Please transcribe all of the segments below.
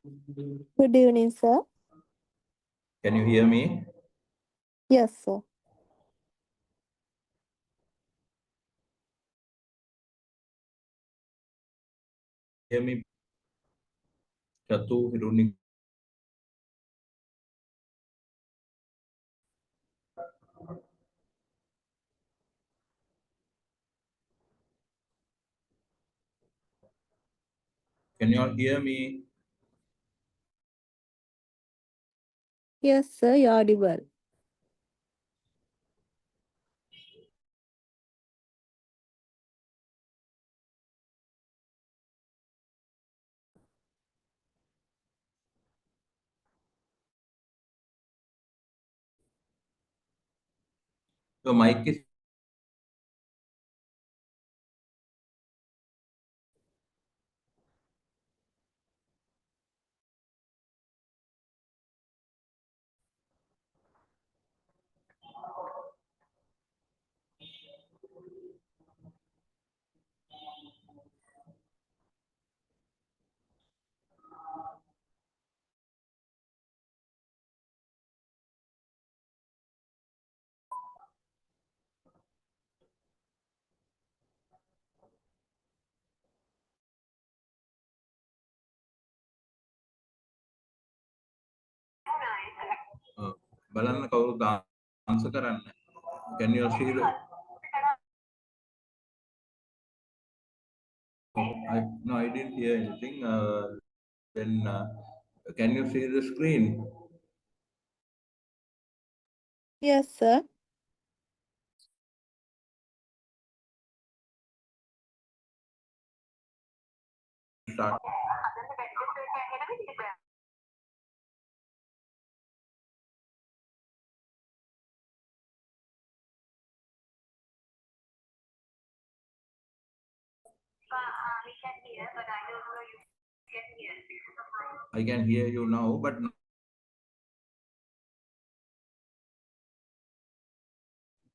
Good evening, sir. Can you hear me? Yes, sir. Hear me? Chatu, Hiruni. Can you all hear me? Yes, sir. You're audible. The mic is. බලන්න කවුරුද answer කරන්න. Can you see the? No, I didn't hear anything. Then can you see the screen? Yes, sir. Start. We can hear, but I don't know you can hear. I can hear you now, but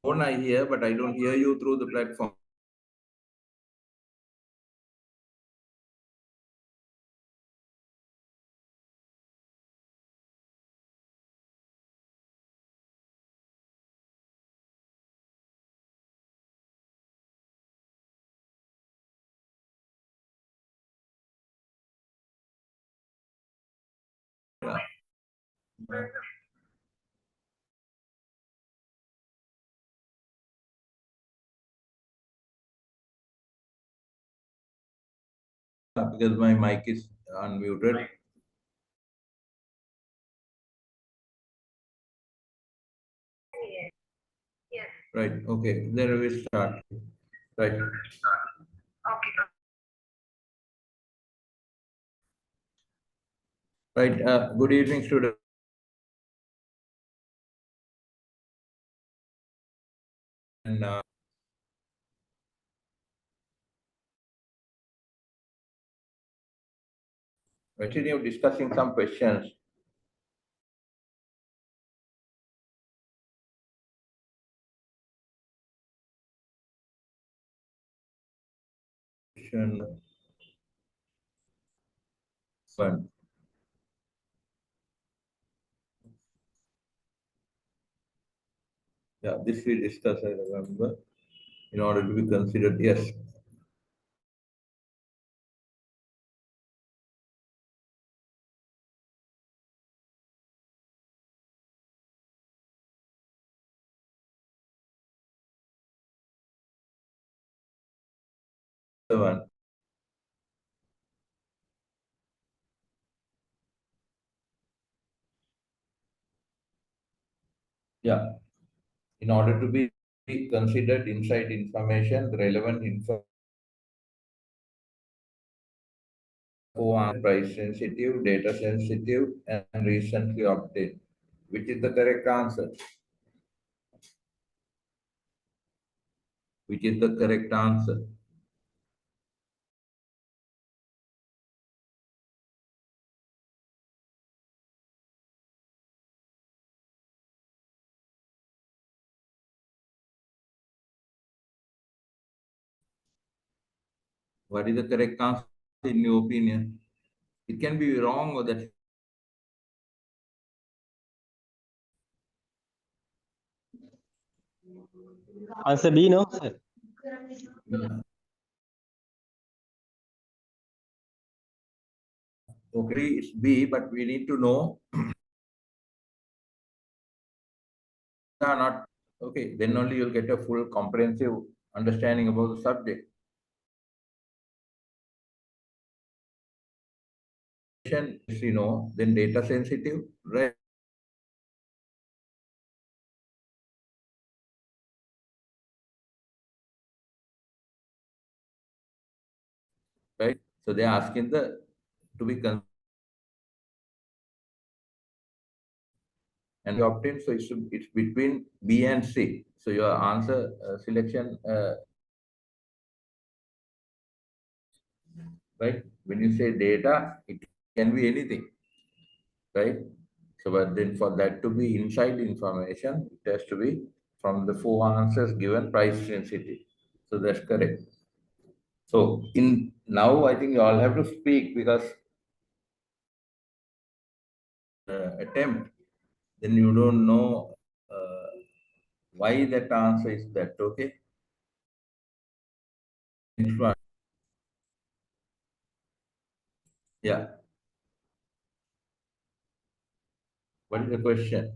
phone I hear, but I don't hear you through the platform. Yeah. Because my mic is unmuted. Yes. Right. Okay. Then we start. Right. Okay. Right. Good evening, students. And continue discussing some questions. Fun. Yeah, this we discussed, I remember, in order to be considered. Yes. The one. Yeah. In order to be considered inside information, the relevant info are price sensitive, data sensitive, and recently updated. Which is the correct answer? Which is the correct answer? What is the correct answer in your opinion? It can be wrong or that. Answer B, no, sir. Okay, it's B, but we need to know are not okay. Then only you'll get a full comprehensive understanding about the subject. Then data sensitive, right? Right. So they're asking the to be and you obtain. So it's between B and C. So your answer selection, right? When you say data, it can be anything, right? So, but then for that to be inside information, it has to be from the four answers given price sensitive. So that's correct. So in now, I think you all have to speak because attempt, then you don't know why that answer is that. Okay. Next one. Yeah. What is the question?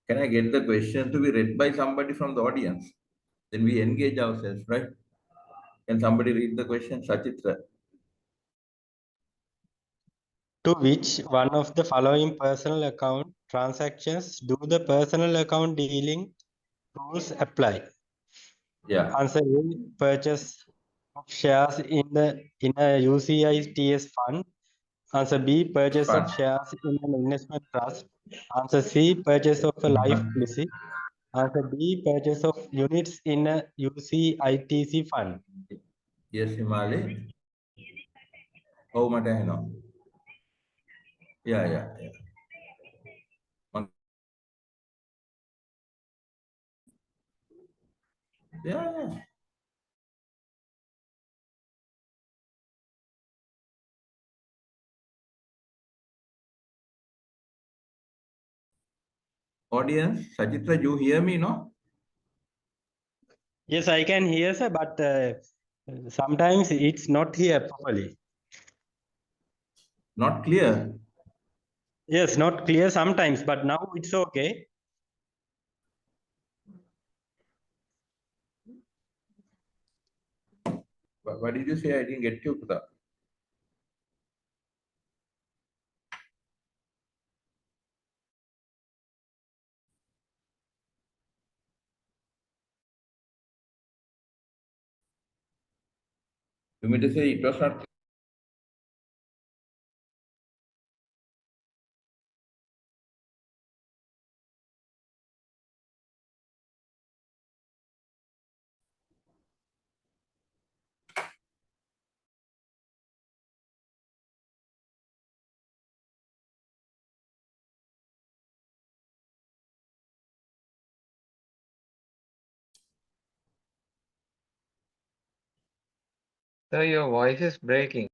Can I get the question to be read by somebody from the audience? Then we engage ourselves, right? Can somebody read the question? Sachitra. To which one of the following personal account transactions do the personal account dealing rules apply? Yeah. Answer A, purchase of shares in a UCITS fund. Answer B, purchase of Fun. shares in an investment trust. Answer C, purchase of a life policy. Answer D, purchase of units in a UCITC fund. Yes, Himali. Oh, Matahino. Yeah. One- Yeah. Audience, Sachitra, you hear me, no? Yes, I can hear, sir, but sometimes it's not here properly. Not clear. Yes, not clear sometimes, but now it's okay. What did you say? I didn't get you. Pratap. You mean to say it was not Sir, your voice is breaking.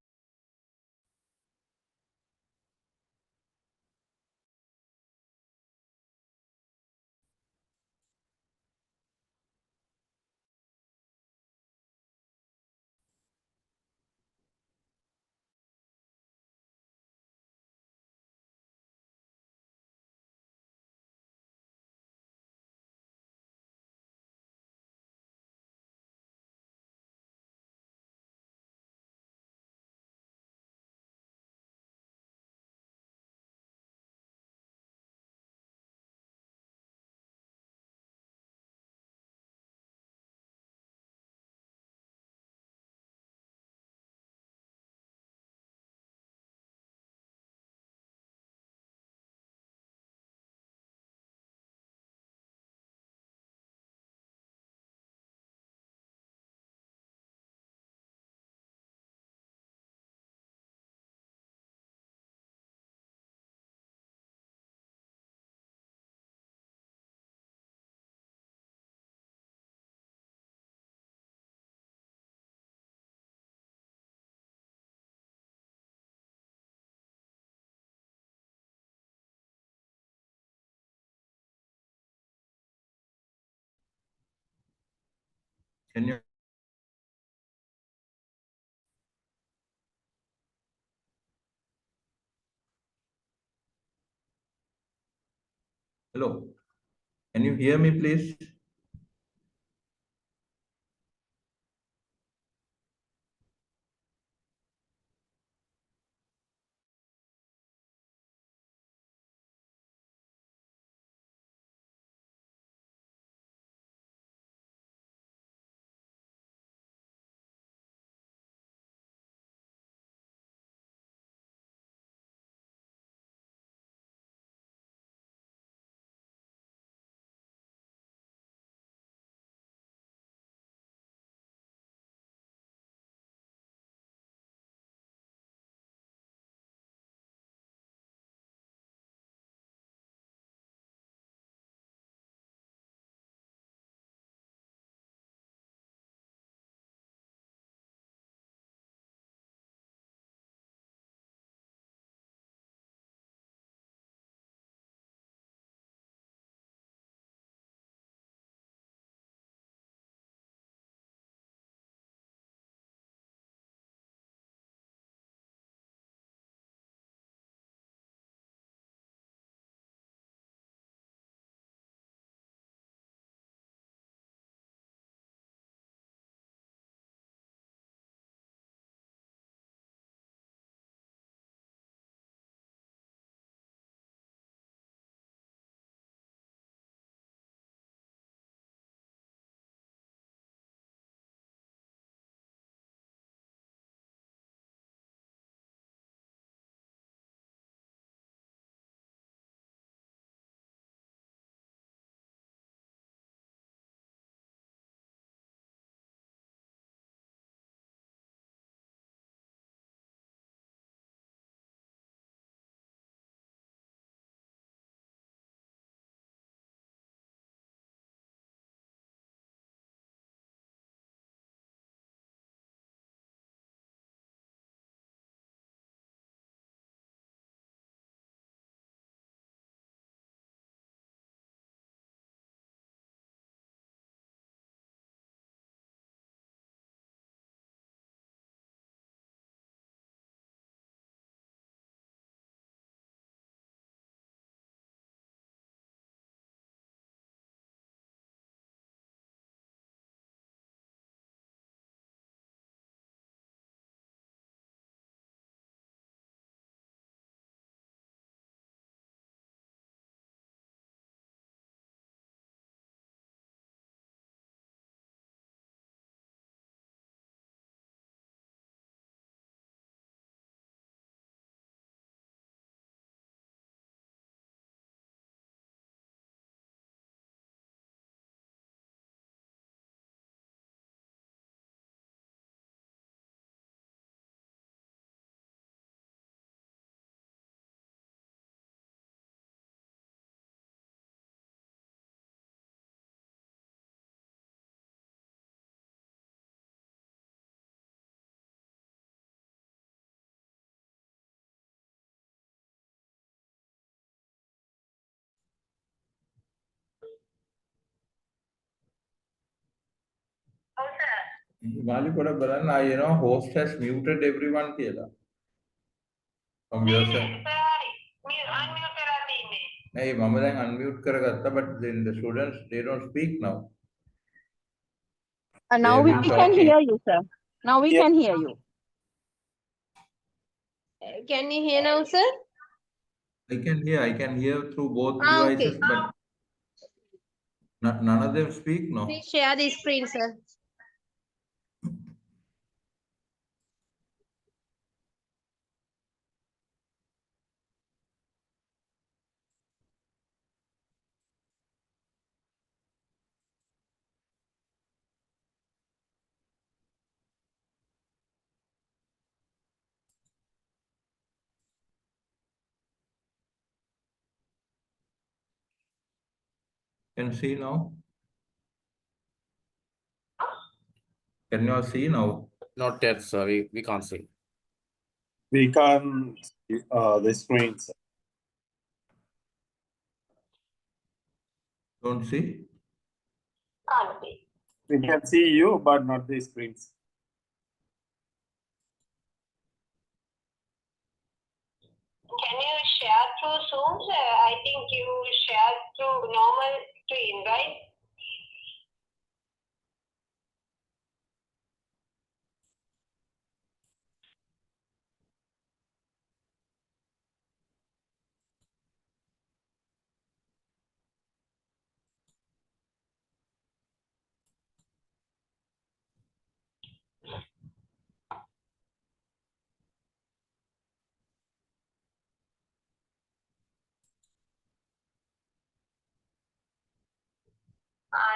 Can you? Hello. Can you hear me, please? Host has muted everyone here. From your side. Hey, Mama unmute karagatta, but then the students, they don't speak now. Now we can hear you, sir. Now we can hear you. Can you hear now, sir? I can hear through both Okay. devices, but none of them speak now. Please share the screen, sir. Can see now? Can you all see now? Not yet, sir. We can't see. We can the screens. Don't see? We can see you, but not the screens. Can you share through Zoom? I think you share through normal screen, right?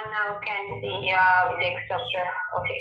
Now can see desktop. Okay.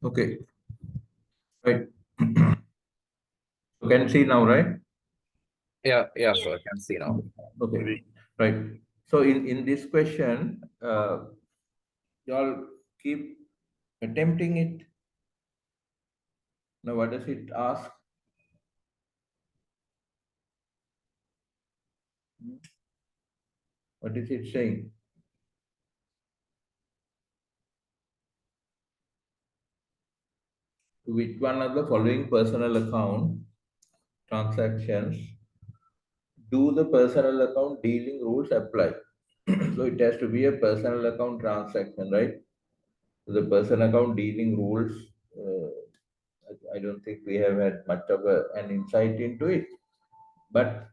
Okay, right. You can see now, right? Yeah, sir. I can see now. Okay, right. So in this question, you all keep attempting it. Now, what does it ask? What is it saying? Which one of the following personal account transactions do the personal account dealing rules apply? So it has to be a personal account transaction, right? The personal account dealing rules, I don't think we have had much of an insight into it. But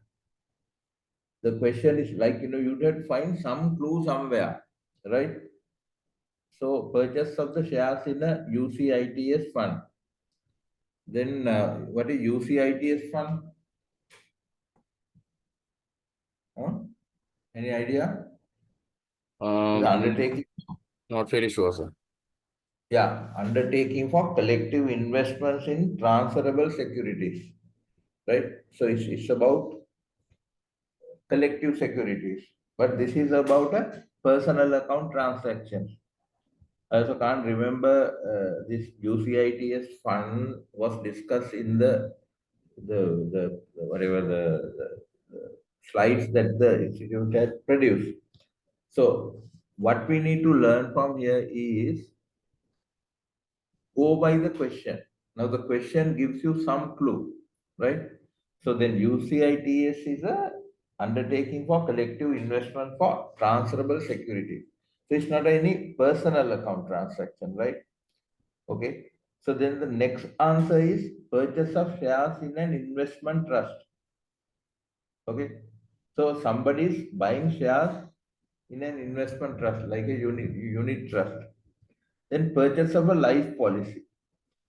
the question is like, you have to find some clue somewhere, right? So purchase of the shares in a UCITS fund. Then what is UCITS fund? Huh? Any idea? The undertaking. Not really sure, sir. Yeah, undertaking for collective investments in transferable securities, right? So it's about collective securities, but this is about a personal account transactions. I also can't remember this UCITS fund was discussed in the whatever the slides that the institute had produced. So what we need to learn from here is go by the question. Now the question gives you some clue, right? So then UCITS is a undertaking for collective investment for transferable securities. So it's not any personal account transaction, right? Okay. So then the next answer is purchase of shares in an investment trust. Okay. So somebody is buying shares in an investment trust, like a unit trust. Then purchase of a life policy,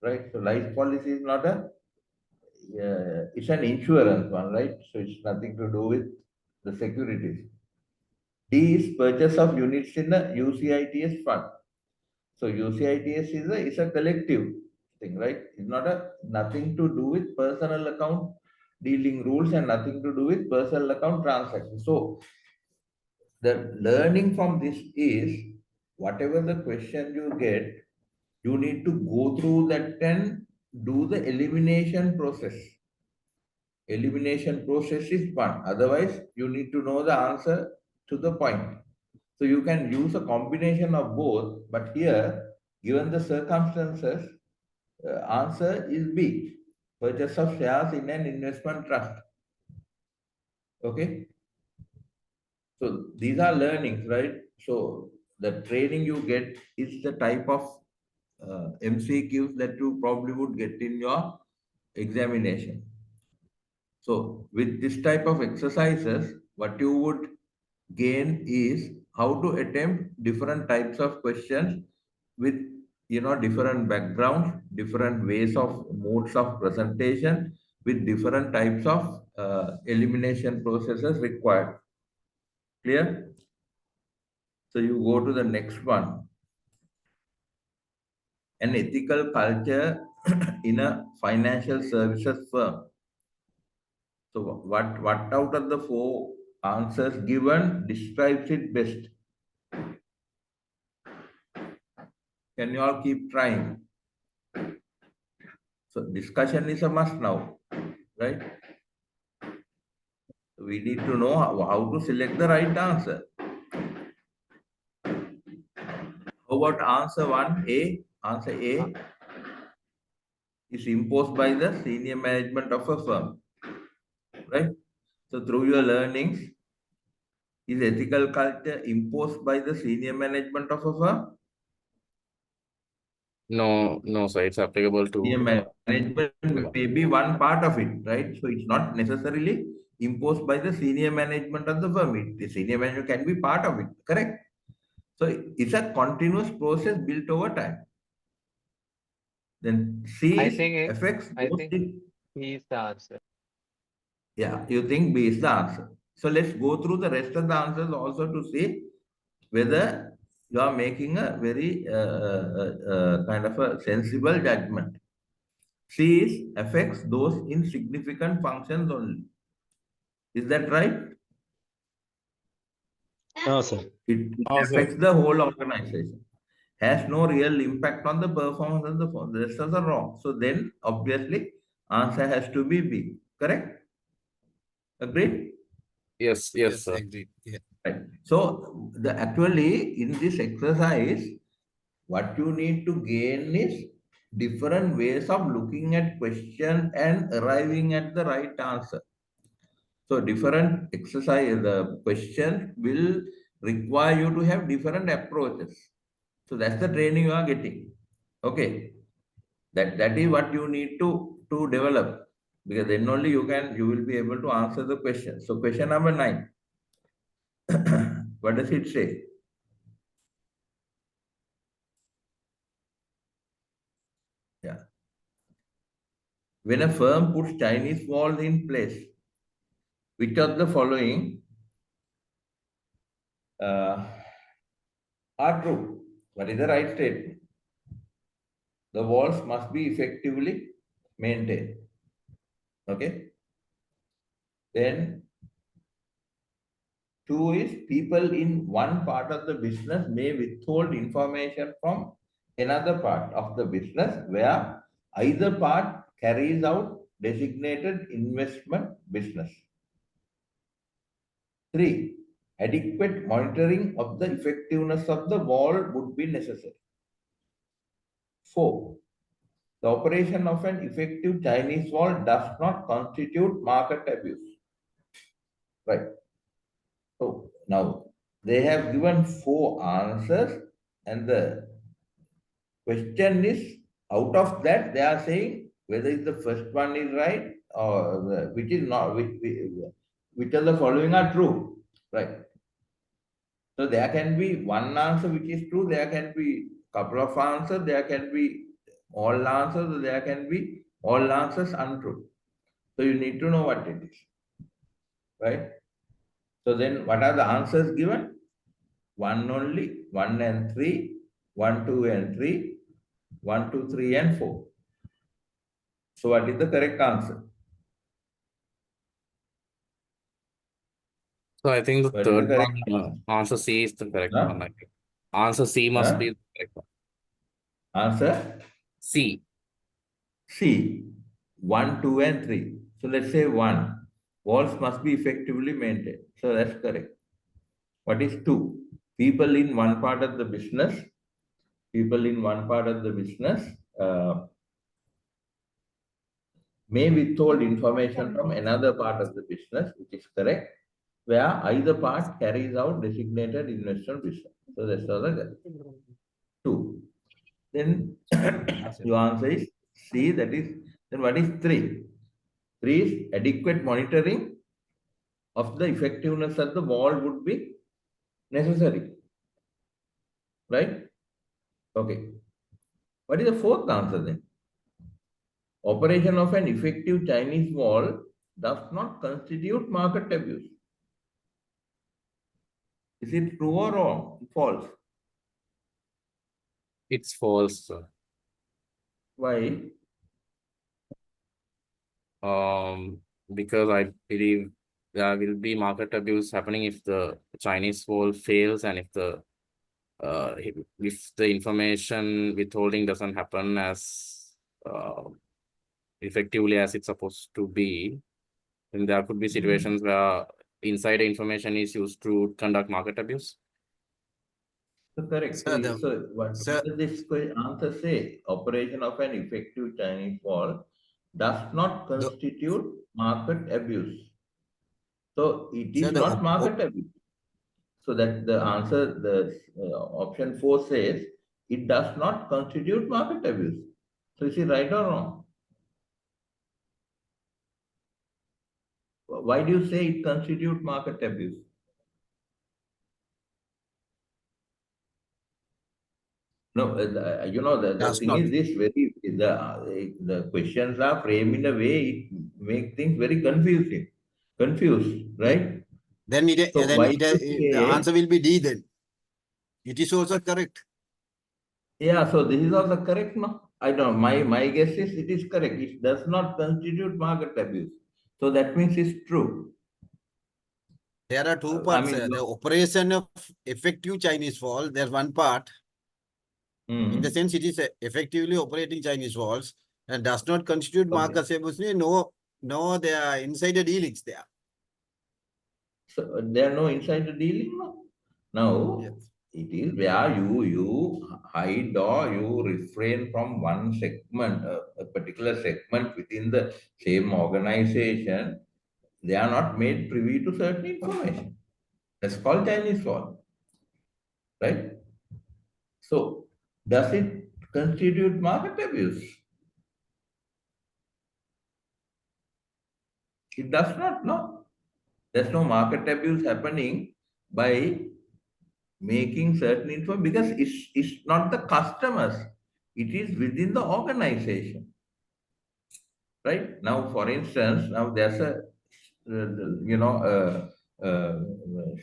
right? So life policy is not a it's an insurance one, right? So it's nothing to do with the securities. D is purchase of units in a UCITS fund. So UCITS is a collective thing, right? It's not a nothing to do with personal account dealing rules and nothing to do with personal account transactions. So the learning from this is whatever the question you get, you need to go through that and do the elimination process. Elimination process is one. Otherwise, you need to know the answer to the point. So you can use a combination of both, but here, given the circumstances, answer is B, purchase of shares in an investment trust. Okay. So these are learnings, right? So the training you get is the type of MCQs that you probably would get in your examination. So with this type of exercises, what you would gain is how to attempt different types of questions with different backgrounds, different ways of modes of presentation, with different types of elimination processes required. Clear? So you go to the next one. An ethical culture in a financial services firm. So what out of the four answers given describes it best? Can you all keep trying? So discussion is a must now, right? We need to know how to select the right answer. How about answer 1A? Answer A is imposed by the senior management of a firm, right? So through your learnings, is ethical culture imposed by the senior management of a firm? No, no, sir. It's applicable Senior to management may be one part of it, right? So it's not necessarily imposed by the senior management of the firm. The senior management can be part of it, correct? So it's a continuous process built over time. Then C I is think affects I both think the, he is the answer. yeah, you think B is the answer. So let's go through the rest of the answers also to see whether you are making a very kind of a sensible judgment. C is affects those insignificant functions only. Is that right? No, sir. It No, sir. affects the whole organization. Has no real impact on the performance of the firm. The rest are wrong. So then, obviously, answer has to be B. Correct? Agreed? Yes, yes, sir. Agreed. Yeah. Right. So, actually, in this exercise, what you need to gain is different ways of looking at question and arriving at the right answer. So different exercise, the question will require you to have different approaches. So that's the training you are getting. Okay. That is what you need to develop, because then only you will be able to answer the question. So question number 9. What does it say? Yeah. When a firm puts Chinese walls in place, which of the following are true? What is the right statement? The walls must be effectively maintained. Okay. Then 2 is people in one part of the business may withhold information from another part of the business where either part carries out designated investment business. 3, adequate monitoring of the effectiveness of the wall would be necessary. 4, the operation of an effective Chinese wall does not constitute market abuse. Right. So now they have given 4 answers, and the question is, out of that they are saying whether the first one is right or which is not, which of the following are true, right? So there can be one answer which is true, there can be couple of answers, there can be all answers, there can be all answers untrue. So you need to know what it is, right? So then what are the answers given? 1 only, 1 and 3, 1, 2 and 3, 1, 2, 3 and 4. So what is the correct answer? So I think the What is the third correct one, answer C is the correct answer? one. I think. Answer C must be the correct one. Answer C. C, 1, 2 and 3. So let's say 1. Walls must be effectively maintained. So that's correct. What is 2? People in one part of the business, may withhold information from another part of the business, which is correct, where either part carries out designated investment business. So that's all the 2. Then your answer is C, that is, then what is 3? 3 is adequate monitoring of the effectiveness of the wall would be necessary. Right? Okay. What is the 4th answer then? Operation of an effective Chinese wall does not constitute market abuse. Is it true or wrong? False. It's false, sir. Why? Because I believe there will be market abuse happening if the Chinese wall fails and if the information withholding doesn't happen as effectively as it's supposed to be, then there could be situations where insider information is used to conduct market abuse. So correct. Sir, So what sir, does this answer say? Operation of an effective Chinese wall does not the, constitute market abuse. So it sir, is not market abuse. So that the answer, the option 4 says it does not constitute market abuse. So is it right or wrong? Why do you say it constitutes market abuse? No, the does thing not. is this the questions are framed in a way it make things very confused, right? Then So why do you the say, answer will be D then. It is also correct. yeah, so this is also correct, no? I don't know, my guess is it is correct. It does not constitute market abuse. So that means it's true. There are two I parts. mean, The operation of effective Chinese wall, there's one part. In the sense, it is effectively operating Chinese walls and does not constitute market abuse. No, there are insider dealings there. so there are no insider dealing, no? Now, Yes. it is where you hide or you refrain from one segment, a particular segment within the same organization. They are not made privy to certain information. That's called Chinese wall, right? So, does it constitute market abuse? It does not, no. There's no market abuse happening by making certain info because it's not the customers, it is within the organization, right? Now, for instance, now there's a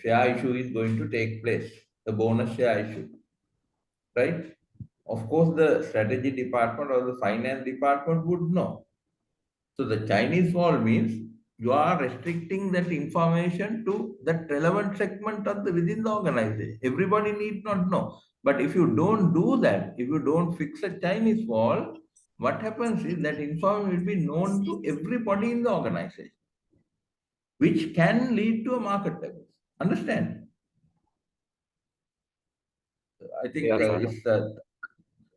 share issue is going to take place, the bonus share issue, right? Of course, the strategy department or the finance department would know. So the Chinese wall means you are restricting that information to that relevant segment of the within the organization. Everybody need not know. But if you don't do that, if you don't fix a Chinese wall, what happens is that information will be known to everybody in the organization, which can lead to a market abuse. Understand? I think Yes, sir.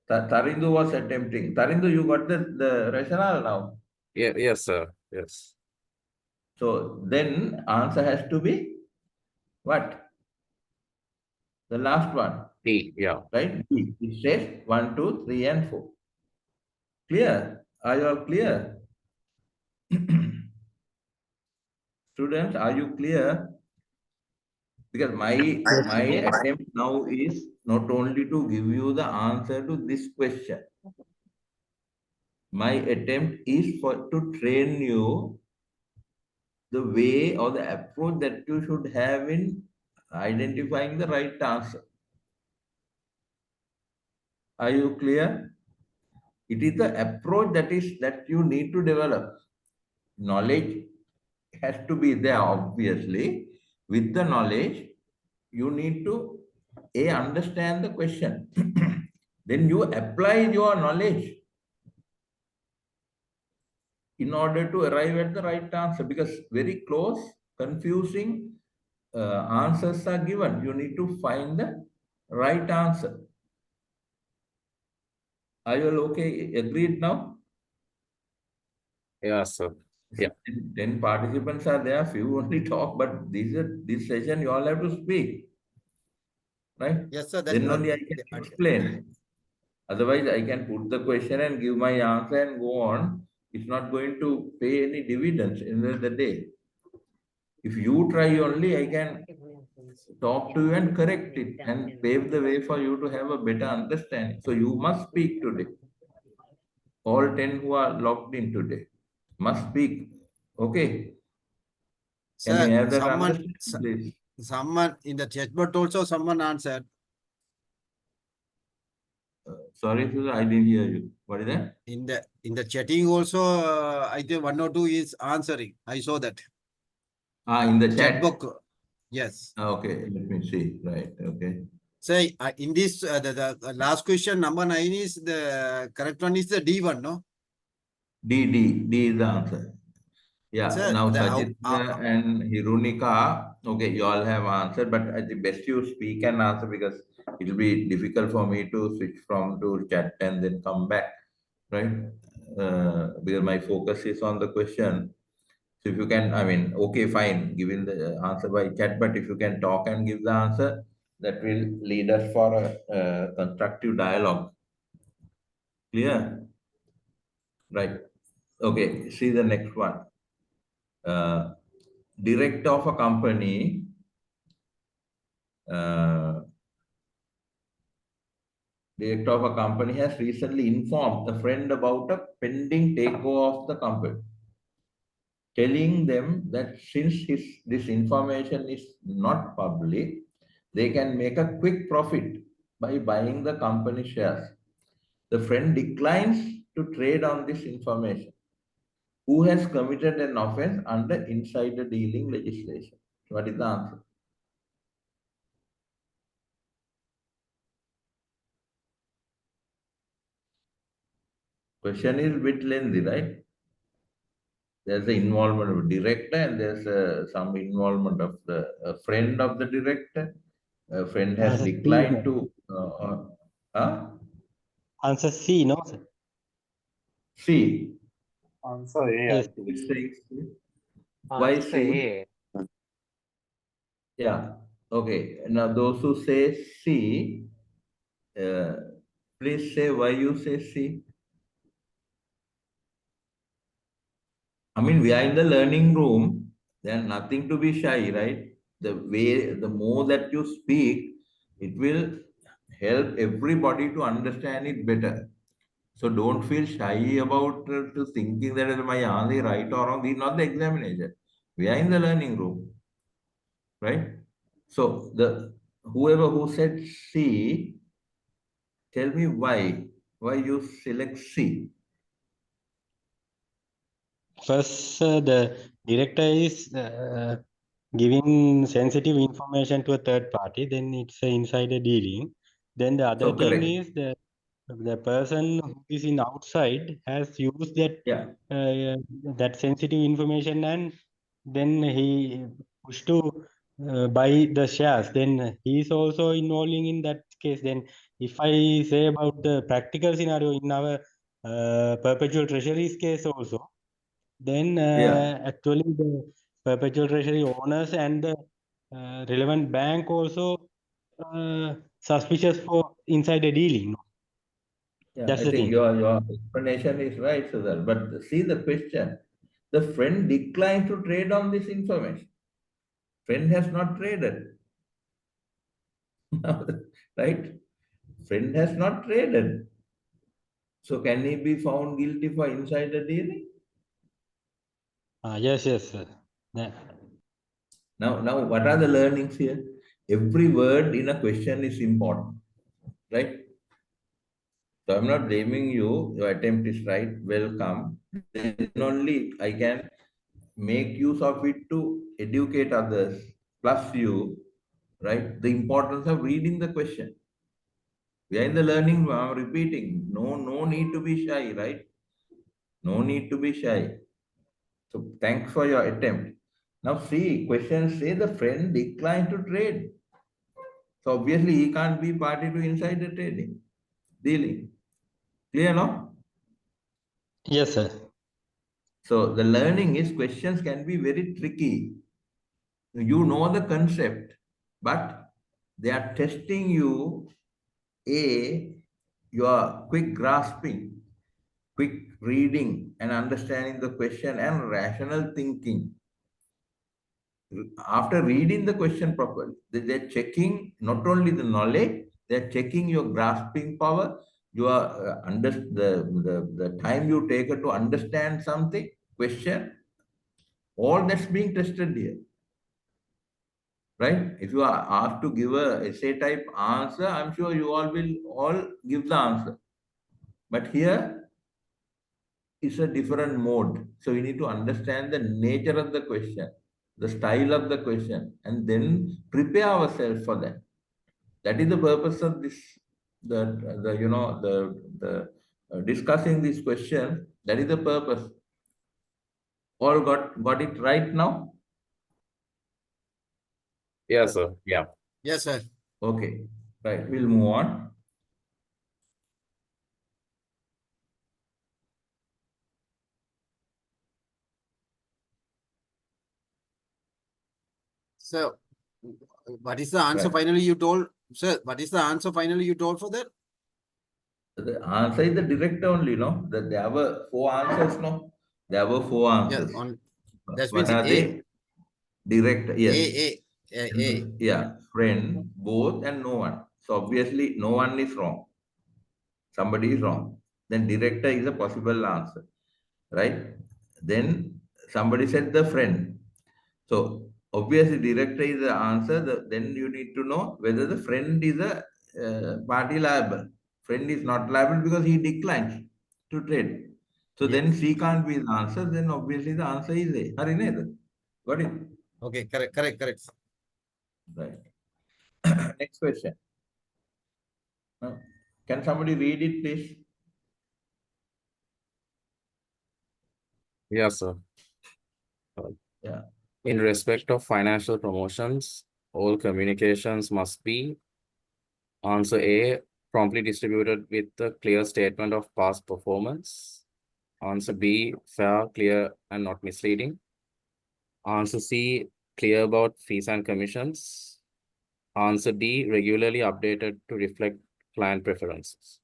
it's Tarindu was attempting. Tarindu, you got the rationale now. Yeah, yes, sir. Yes. So then answer has to be what? The last one. D, yeah. Right? B. It says 1, 2, 3, and 4. Clear? Are you all clear? Students, are you clear? Because my attempt now is not only to give you the answer to this question. My attempt is to train you the way or the approach that you should have in identifying the right answer. Are you clear? It is the approach that you need to develop. Knowledge has to be there, obviously. With the knowledge, you need to understand the question. Then you apply your knowledge in order to arrive at the right answer, because very close, confusing answers are given. You need to find the right answer. Are you all okay? Agreed now? Yes, sir. Yeah. 10 participants are there, few only talk, but this session you all have to speak. Right? Yes, sir. Then only I can explain. Otherwise, I can put the question and give my answer and go on. It's not going to pay any dividends in the day. If you try only, I can talk to you and correct it and pave the way for you to have a better understanding. So you must speak today. All 10 who are logged in today must speak. Okay. Can we Sir, have that someone, understanding, please? Someone in the chat, but also someone answered. Sorry, Sudha, I didn't hear you. What is that? In the chatting also, I think 1 or 2 is answering. I saw that. In the Chat chat. box. Yes. Okay, let me see. Right. Okay. Say in this the last question number 9 is the correct one is the D one, no? D is the answer. Yeah. Sir, Now the Sajitya and Hirunika, okay, you all have answered, but at the best you speak and answer because it will be difficult for me to switch from to chat and then come back, right? Because my focus is on the question. So if you can, I mean, okay, fine, giving the answer by chat, but if you can talk and give the answer, that will lead us for a constructive dialogue. Clear? Right. Okay, see the next one. Director of a company director of a company has recently informed a friend about a pending takeover of the company, telling them that since this information is not public, they can make a quick profit by buying the company shares. The friend declines to trade on this information. Who has committed an offense under insider dealing legislation? What is the answer? Question is a bit lengthy, right? There's the involvement of director and there's some involvement of the friend of the director. A friend has Answer C, declined sir. to. Answer C, no, sir. C. Answer A, I Yes. think. Which says C? Why Answer C? A. Yeah. Okay. Now those who say C, please say why you say C. I mean, we are in the learning room. There's nothing to be shy, right? The more that you speak, it will help everybody to understand it better. So don't feel shy about to thinking that my answer right or wrong. This is not the examination. We are in the learning room, right? So the whoever who said C, tell me why you select C. First, the director is giving sensitive information to a third party, then it's an insider dealing. Then the other So thing correct. is the person who is in outside has used that Yeah. that sensitive information and then he pushed to buy the shares. Then he is also involving in that case. Then if I say about the practical scenario in our perpetual treasuries case also, then Yeah. actually the perpetual treasury owners and the relevant bank also suspicious for insider dealing. No? Yeah, That's I the think thing. your explanation is right, Sudhar. But see the question. The friend declined to trade on this information. Friend has not traded. Right? Friend has not traded. So can he be found guilty for insider dealing? Yes, yes, sir. Yeah. Now, what are the learnings here? Every word in a question is important, right? So I'm not blaming you. Your attempt is right. Welcome. Then only I can make use of it to educate others, plus you, right? The importance of reading the question. We are in the learning room. I'm repeating. No need to be shy, right? No need to be shy. So thanks for your attempt. Now see, questions say the friend declined to trade. So obviously he can't be party to insider trading, dealing. Clear, no? Yes, sir. So the learning is questions can be very tricky. You know the concept, but they are testing you, A, your quick grasping, quick reading and understanding the question and rational thinking. After reading the question properly, they're checking not only the knowledge, they're checking your grasping power, your the time you take to understand something, question, all that's being tested here. right? If you are asked to give a essay type answer, I'm sure you all will all give the answer. But here it's a different mode. So we need to understand the nature of the question, the style of the question, and then prepare ourselves for that. That is the purpose of this, the you know, the discussing this question. That is the purpose. All got it right now? Yes, sir. Yeah. Yes, sir. Okay, right. We'll move on. So, what is the answer Right. finally you told, sir? What is the answer finally you told for that? The answer is the direct only, no? That there were four answers, no? There were four Yes, answers. on that What means are they? Direct, yes. A. Yeah, friend, both, and no one. So obviously, no one is wrong. Somebody is wrong. Then director is a possible answer, right? Then somebody said the friend. So obviously, director is the answer. Then you need to know whether the friend is a party liable. Friend is not liable because he declines to trade. So Yes. then C can't be the answer. Then obviously the answer is A. Harineda. Got it? Okay, correct. Right. Next question. Can somebody read it, please? Yes, sir. Yeah. In respect of financial promotions, all communications must be answer A, promptly distributed with a clear statement of past performance. Answer B, fair, clear, and not misleading. Answer C, clear about fees and commissions. Answer D, regularly updated to reflect client preferences.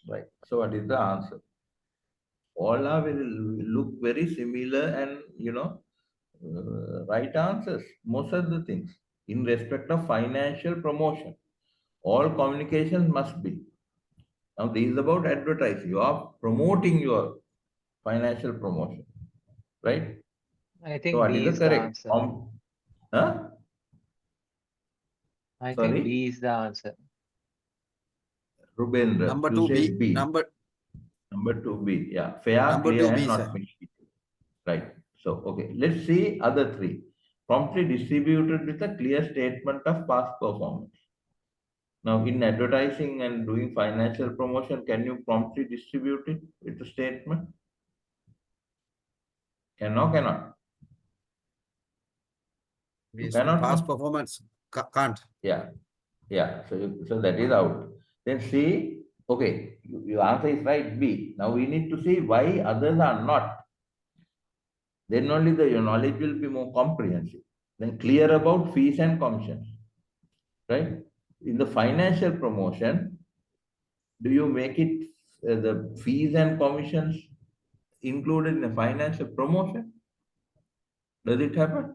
Right. So what is the answer? All are look very similar and right answers. Most of the things in respect of financial promotion, all communications must be. Now this is about advertising. You are promoting your financial promotion, right? I So think what is B the is the correct? answer. Huh? I Sorry, think B is the answer. Rubendra, Number you 2B. said B. Number 2B. Yeah, fair, Number clear, 2B, and sir. not misleading. Right. So, okay, let's see other three. Promptly distributed with a clear statement of past performance. Now, in advertising and doing financial promotion, can you promptly distribute it with a statement? Cannot. You Yes, cannot, past no? performance can't. Yeah. So that is out. Then C, okay, your answer is right, B. Now we need to see why others are not. Then only your knowledge will be more comprehensive. Then clear about fees and commissions, right? In the financial promotion, do you make it the fees and commissions included in the financial promotion? Does it happen?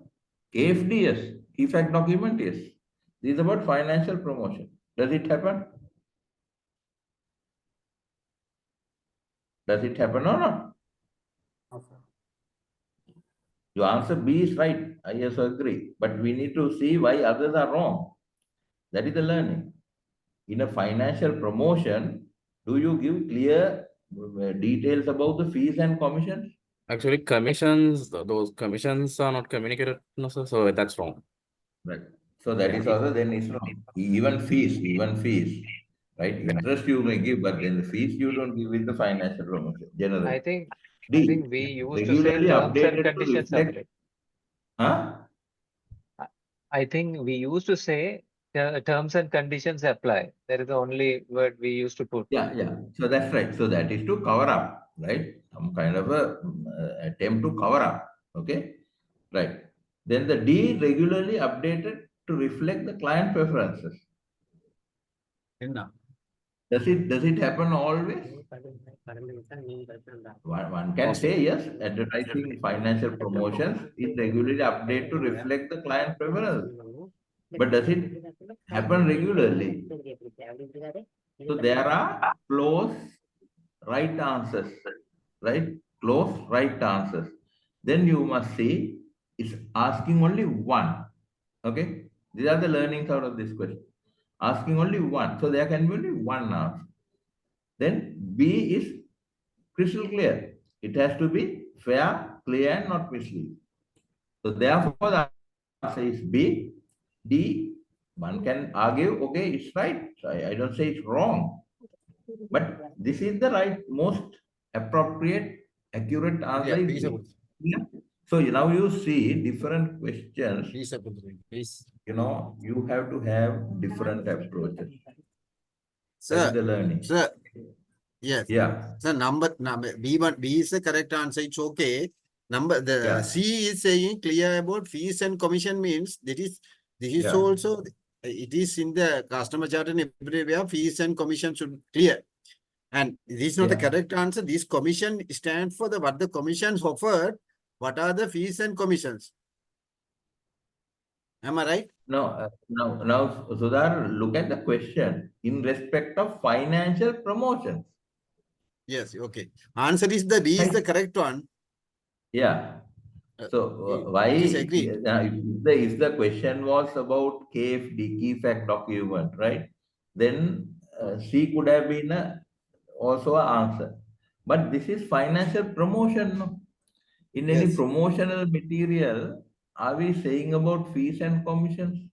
KFD, yes. Key fact document, yes. This is about financial promotion. Does it happen? Does it happen or not? Your answer B is right. I also agree. But we need to see why others are wrong. That is the learning. In a financial promotion, do you give clear details about the fees and commissions? Actually, commissions, those commissions are not communicated, no, sir, so that's wrong. Right. So that is also then it's wrong. Even fees, right? Interest you may give, but then the fees you don't give with the financial promotion generally. I think D, we used to say regularly terms and updated to conditions reflect. apply. Huh? I think we used to say terms and conditions apply. That is the only word we used to put. Yeah. So that's right. So that is to cover up, right? Some kind of a attempt to cover up. Okay, right. Then the D, regularly updated to reflect the client preferences. Does it happen always? One can say yes, advertising financial promotions is regularly updated to reflect the client preferences. But does it happen regularly? So there are close right answers, right? Close right answers. Then you must see it's asking only one. Okay, these are the learnings out of this question. Asking only one, so there can be only one answer. Then B is crystal clear. It has to be fair, clear, and not misleading. So therefore, the answer is B. D, one can argue, okay, it's right. So I don't say it's wrong. But this is the right, most appropriate, accurate answer Yeah, is please, B. Yeah. So now you see different questions, please. you have to have different approaches. That is Sir, the learning. sir, yes. Yeah. So number B is the correct answer. It's okay. The Yeah. C is saying clear about fees and commission means this is Yeah. also it is in the customer chart and everywhere fees and commission should clear. And this is not the Yeah. correct answer. This commission stands for what the commissions offered. What are the fees and commissions? Am I right? Now, Sudhar, look at the question in respect of financial promotions. Yes, okay. Answer is the B is the correct one. Yeah. So why it is agreed. if the question was about KFD, key fact document, right? Then C could have been also an answer. But this is financial promotion. No? In any Yes. promotional material, are we saying about fees and commissions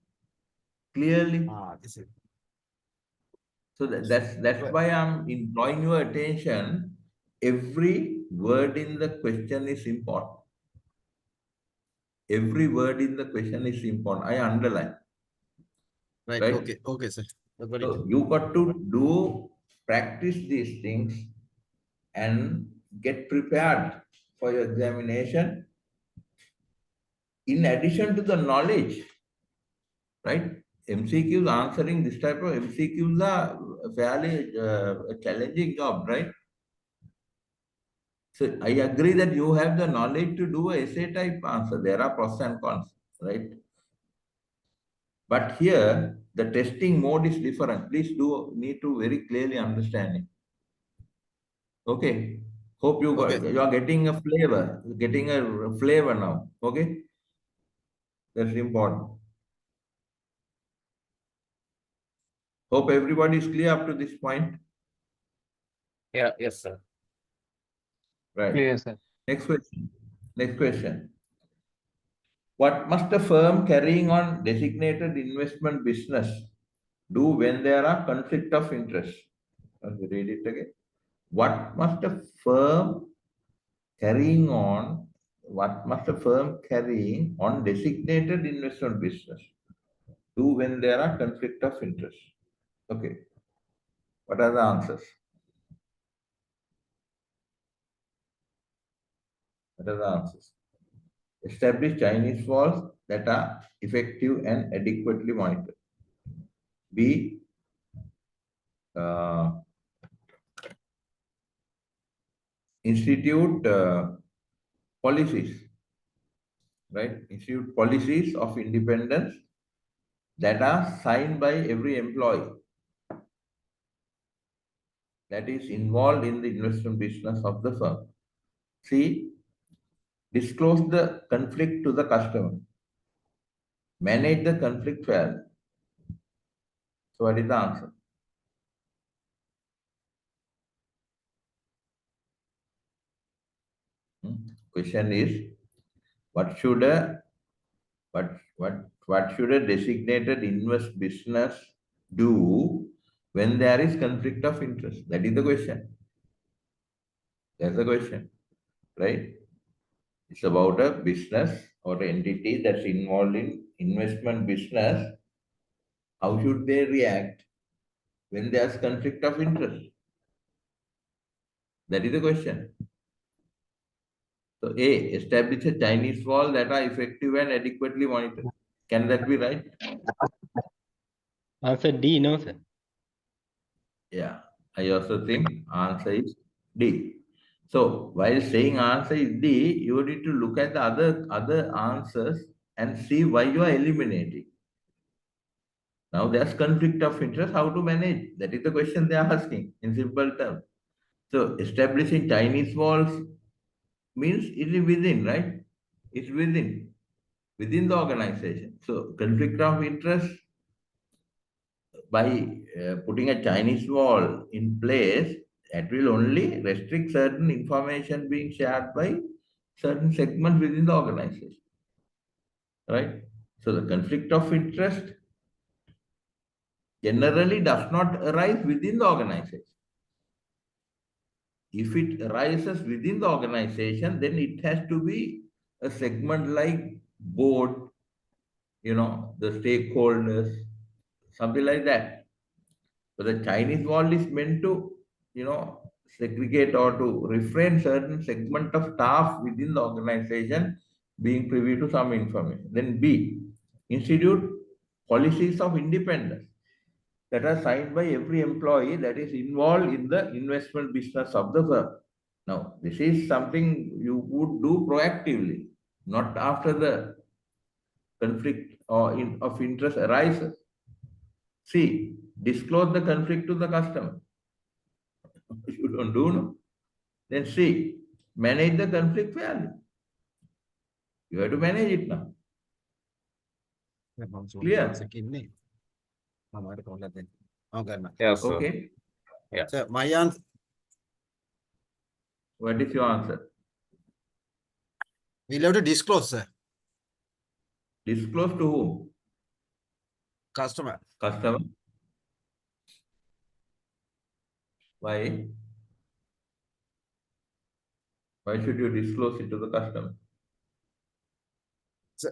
clearly? This is So that's why I'm drawing your attention. Every word in the question is important. Every word in the question is important. I underline. right. Right? Okay. Okay, sir. I got it. So you got to practice these things and get prepared for your examination. In addition to the knowledge, right? MCQs, answering this type of MCQs are fairly a challenging job, right? So I agree that you have the knowledge to do a essay type answer. There are pros and cons, right? But here, the testing mode is different. Please need to very clearly understand it. Okay. Hope you are getting a flavor now. Okay. That's important. Hope everybody is clear up to this point. Yeah, yes, sir. Right. Clear, sir. Next question. Next question. What must a firm carrying on designated investment business do when there are conflict of interest? Let me read it again. What must a firm carrying on designated investment business do when there are conflict of interest? Okay. What are the answers? What are the answers? Establish Chinese walls that are effective and adequately monitored. B. Institute policies, right? Institute policies of independence that are signed by every employee that is involved in the investment business of the firm. C. Disclose the conflict to the customer. Manage the conflict fairly. So what is the answer? Question is, what should a designated invest business do when there is conflict of interest? That is the question. That's the question, right? It's about a business or entity that's involved in investment business. How should they react when there's conflict of interest? That is the question. So A, establish a Chinese wall that are effective and adequately monitored. Can that be right? Answer D, no, sir. Yeah, I also think answer is D. So while saying answer is D, you need to look at the other answers and see why you are eliminating. Now there's conflict of interest, how to manage? That is the question they are asking in simple terms. So establishing Chinese walls means it is within, right? It's within. within the organization. So conflict of interest, by putting a Chinese wall in place, that will only restrict certain information being shared by certain segments within the organization, right? So the conflict of interest generally does not arise within the organization. If it arises within the organization, then it has to be a segment like board, the stakeholders, something like that. But the Chinese wall is meant to, segregate or to refrain certain segment of staff within the organization being privy to some information. Then B, institute policies of independence that are signed by every employee that is involved in the investment business of the firm. Now, this is something you would do proactively, not after the conflict of interest arises. C, disclose the conflict to the customer. You don't do, no? Then C, manage the conflict fairly. You have to manage it now. Clear? Yes, sir. Okay. Yeah. So my answer, What is your answer? we'll have to disclose, sir. Disclose to whom? Customer. Customer. Why? Why should you disclose it to the customer? So,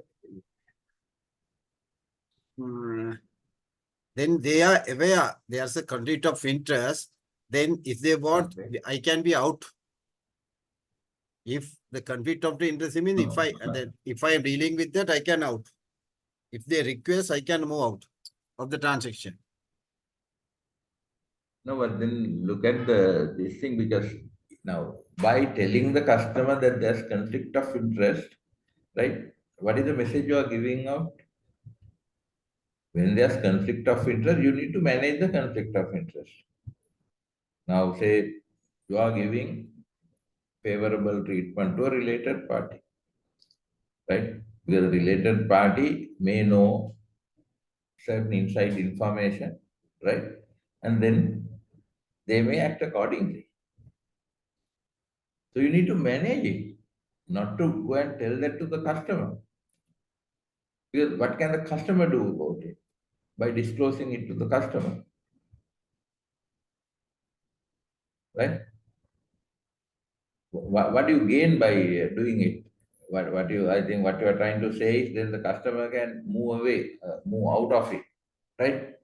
then they are aware there's a conflict of interest. Then if they want, Okay. I can be out. If the conflict of the interest means if I am dealing with that, I can out. If they request, I can move out of the transaction. No, but then look at this thing, because now by telling the customer that there's conflict of interest, right? What is the message you are giving out? When there's conflict of interest, you need to manage the conflict of interest. Now, say you are giving favorable treatment to a related party, right? Because the related party may know certain inside information, right? And then they may act accordingly. So you need to manage it, not to go and tell that to the customer. Because what can the customer do about it? By disclosing it to the customer, right? What do you gain by doing it? I think what you are trying to say is then the customer can move away, move out of it, right?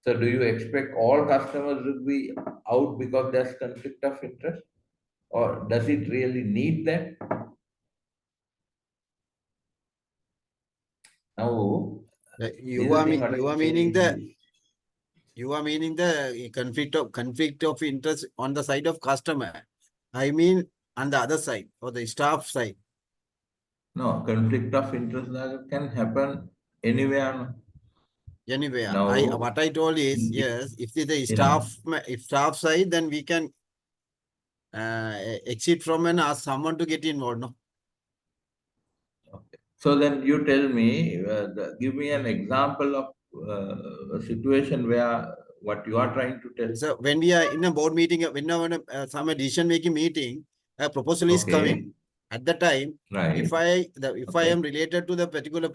So do you expect all customers to be out because there's conflict of interest? Or does it really need that? Now, You are meaning the conflict of interest on the side of customer. I mean on the other side or the staff side. No, conflict of interest can happen anywhere. Anyway, Now, what I told is yes, if the staff side, then we can exit from and ask someone to get involved. No. Okay. So then you tell me, give me an example of a situation where what you are trying to tell. So when we are in a board meeting, when some decision making meeting, a proposal is coming. At the time, Right. if I am related to the particular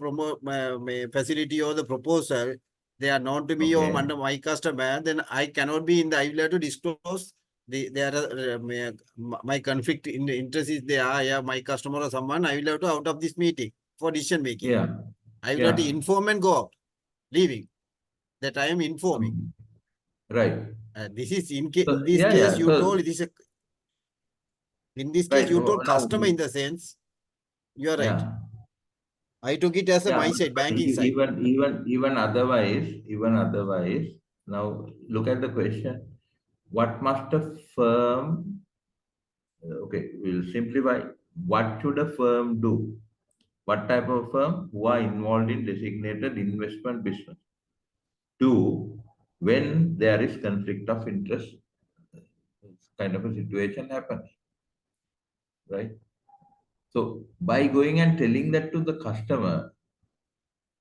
facility or the proposal, they are known to me or under my customer, then I cannot be in the. I will have to disclose my conflict in the interest is there. Yeah, my customer or someone. I will have to out of this meeting for decision making. Yeah. I will have to inform and go out, leaving. That I am informing. Right. This is in this case you told it is a. In this case, you told customer in the sense, you are right. I took it as a my side, banking side. Even otherwise, now look at the question. What must a firm, okay, we'll simplify. What should a firm do? What type of firm who are involved in designated investment business do when there is conflict of interest kind of a situation happens, right? So by going and telling that to the customer,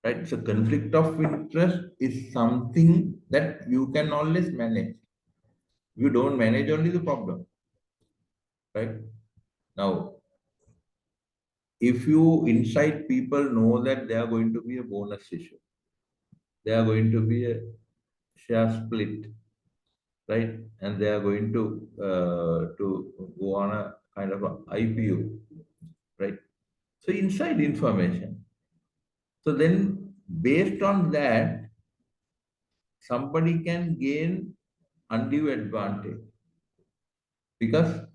right? So conflict of interest is something that you can always manage. You don't manage only the problem, right? Now, if you inside people know that there are going to be a bonus issue, there are going to be a share split, right? And they are going to go on a kind of a IPO, right? So inside information. So then based on that, somebody can gain undue advantage because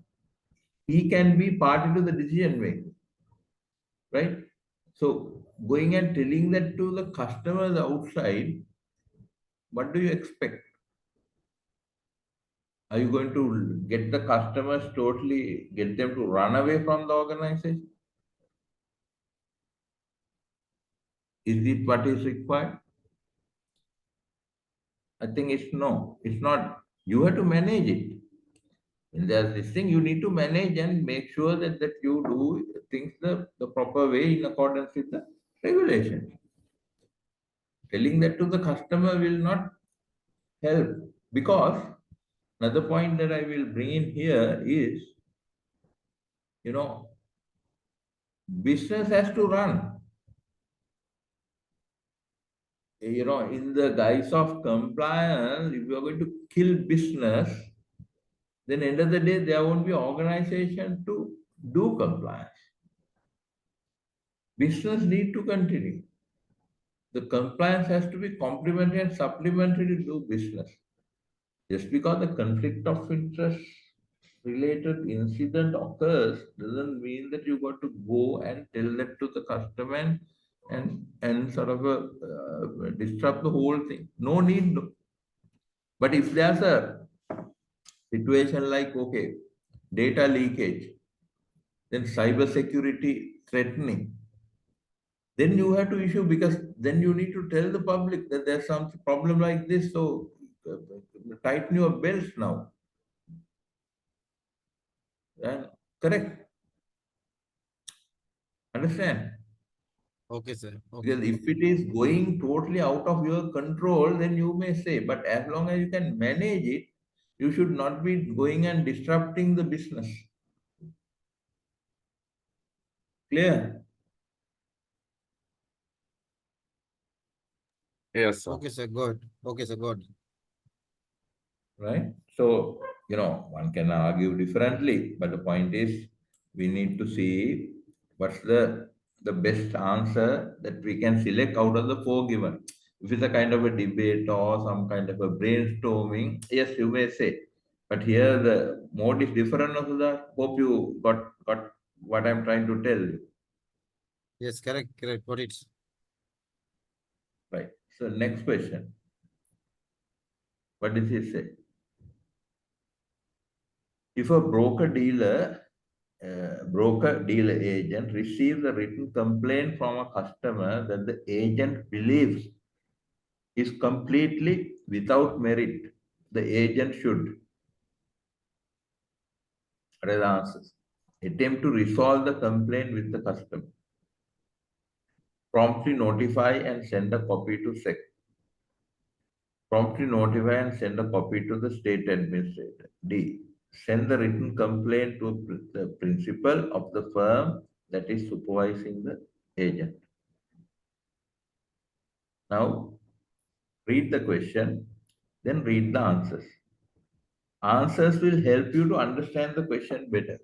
he can be party to the decision making, right? So going and telling that to the customers outside, what do you expect? Are you going to get the customers totally, get them to run away from the organization? Is it what is required? I think it's no, it's not. You have to manage it. And there's this thing you need to manage and make sure that you do things the proper way in accordance with the regulations. Telling that to the customer will not help because another point that I will bring in here is, you know, business has to run. You know, in the guise of compliance, if you are going to kill business, then end of the day, there won't be organization to do compliance. Business need to continue. The compliance has to be complementary and supplementary to do business. Just because the conflict of interest related incident occurs doesn't mean that you got to go and tell that to the customer and sort of disrupt the whole thing. No need. But if there's a situation like, okay, data leakage, then cyber security threatening, then you have to issue because then you need to tell the public that there's some problem like this. So tighten your belts now. And correct. Understand? Okay, sir. Okay. Because if it is going totally out of your control, then you may say, but as long as you can manage it, you should not be going and disrupting the business. Clear? Yes, sir. Okay, sir. Good. Okay, sir. Good. Right? So, you know, one can argue differently, but the point is we need to see what's the best answer that we can select out of the four given. If it's a kind of a debate or some kind of a brainstorming, yes, you may say. But here the mode is different also that. Hope you got what I'm trying to tell you. Yes, correct. Correct. Got it. Right. So next question. What does he say? If a broker-dealer agent receives a written complaint from a customer that the agent believes is completely without merit, the agent should, what are the answers? Attempt to resolve the complaint with the customer. Promptly notify and send a copy to SEC. Promptly notify and send a copy to the state administrator. D. Send the written complaint to the principal of the firm that is supervising the agent. Now, read the question, then read the answers. Answers will help you to understand the question better.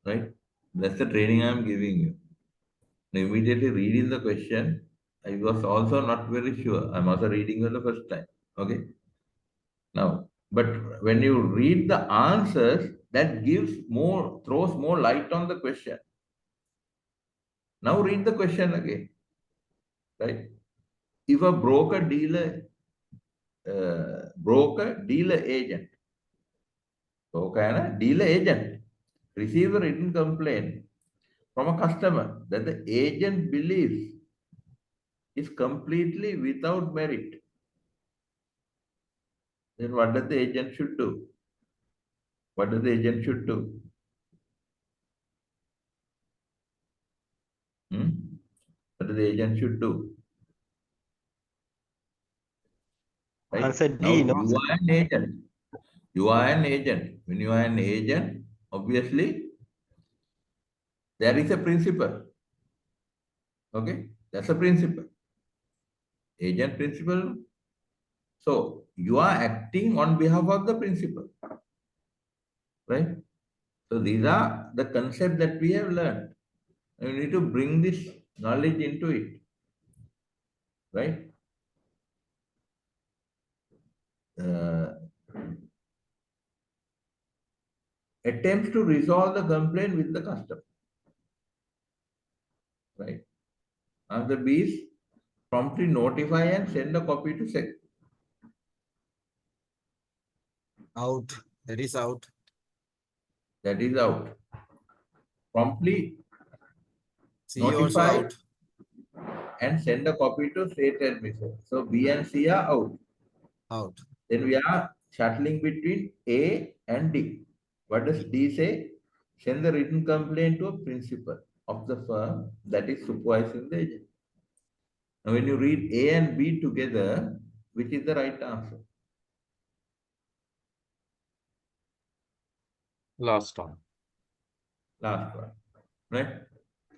Right? That's the training I'm giving you. Now, immediately reading the question, I was also not very sure. I'm also reading for the first time. Okay? Now, but when you read the answers, that throws more light on the question. Now read the question again, right? If a broker dealer agent, dealer agent receives a written complaint from a customer that the agent believes is completely without merit, then what does the agent should do? What does the agent should do? does the agent should do? Right? Answer Now D, no, you sir. are an agent. You are an agent. When you are an agent, obviously there is a principle. Okay, that's a principle. Agent principle. So you are acting on behalf of the principal, right? So these are the concepts that we have learned. And you need to bring this knowledge into it, right? Uh, attempts to resolve the complaint with the customer, right? Answer B is promptly notify and send a copy to SEC. Out. That is out. That is out. Promptly C also notify out. and send a copy to state admission. So B and C are out. Out. Then we are shuttling between A and D. What does D say? Send the written complaint to a principal of the firm that is supervising the agent. Now, when you read A and B together, which is the right answer? Last one. Last one, right?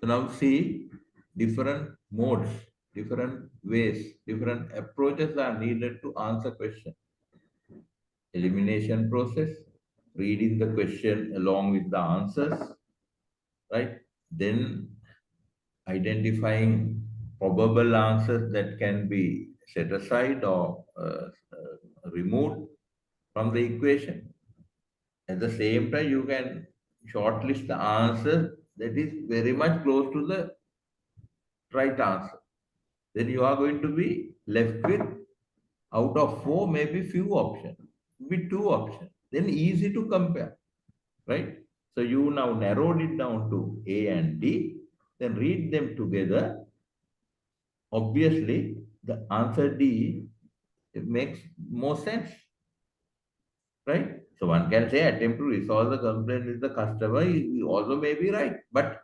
So now see different modes, different ways, different approaches are needed to answer question. Elimination process, reading the question along with the answers, right? Then identifying probable answers that can be set aside or removed from the equation. At the same time, you can shortlist the answer that is very much close to the right answer. Then you are going to be left with out of 4, maybe few options, with 2 options. Then easy to compare, right? So you now narrowed it down to A and D, then read them together. Obviously, the answer D, it makes more sense, right? So one can say attempt to resolve the complaint with the customer, you also may be right, but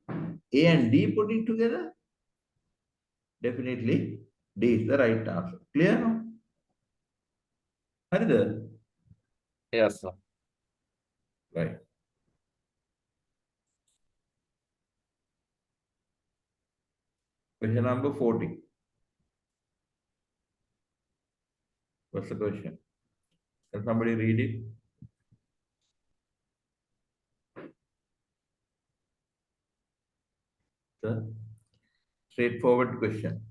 A and D putting together, definitely D is the right answer. Clear now? Haridhar? Yes, sir. Right. Question number 40. What's the question? Can somebody read it? Sir? Straightforward question.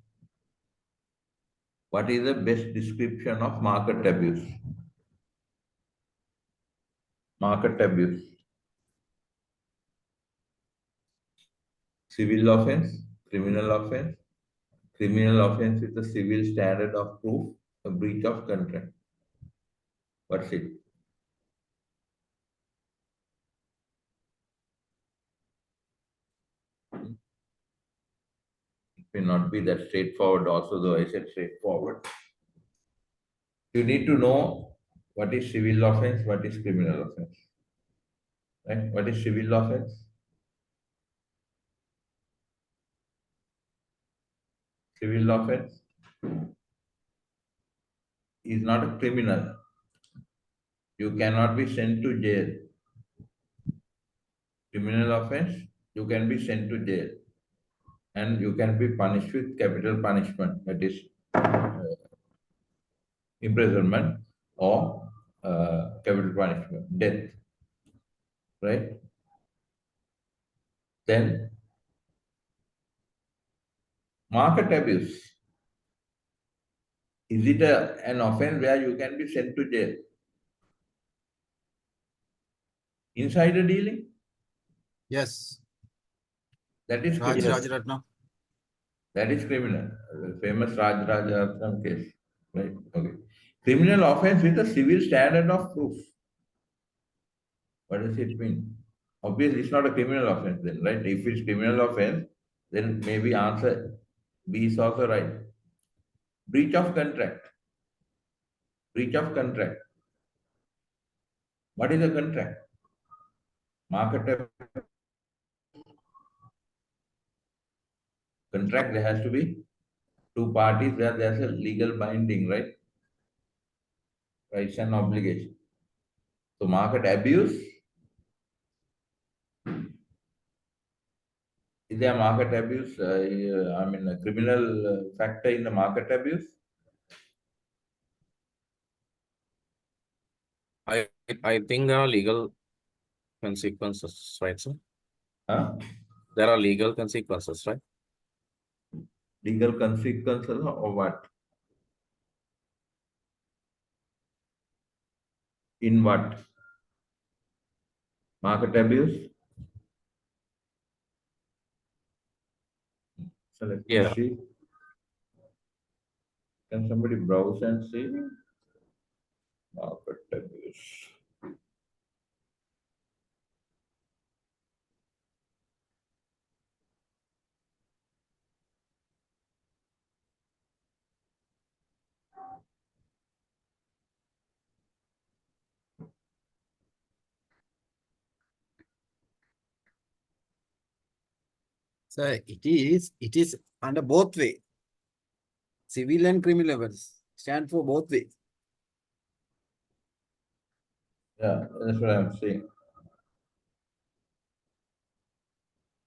What is the best description of market abuse? Market abuse. Civil offense, criminal offense, criminal offense with a civil standard of proof, a breach of contract. What's it? It may not be that straightforward also, though I said straightforward. You need to know what is civil offense, what is criminal offense. Right? What is civil offense? Civil offense is not a criminal. You cannot be sent to jail. Criminal offense, you can be sent to jail. And you can be punished with capital punishment, that is imprisonment or capital punishment, death. Right? Then market abuse. Is it an offense where you can be sent to jail? Insider dealing? Yes. That is Raj criminal. Yes. Rajaratnam. That is criminal. The famous Raj Rajaratnam case. Right? Okay. Criminal offense with a civil standard of proof. What does it mean? Obviously, it's not a criminal offense then, right? If it's criminal offense, then maybe answer B is also right. Breach of contract. Breach of contract. What is a contract? Market Contract, there has to be two parties where there's a legal binding, right? Rights and obligation. So market abuse, is there market abuse? I mean, a criminal factor in the market abuse? I think there are legal consequences, right, sir? Huh? There are legal consequences, right? Legal consequences or what? In what? Market abuse? So let me Yeah. see. Can somebody browse and see? Market abuse. So it is under both way. Civil and criminal levels stand for both ways. Yeah, that's what I'm saying.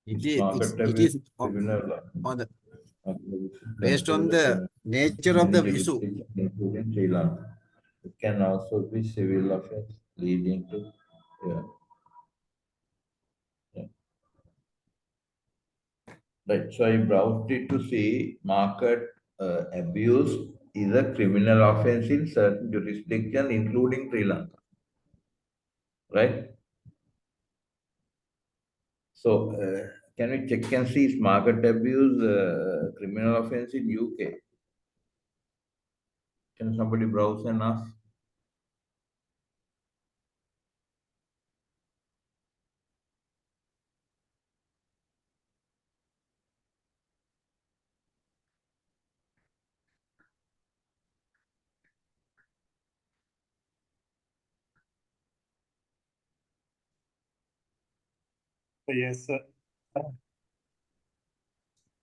It's market It abuse, is criminal law. on the based on Considered a the criminal nature in of many the issue. jurisdictions, including Sri Lanka. It can also be civil offense leading to, yeah. Yeah. Right. So I browsed it to see market abuse is a criminal offense in certain jurisdictions, including Sri Lanka. Right. So can we check and see is market abuse criminal offense in UK? Can somebody browse and ask? Yes, sir.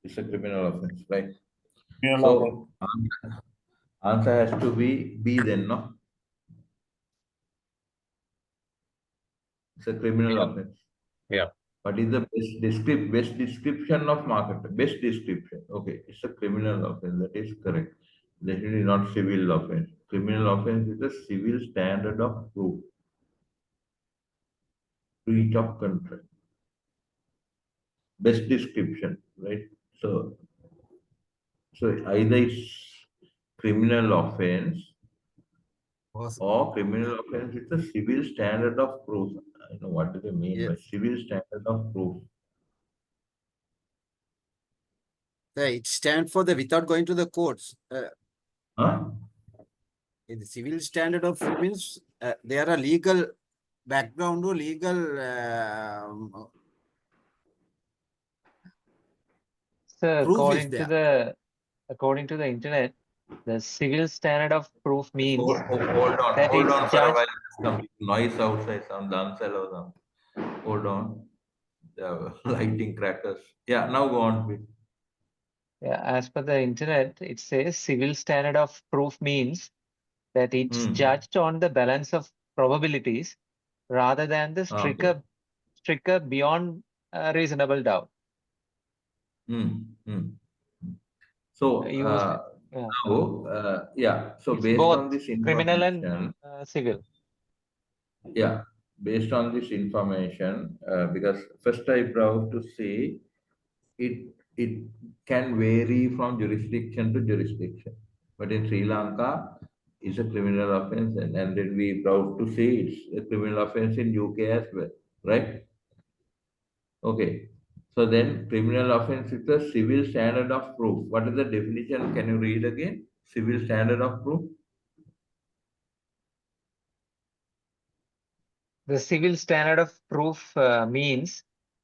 It's a criminal offense, right? Criminal offense. So answer has to be B then, no? It's a criminal Yeah. offense. Yeah. What is the best description of market? Best description. Okay, it's a criminal offense. That is correct. Definitely not civil offense. Criminal offense is a civil standard of proof. Breach of contract. Best description, right? So either it's criminal offense or criminal offense is a civil standard of proof. I know what do they mean by Yes. civil standard of proof. It stands for the without going to the courts. Huh? In the civil standard of means there are legal background or legal So proof is there. according to the internet, the civil standard of proof means that Hold it's on for a judged. while. Some noise outside, some dance or something. Hold on. The lighting crackers. Yeah, now go on, please. Yeah, as per the internet, it says civil standard of proof means that it's judged on the balance of probabilities rather than the Okay. stricter beyond reasonable doubt. So Used, yeah. now, yeah. So It's based both on this criminal and information, civil. yeah, based on this information, because first I browsed to see it can vary from jurisdiction to jurisdiction. But in Sri Lanka, it's a criminal offense, and then we proud to say it's a criminal offense in UK as well, right? Okay. So then criminal offense is the civil standard of proof. What is the definition? Can you read again? Civil standard of proof? The civil standard of proof means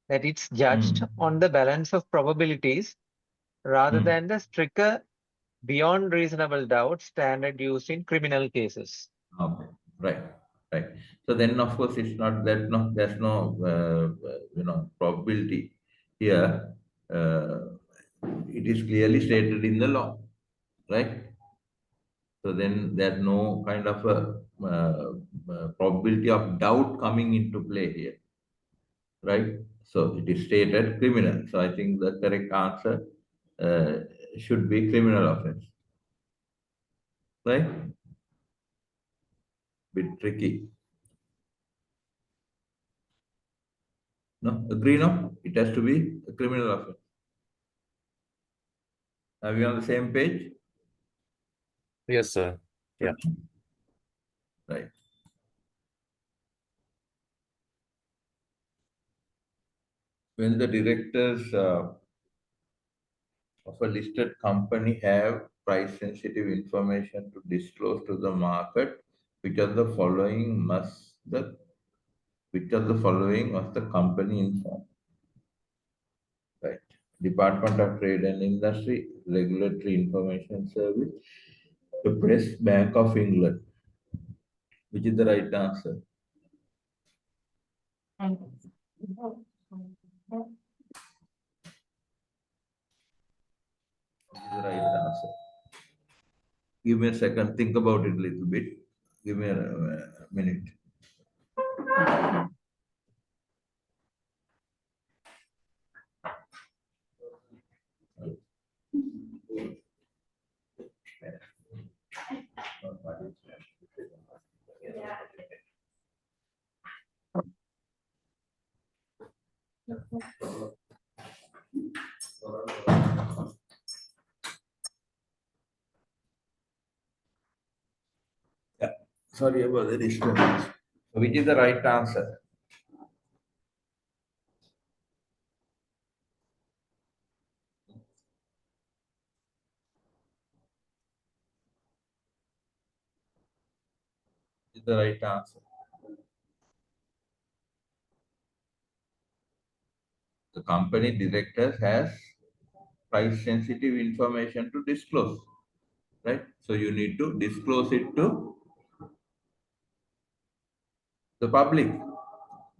that it's judged on the balance of probabilities rather than the stricter beyond reasonable doubt standard used in criminal cases. Okay, right, right. So then, of course, it's not that there's no probability here. It is clearly stated in the law, right? So then there's no kind of a probability of doubt coming into play here, right? So it is stated criminal. So I think the correct answer should be criminal offense, right? Bit tricky. No, agree? No, it has to be a criminal offense. Are we on the same page? Yes, sir. Yeah. Right. When the directors of a listed company have price sensitive information to disclose to the market, which of the following must the company inform? Right. Department of Trade and Industry, Regulatory Information Service, the Press, Bank of England. Which is the right answer? Which is the right answer? Give me a second, think about it a little bit. Give me a minute. Yeah, sorry about the disturbance. Which is the right answer? Is the right answer? The company director has price sensitive information to disclose, right? So you need to disclose it to the public,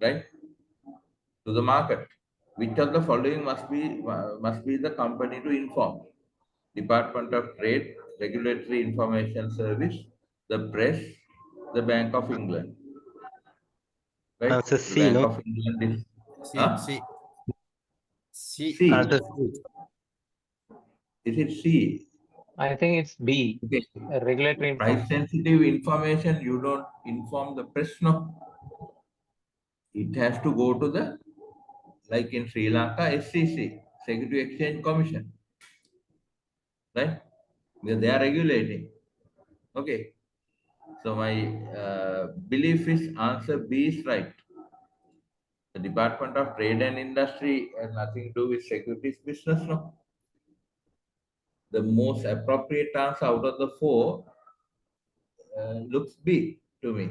right? To the market. Which of the following must be the company to inform? Department of Trade, Regulatory Information Service, the press, the Bank of England. Right? Answer The C, Bank no? of England is C, C, C. C. Answer C. Is it C? I think it's B. Okay. Regulatory Price information. sensitive information, you don't inform the press, no. It has to go to the, like in Sri Lanka, SCC, Security Exchange Commission. Right? Because they are regulating. Okay. So my belief is answer B is right. The Department of Trade and Industry has nothing to do with securities business, no. The most appropriate answer out of the four looks B to me.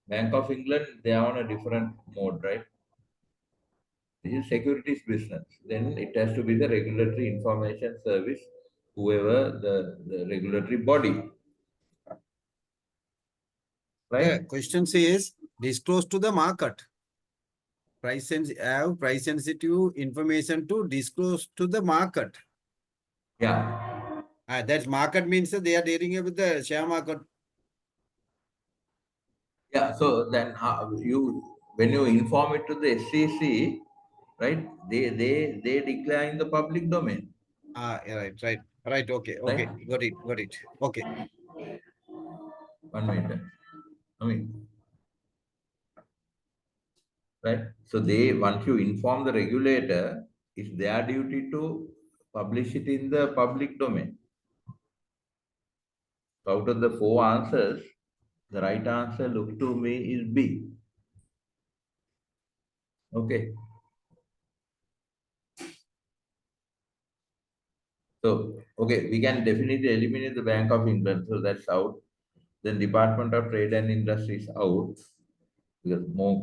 Bank of England, they are on a different mode, right? This is securities business. Then it has to be the regulatory information service, whoever the regulatory body. Right? The question says disclose to the market. Price sensitive information to disclose to the market. Yeah. That market means that they are dealing with the share market. Yeah. So then when you inform it to the SEC, right? They declare in the public domain. Right. Okay. Right? Got it. Okay. 1 minute. I mean, right? So once you inform the regulator, it's their duty to publish it in the public domain. So out of the four answers, the right answer, look to me, is B. Okay. So, okay, we can definitely eliminate the Bank of England. So that's out. Then Department of Trade and Industry is out. Because more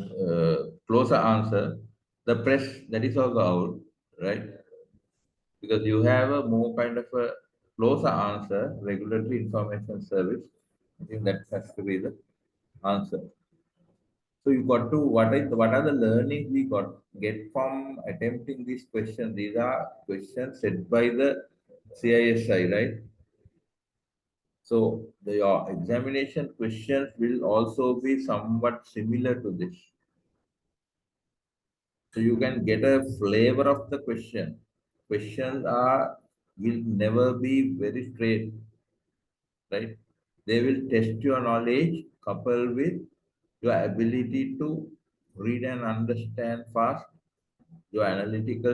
closer answer, the press, that is also out, right? Because you have a more kind of a closer answer, regulatory information service. I think that has to be the answer. So you got to what are the learnings we get from attempting these questions? These are questions set by the CISI, right? So your examination questions will also be somewhat similar to this. So you can get a flavor of the question. Questions will never be very straight, right? They will test your knowledge coupled with your ability to read and understand fast, your analytical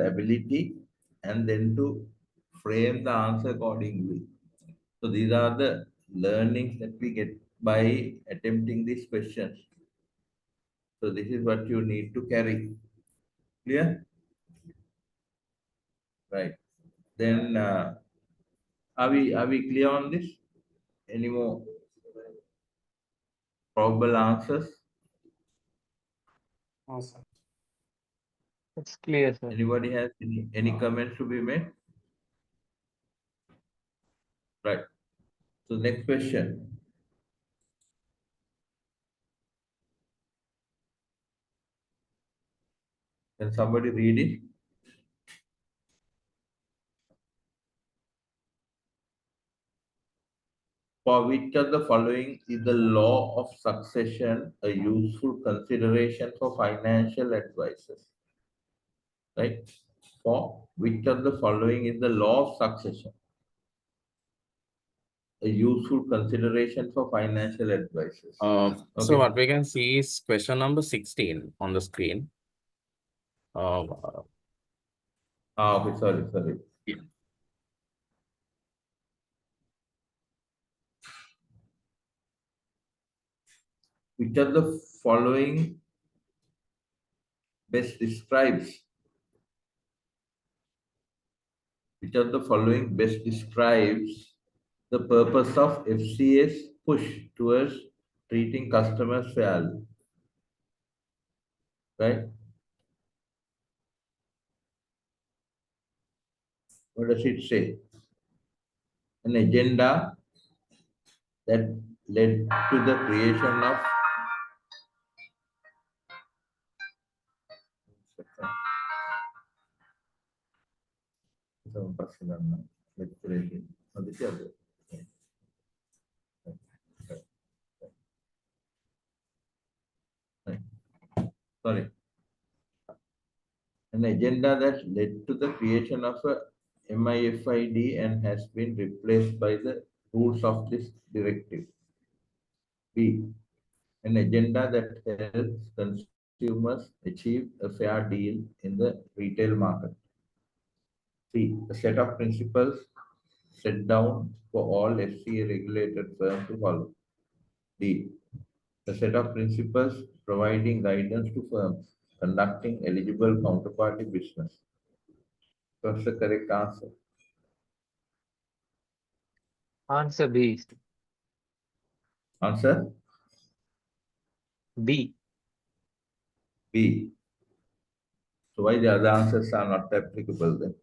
ability, and then to frame the answer accordingly. So these are the learnings that we get by attempting these questions. So this is what you need to carry. Clear? Right. Then are we clear on this? Any more probable answers? Awesome. It's clear, sir. Anybody has any comments to be made? Right. So next question. Can somebody read it? For which of the following is the law of succession a useful consideration for financial advisors? Right? For which of the following is the law of succession a useful consideration for financial advisors? So what we can see is question number 16 on the screen. Okay, sorry. Yeah. Which of the following best describes the purpose of FCA's push towards treating customers fairly? Right? What does it say? An agenda that led to the creation of sorry, an agenda that led to the creation of a MIFID and has been replaced by the rules of this directive. B, an agenda that helps consumers achieve a fair deal in the retail market. C, a set of principles set down for all FCA regulated firms to follow. D, a set of principles providing guidance to firms conducting eligible counterparty business. What's the correct answer? Answer B. Answer B. B. So why the other answers are not applicable then?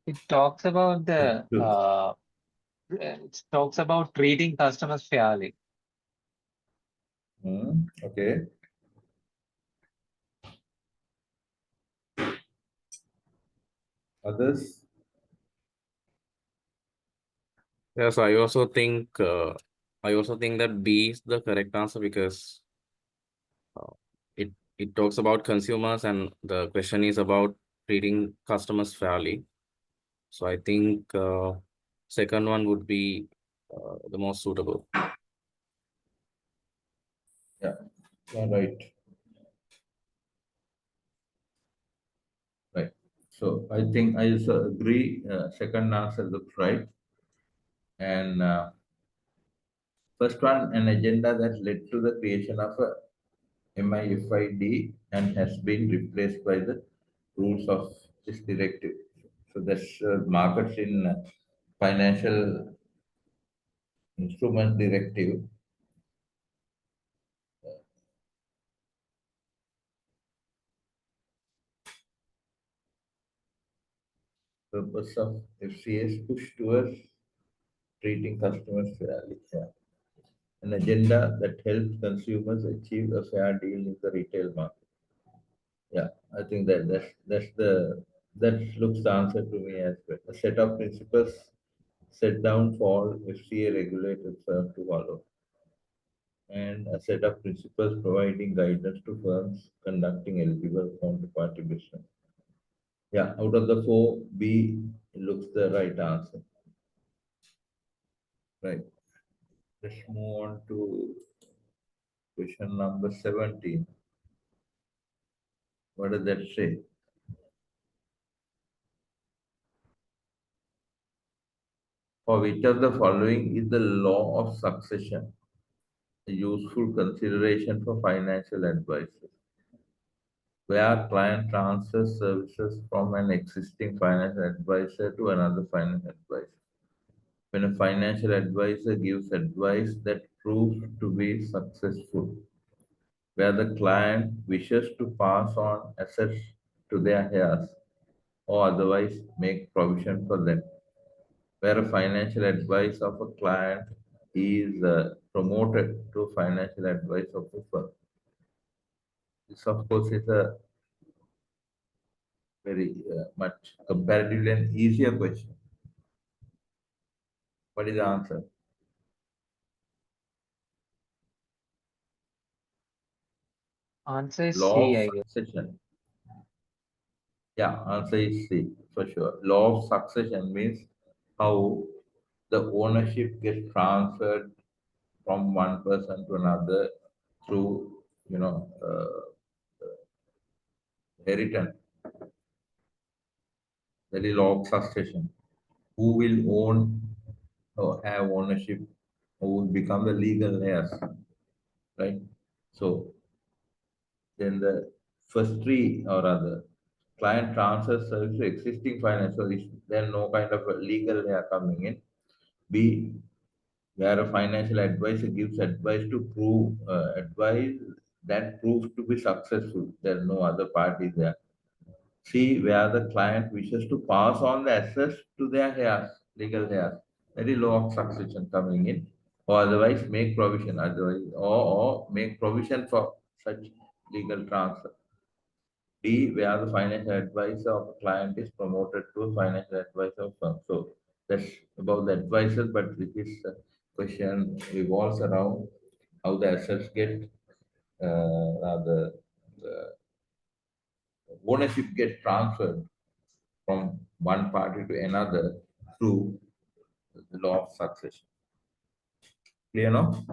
It talks about it talks about treating customers fairly. Okay. Others? Yes, I also think that B is the correct answer because it talks about consumers and the question is about treating customers fairly. So I think second one would be the most suitable. Yeah, right. Right. So I think I also agree. Second answer looks right. And first one, an agenda that led to the creation of a MIFID and has been replaced by the rules of this directive. So that's markets in financial instrument directive. Purpose of FCS push towards treating customers fairly. Yeah. An agenda that helps consumers achieve a fair deal in the retail market. Yeah, I think that looks the answer to me as well. A set of principles set down for all FCA regulated firms to follow, and a set of principles providing guidance to firms conducting eligible counterparty business. Yeah, out of the four, B looks the right answer. Right. Let's move on to question number 17. What does that say? For which of the following is the law of succession a useful consideration for financial advisors? Where client transfers services from an existing financial advisor to another financial advisor. When a financial advisor gives advice that proves to be successful, where the client wishes to pass on assets to their heirs or otherwise make provision for them, where a financial advice of a client is promoted to financial advice of a firm. This, of course, is a very much comparatively an easier question. What is the answer? Answer is Law C, of I guess. succession. Yeah, answer is C for sure. Law of succession means how the ownership gets transferred from one person to another through, inheritance. That is law of succession. Who will own or have ownership, who will become the legal heirs, right? So then the first three or other client transfers service to existing finance, so then no kind of a legal heir coming in. B, where a financial advisor gives advice to prove advice that proves to be successful. There are no other parties there. C, where the client wishes to pass on the assets to their heirs, legal heirs. Very law of succession coming in, or otherwise make provision, otherwise, or make provision for such legal transfer. D, where the financial advisor of a client is promoted to a financial advisor of firm. So that's about the advisors, but this question revolves around how the assets get, the ownership get transferred from one party to another through the law of succession. Clear now?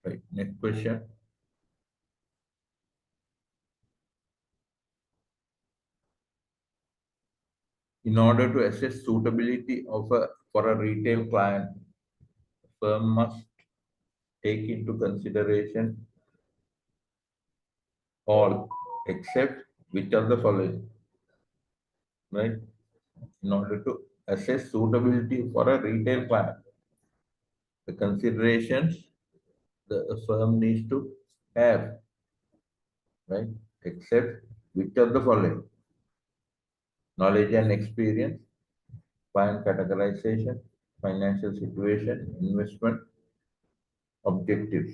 Right. Next question. In order to assess suitability of for a retail client, firm must take into consideration all except which of the following, right? In order to assess suitability for a retail client, the considerations the firm needs to have, right? Except which of the following: knowledge and experience, client categorization, financial situation, investment objectives.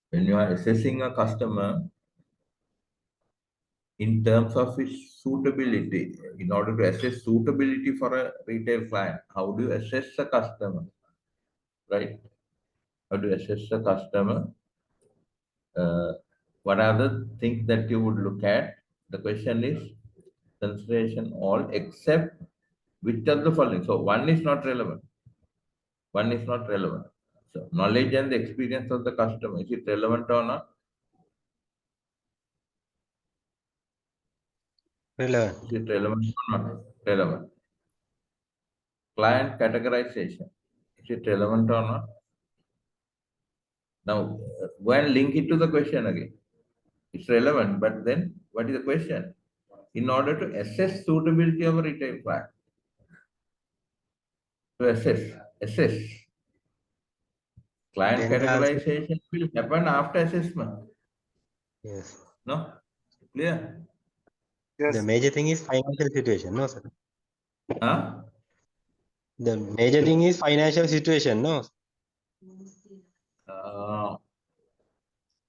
When you are assessing a customer in terms of its suitability, in order to assess suitability for a retail client, how do you assess a customer, right? How do you assess a customer? What are the things that you would look at? The question is consideration all except which of the following. So one is not relevant. One is not relevant. So knowledge and the experience of the customer, is it relevant or not? Relevant. Is it relevant or not? Relevant. Client categorization, is it relevant or not? Now, go and link it to the question again. It's relevant, but then what is the question? in order to assess suitability of a retail client. To assess. Client Then the answer, categorization will happen after assessment. yes. No? Clear? The Yes. major thing is financial situation, no, sir. Huh? The major thing is financial situation, no. Uh,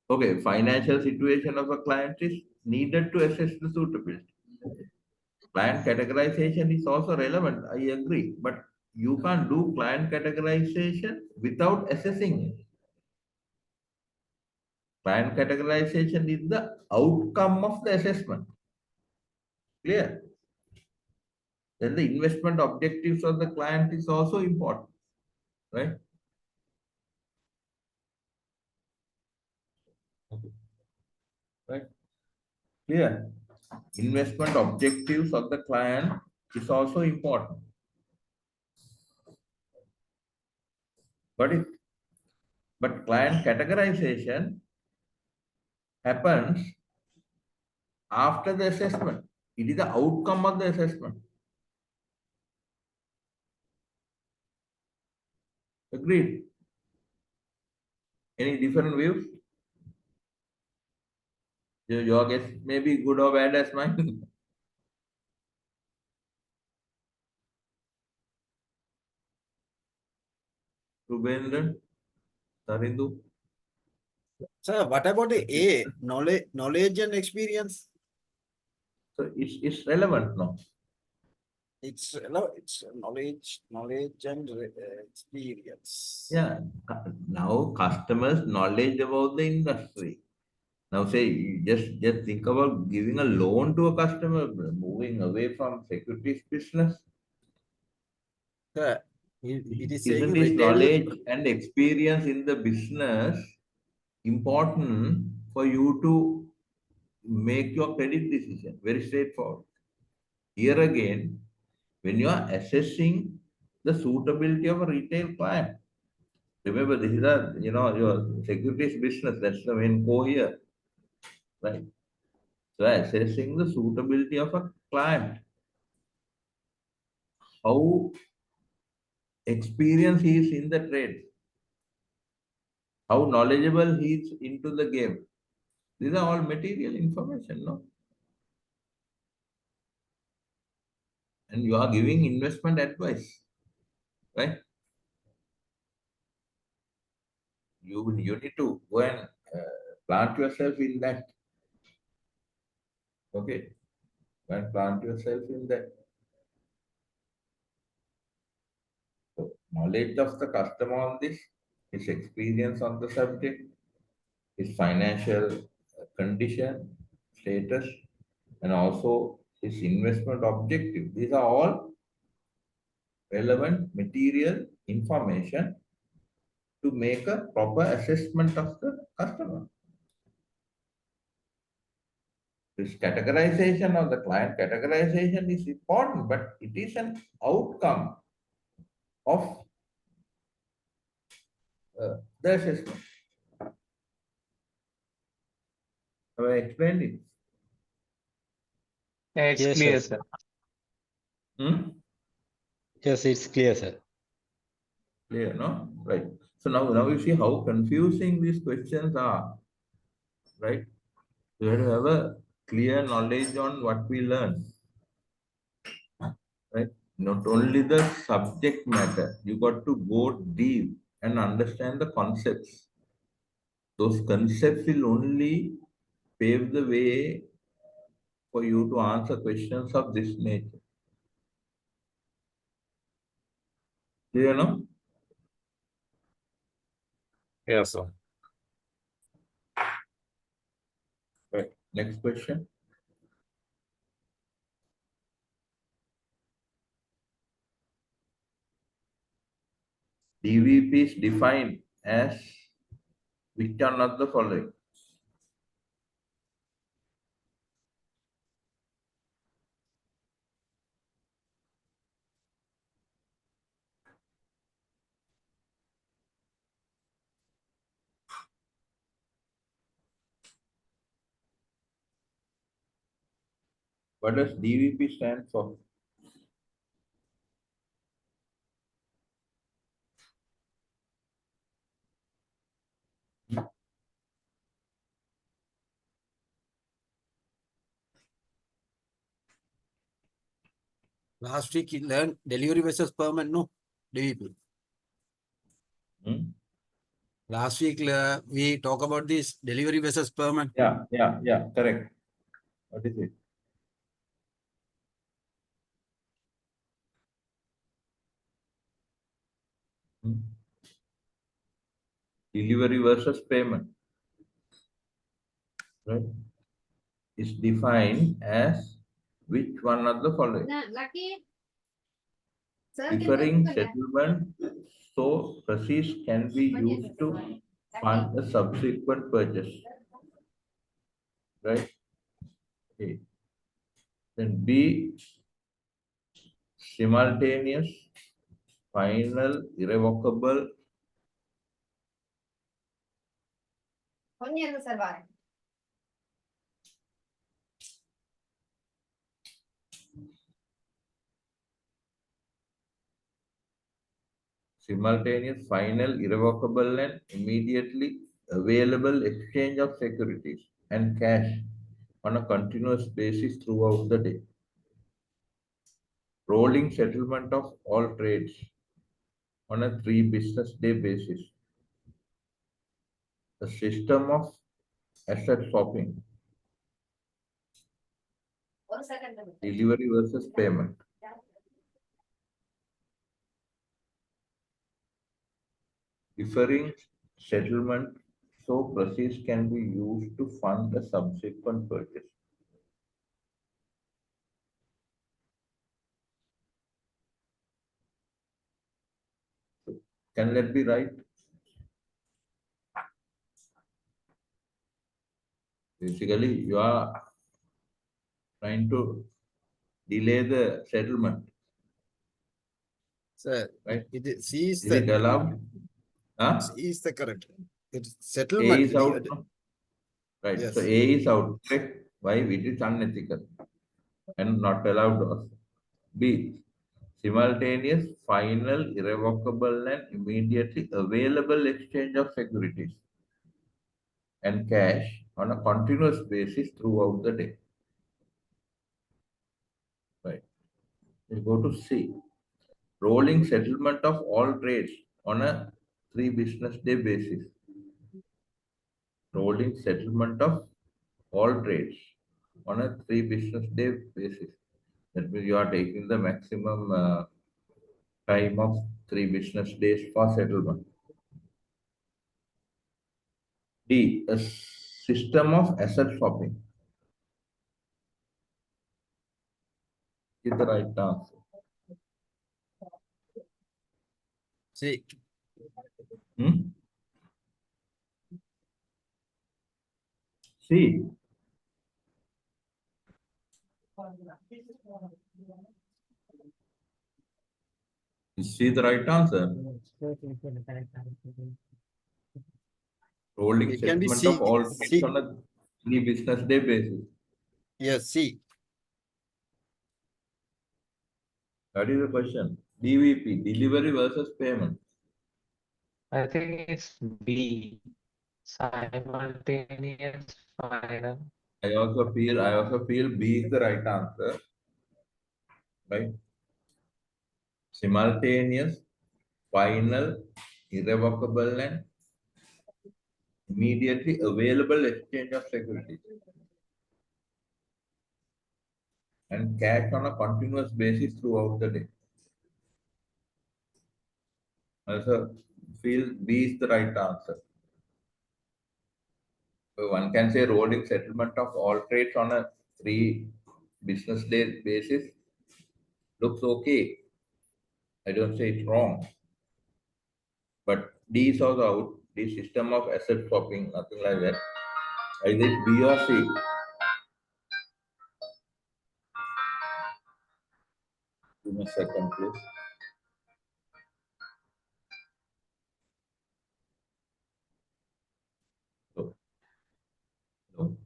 okay, financial situation of a client is needed to assess the suitability. Client categorization is also relevant, I agree, but you can't do client categorization without assessing it. Client categorization is the outcome of the assessment. Clear? Then the investment objectives of the client is also important, right? Okay. Right? Clear? Investment objectives of the client is also important. But client categorization happens after the assessment. It is the outcome of the assessment. Agreed? Any different views? Your guess may be good or bad as mine. Rubendran, Sarindu. Sir, what about the A, knowledge and experience? So it's relevant now. It's knowledge and experience. Yeah. Now customers' knowledge about the industry. Now say just think about giving a loan to a customer, moving away from securities business. Sir, it is Isn't saying this retail. knowledge and experience in the business important for you to make your credit decision? Very straightforward. Here again, when you are assessing the suitability of a retail client, remember this is a your securities business. That's the main core here, right? So assessing the suitability of a client, how experienced he is in the trade, how knowledgeable he is into the game. These are all material information, no? And you are giving investment advice, right? You need to go and plant yourself in that. Okay, go and plant yourself in that. So knowledge of the customer on this, his experience on the subject, his financial condition, status, and also his investment objective. These are all relevant material information to make a proper assessment of the customer. This categorization of the client categorization is important, but it is an outcome of the assessment. Have I explained it? It's Yes, clear, sir. sir. Yes, it's clear, sir. Clear, no? Right. So now you see how confusing these questions are, right? You have to have a clear knowledge on what we learn, right? Not only the subject matter, you got to go deep and understand the concepts. Those concepts will only pave the way for you to answer questions of this nature. Clear, no? Yes, sir. Right. Next question. DVP is defined as which one of the following? What does DVP stand for? Last week you learned delivery versus permanent, no? DVP. Hmm? Last week we talk about this delivery versus permanent. Yeah, correct. What is it? Hmm? Delivery versus payment, right? Is defined as which one of the following? Differing settlement, so proceeds can be used to fund a subsequent purchase, right? Okay. Then B, simultaneous, final, irrevocable. Simultaneous, final, irrevocable, and immediately available exchange of securities and cash on a continuous basis throughout the day. Rolling settlement of all trades on a 3 business day basis. A system of asset swapping. Delivery versus payment. Differing settlement, so proceeds can be used to fund the subsequent purchase. Can that be right? Basically, you are trying to delay the settlement, Sir, right? C is Is it allowed? Huh? C is the correct. It's A settlement. is out, no? Right. Yes. So A is out, correct? Why? It is unethical and not allowed also. B, simultaneous, final, irrevocable, and immediately available exchange of securities and cash on a continuous basis throughout the day. Right. We go to C. Rolling settlement of all trades on a 3 business day basis. Rolling settlement of all trades on a 3 business day basis. That means you are taking the maximum time of 3 business days for settlement. D, a system of asset swapping is the right answer. C. Hmm? C. Is C the right answer? Rolling It can be settlement C. of all trades C. on a 3 business day basis. Yes, C. That is the question. DVP, delivery versus payment. I think it's B. Simultaneous final. I also feel B is the right answer. Right? Simultaneous, final, irrevocable, and immediately available exchange of securities and cash on a continuous basis throughout the day. Also, feel B is the right answer. So one can say rolling settlement of all trades on a 3 business day basis looks okay. I don't say it's wrong. But D is also out. D system of asset swapping, nothing like that. Either it's B or C. Give me a second, please. So, so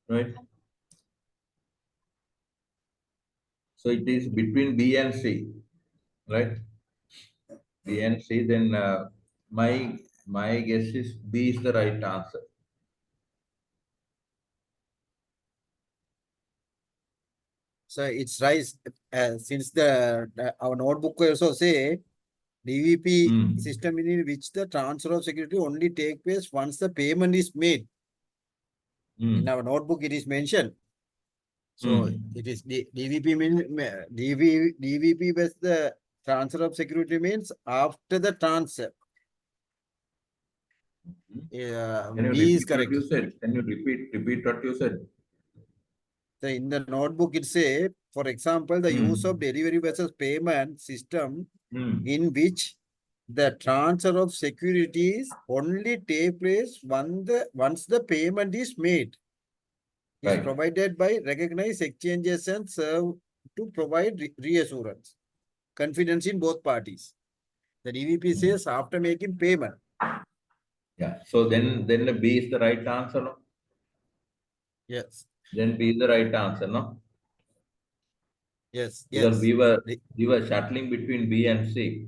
Right? So it is between B and C, right? B and C, then my guess is B is the right answer. So it's right, since our notebook also say DVP system in which the transfer of security only take place once the payment is made. In our notebook it is mentioned. So it is DVP DVP was the transfer of security means after the transfer. Can you B is repeat what correct. you said? Can you repeat what you said? So in the notebook it say, for example, the use of delivery versus payment system in which the transfer of securities only take place once the payment is made. Is Right. provided by recognized exchanges and serve to provide reassurance, confidence in both parties. The DVP says after making payment. Yeah. So then the B is the right answer, no? Yes. Then B is the right answer, no? Yes. Because Yes. we were shuttling between B and C.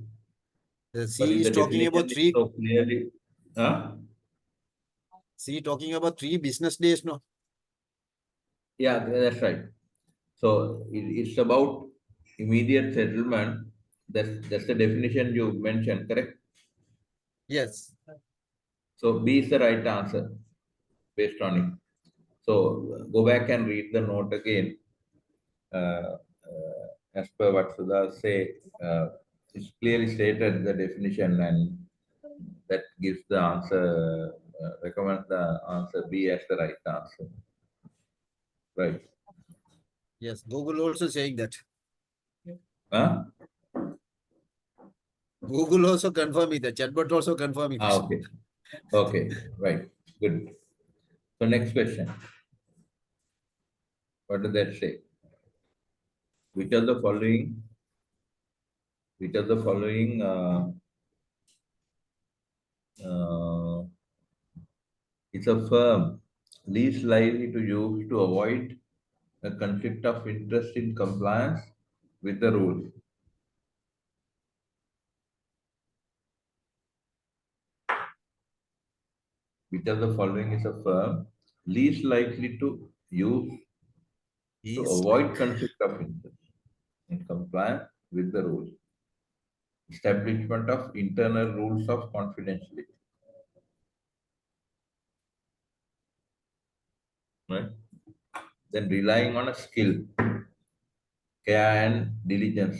The But C if is the talking definition about is three. so clearly, huh? C talking about 3 business days, no? Yeah, that's right. So it's about immediate settlement. That's the definition you mentioned, correct? Yes. So B is the right answer based on it. So go back and read the note again. As per what Sudha say, it's clearly stated the definition, and that gives the answer, recommend the answer B as the right answer. Right. Yes. Google also saying that. Huh? Google also confirming that. Chatbot also confirming. Okay. Okay. Right. Good. So next question. What does that say? Which of the following? Which of the following? It's a firm least likely to use to avoid a conflict of interest in compliance with the rules. Which of the following is a firm least likely to use to avoid conflict of interest in compliance with the rules? Establishment of internal rules of confidentiality. Right? Then relying on a skill, care and diligence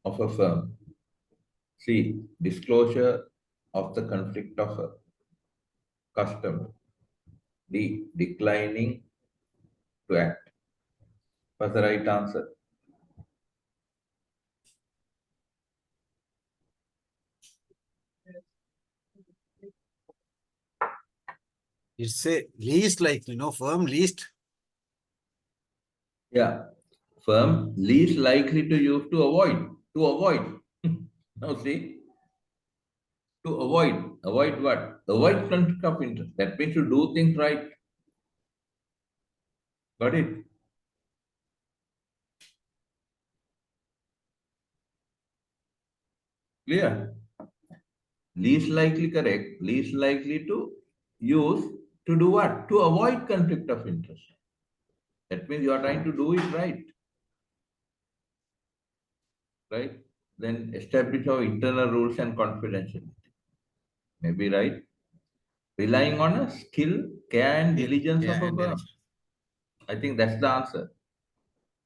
of a firm. C. Disclosure of the conflict of a customer. D. Declining to act. What's the right answer? It's a least likely, no firm least. Yeah. Firm least likely to use to avoid. To avoid. Now see. To avoid. Avoid what? Avoid conflict of interest. That means you do things right. Got it? Clear? Least likely correct. Least likely to use to do what? To avoid conflict of interest. That means you are trying to do it right. Right? Then establish our internal rules and confidentiality. Maybe right? Relying on a skill, care, and diligence of a firm. I think that's the answer.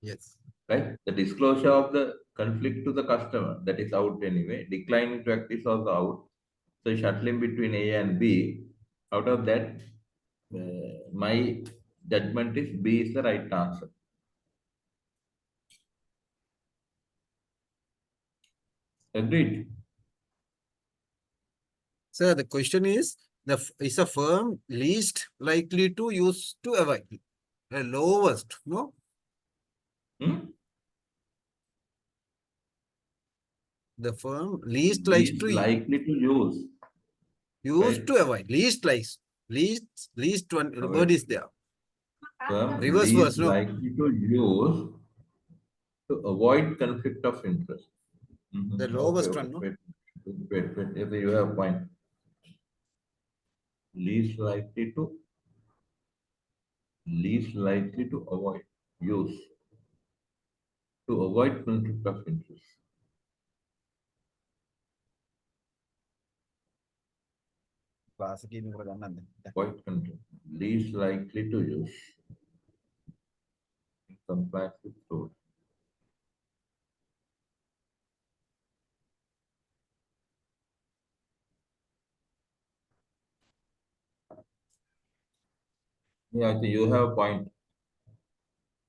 Yes. Right? The disclosure of the conflict to the customer, that is out anyway. Declining to act is also out. So shuttling between A and B. Out of that, my judgment is B is the right answer. Agreed? Sir, the question is, is a firm least likely to use to avoid? The lowest, no? The firm least likely Least to likely to use. Used Right. to avoid. Least one word is there. Firm Reverse least verse, no. likely to use to avoid conflict of interest. The Okay, lowest okay. one, no. Wait. If you have a point. Least likely to avoid use to avoid conflict of interest. Avoid conflict. Least likely to use in compliance with rules. Yeah, I think you have a point.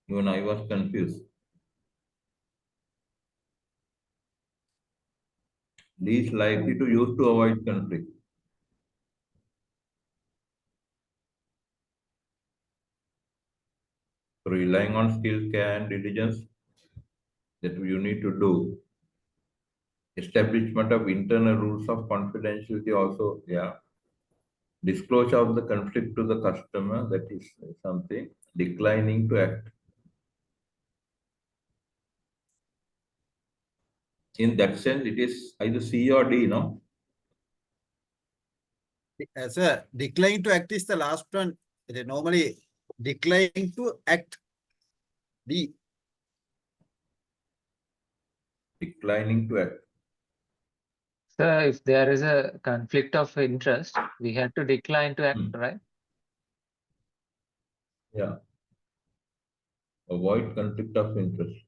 Even I was confused. Least likely to use to avoid conflict. So relying on skill, care, and diligence that you need to do. Establishment of internal rules of confidentiality also, yeah. Disclosure of the conflict to the customer, that is something. Declining to act. In that sense, it is either C or D, no? Sir, decline to act is the last one. They normally decline to act. D. Declining to act. So if there is a conflict of interest, we have to decline to act, right? Yeah. Avoid conflict of interest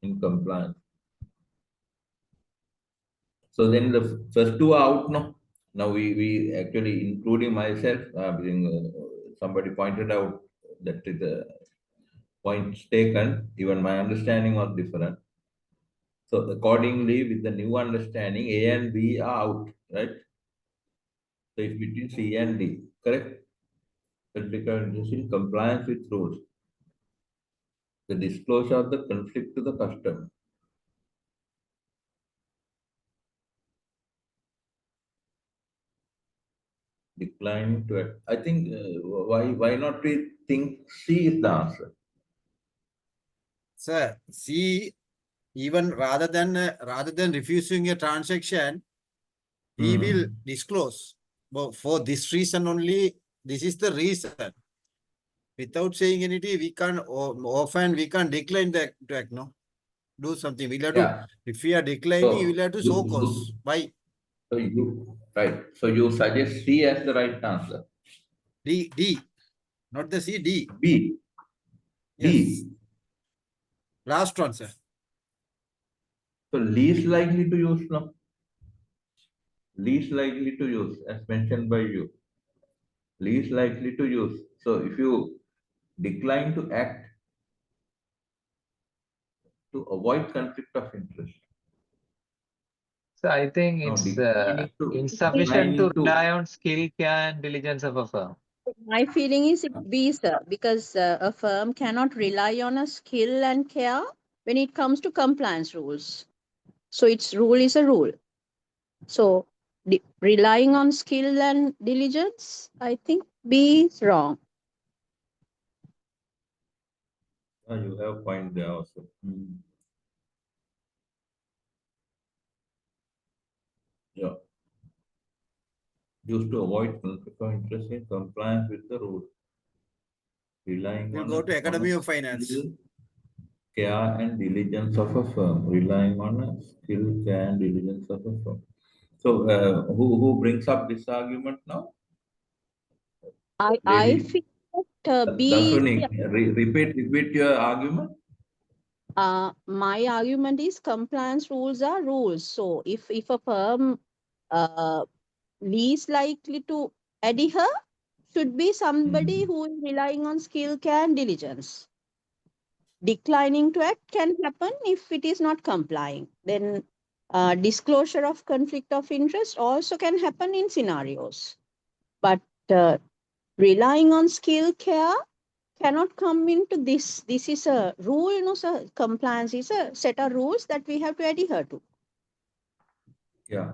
in compliance. So then the first two are out, no? Now we actually, including myself, somebody pointed out that the points taken, even my understanding was different. So accordingly, with the new understanding, A and B are out, right? So it's between C and D, correct? Because it is in compliance with rules. The disclosure of the conflict to the customer. Declining to act. I think why not we think C is the answer? Sir, C, even rather than refusing a transaction, he will disclose. But for this reason only, this is the reason. Without saying anything, we can't often we can't decline the act, no? Do something. We'll have to, if we are declining, we will have to show cause. Why? So you right. So you suggest C as the right answer. D. Not the C, D. B. Yes. D. Last one, sir. So least likely to use, no? Least likely to use, as mentioned by you. Least likely to use. So if you decline to act to avoid conflict of interest. So I think Now it's insufficient to declining to rely on skill, care, and diligence of a firm. My feeling is B, sir, because a firm cannot rely on a skill and care when it comes to compliance rules. So its rule is a rule. So relying on skill and diligence, I think B is wrong. you have point there also. Yeah. Used to avoid conflict of interest in compliance with the rules. Relying We'll on go to Academy of Finance. Skill, care and diligence of a firm. Relying on a skill, care and diligence of a firm. So who brings up this argument now? I feel that B. Repeat your argument. My argument is compliance rules are rules. So if a firm least likely to adhere should be somebody who is relying on skill, care, and diligence. Declining to act can happen if it is not complying. Then disclosure of conflict of interest also can happen in scenarios. But relying on skill, care cannot come into this. This is a rule, no, sir. Compliance is a set of rules that we have to adhere to. Yeah.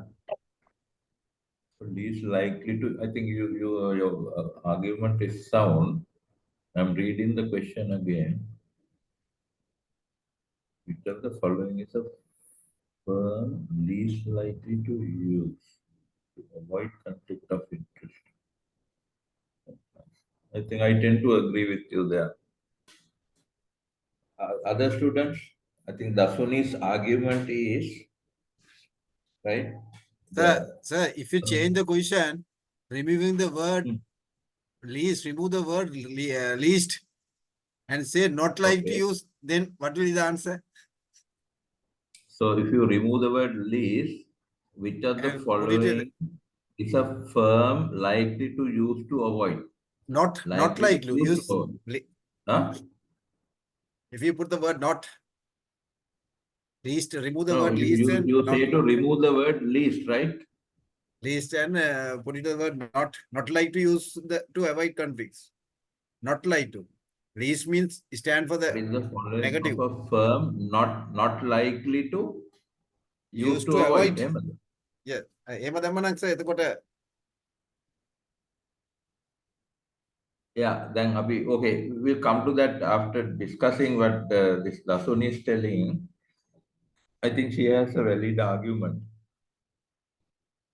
Least likely to, I think your argument is sound. I'm reading the question again. Which of the following is a firm least likely to use to avoid conflict of interest? I think I tend to agree with you there. Other students, I think Dasuni's argument is, right? Sir, if you change the question, removing the word Hmm. least, remove the word least and say not like to Okay. use, then what will be the answer? So if you remove the word least, which of the And put it following is a firm likely to use to avoid? not Likely like to to use to use. avoid. Huh? If you put the word not, least, remove the No, word least and you not say to remove the word least, right? least and put it the word not like to use to avoid conflicts. Not like to. Least means stand for What the is the following negative. of a firm not likely to use Used to to avoid? avoid. Yeah. Yeah, then Abhi, okay, we'll come to that after discussing what this Dasun is telling. I think she has a valid argument.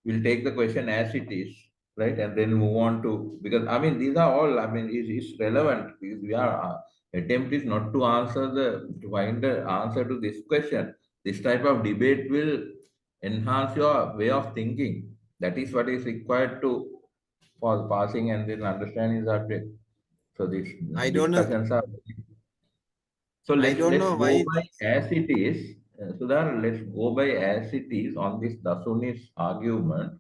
We'll take the question as it is, right? And then move on to, because I mean, these are all, I mean, it's relevant. We are, attempt is not to to find the answer to this question. This type of debate will enhance your way of thinking. That is what is required to, for passing and then understanding the subject. So these I don't know. discussions are, so I don't let's know go why. by as it is. Sudhar, let's go by as it is on this Dasuni's argument.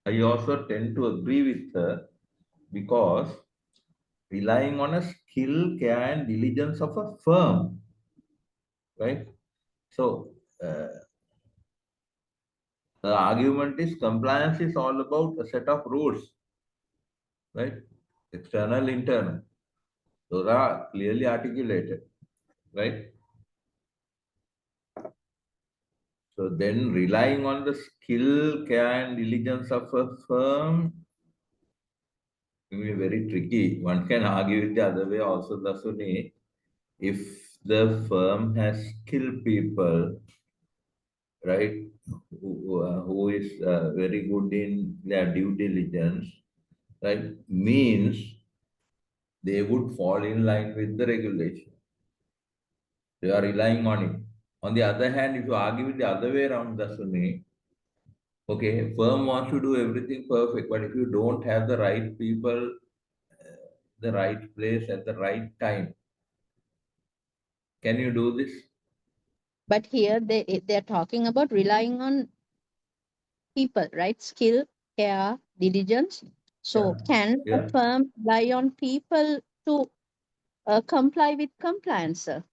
I also tend to agree with her because relying on a skill, care, and diligence of a firm, right? So the argument is compliance is all about a set of rules, right? External, internal. Those are clearly articulated, right? So then relying on the skill, care, and diligence of a firm will be very tricky. One can argue it the other way also, Dasuni. If the firm has skilled people, right, who is very good in their due diligence, right, means they would fall in line with the regulation. They are relying on it. On the other hand, if you argue with the other way around, Dasuni, okay, firm wants to do everything perfect, but if you don't have the right people, the right place at the right time, can you do this? But here they're talking about relying on people, right? Skill, care, diligence. So Yeah. can a Yeah. firm rely on people to comply with compliance, sir?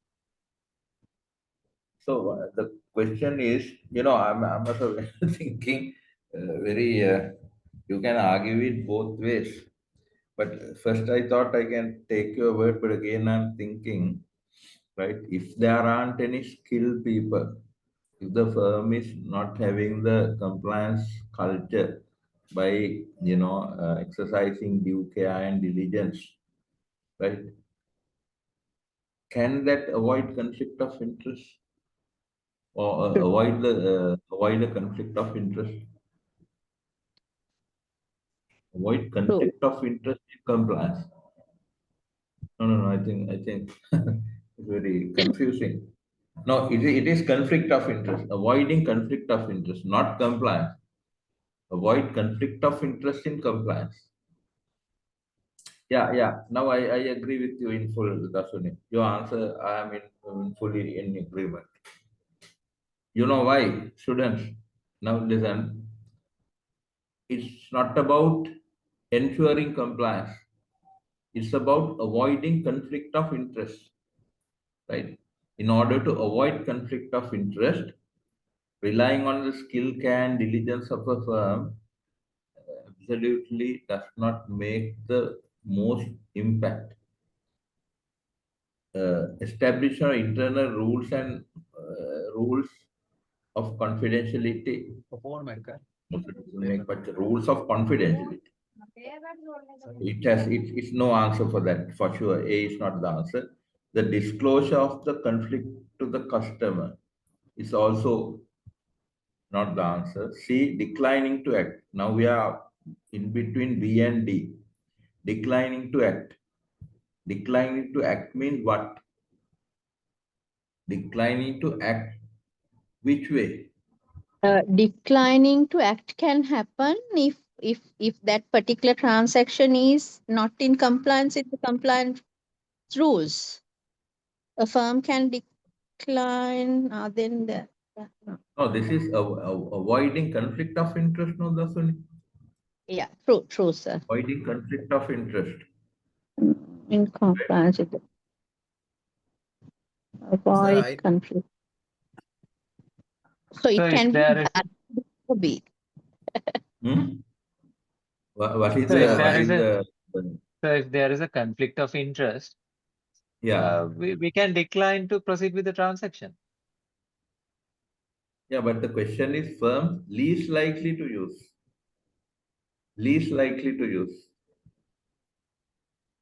So the question is, I'm also thinking very, you can argue it both ways. But first I thought I can take your word, but again I'm thinking, right, if there aren't any skilled people, if the firm is not having the compliance culture by, exercising due care and diligence, right, can that avoid conflict of interest? Or True. avoid a conflict of interest, avoid True. conflict of interest in compliance. No. I think it's very confusing. No, it is conflict of interest. Avoiding conflict of interest, not compliance. Avoid conflict of interest in compliance. Yeah. Now I agree with you in full, Dasuni. Your answer, I am in fully in agreement. You know why, students? Now listen. It's not about ensuring compliance. It's about avoiding conflict of interest, right? In order to avoid conflict of interest, relying on the skill, care, and diligence of a firm absolutely does not make the most impact. Establish our internal rules and rules of confidentiality. But the rules of confidentiality. It's no answer for that, for sure. A is not the answer. The disclosure of the conflict to the customer is also not the answer. C, declining to act. Now we are in between B and D. Declining to act. Declining to act means what? Declining to act which way? Declining to act can happen if that particular transaction is not in compliance with the compliance rules. A firm can decline, then the no. No, this is avoiding conflict of interest, no, Dasuni? Yeah, true, sir. Avoiding conflict of interest. In compliance with the avoid conflict. So it So can if be there is, B. What is so if there why is a, the so if there is a conflict of interest, yeah. we can decline to proceed with the transaction. Yeah, but the question is firms least likely to use. Least likely to use.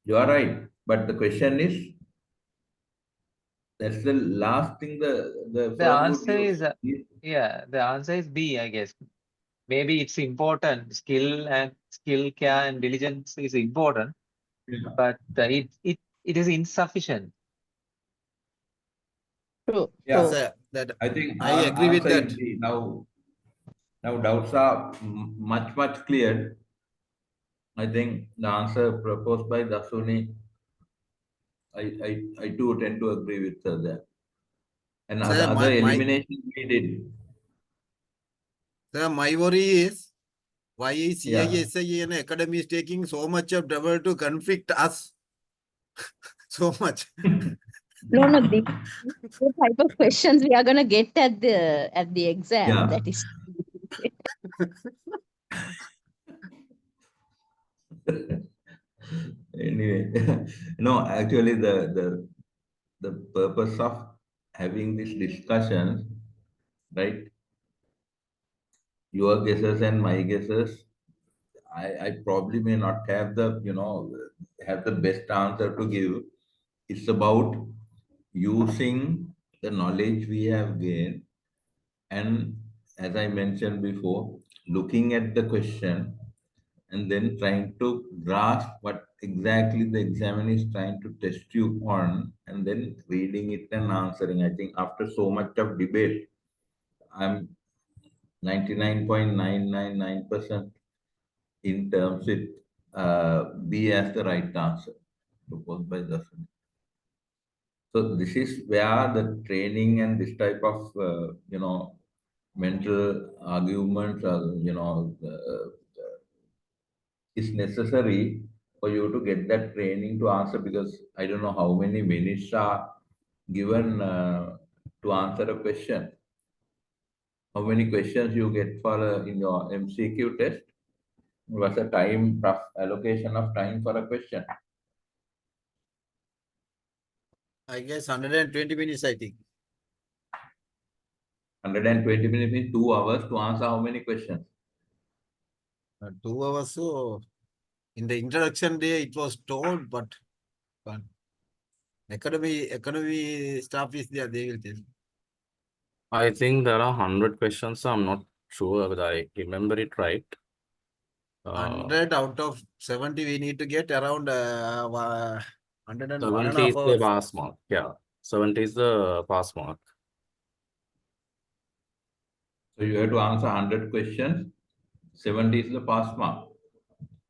You are right. But the question is, that's the last thing the The firm would answer use. is, the answer is B, I guess. Maybe it's important. Skill, care, and diligence is important, Yeah. but it is insufficient. True. Yeah. Sir, that I think I our agree with answer that. is B. Now doubts are much cleared. I think the answer proposed by Dasuni, I do tend to agree with her there. And Sir, other elimination we did. sir, my worry is why is CISI and academy is taking so much of trouble to conflict us? So much. No, these the type of questions we are gonna get at the exam. Yeah. That is. Anyway, no, actually the purpose of having this discussion, right? Your guesses and my guesses, I probably may not have have the best answer to give. It's about using the knowledge we have gained and, as I mentioned before, looking at the question and then trying to grasp what exactly the examiner is trying to test you on, and then reading it and answering. I think after so much of debate, I'm 99.999% in terms with B as the right answer proposed by the. So this is where the training and this type of mental arguments or is necessary for you to get that training to answer, because I don't know how many minutes are given to answer a question. How many questions you get for in your MCQ test? What's the time rough allocation of time for a question? I guess 120 minutes, I think. 120 minutes means 2 hours to answer how many questions? 2 hours. So in the introduction day, it was told, but economy staff is there. They will tell. I think there are 100 questions. So I'm not sure whether I remember it right. 100 out of 70, we need to get around 101 and 70 a is half the hours. pass mark. Yeah, 70 is the pass mark. So you have to answer 100 questions. 70 is the pass mark.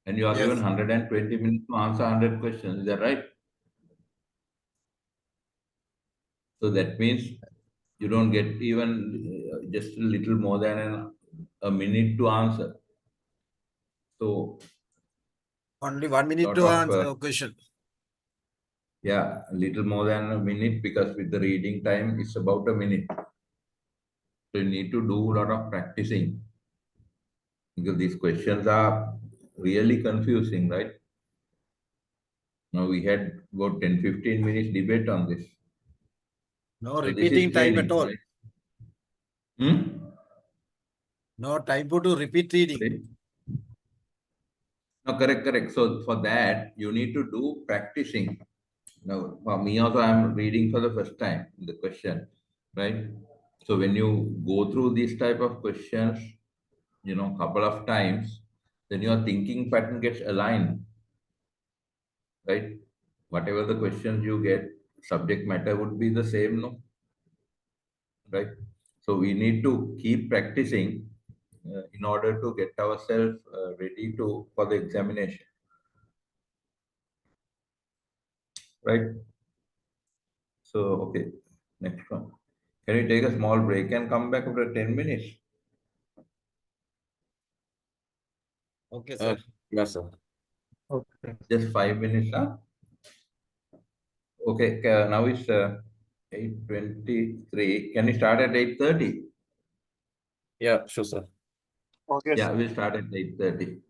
And you are given Yes. 120 minutes to answer 100 questions. Is that right? So that means you don't get even just a little more than a minute to answer. So Only 1 minute lot to of answer a question. yeah, a little more than a minute, because with the reading time it's about a minute. So you need to do a lot of practicing, because these questions are really confusing, right? Now we had about 10-15 minutes debate on this. No So this is repeating time at training, all. right? Hmm? No time to repeat reading. Right? No, correct. So for that, you need to do practicing. Now, for me also, I'm reading for the first time the question, right? So when you go through these type of questions, couple of times, then your thinking pattern gets aligned, right? Whatever the questions you get, subject matter would be the same, no? Right? So we need to keep practicing in order to get ourselves ready to for the examination, right? So okay, next one. Can you take a small break and come back after 10 minutes? Okay, Uh, sir. yes, sir. Okay. Just 5 minutes, huh? Okay, now it's 8:23. Can you start at 8:30? Yeah, sure, sir. Okay, Yeah, sir. we'll start at 8:30.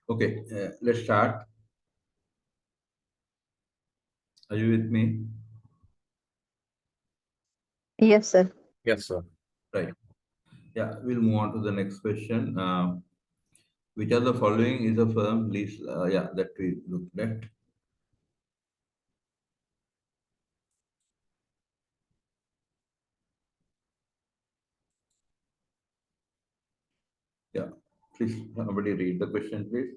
Okay, let's start. Are you with me? Yes, sir. Yes, sir. Right. Yeah, we'll move on to the next question. Which of the following is a firm lease? Yeah, that we looked at. Yeah, please, somebody read the question, please.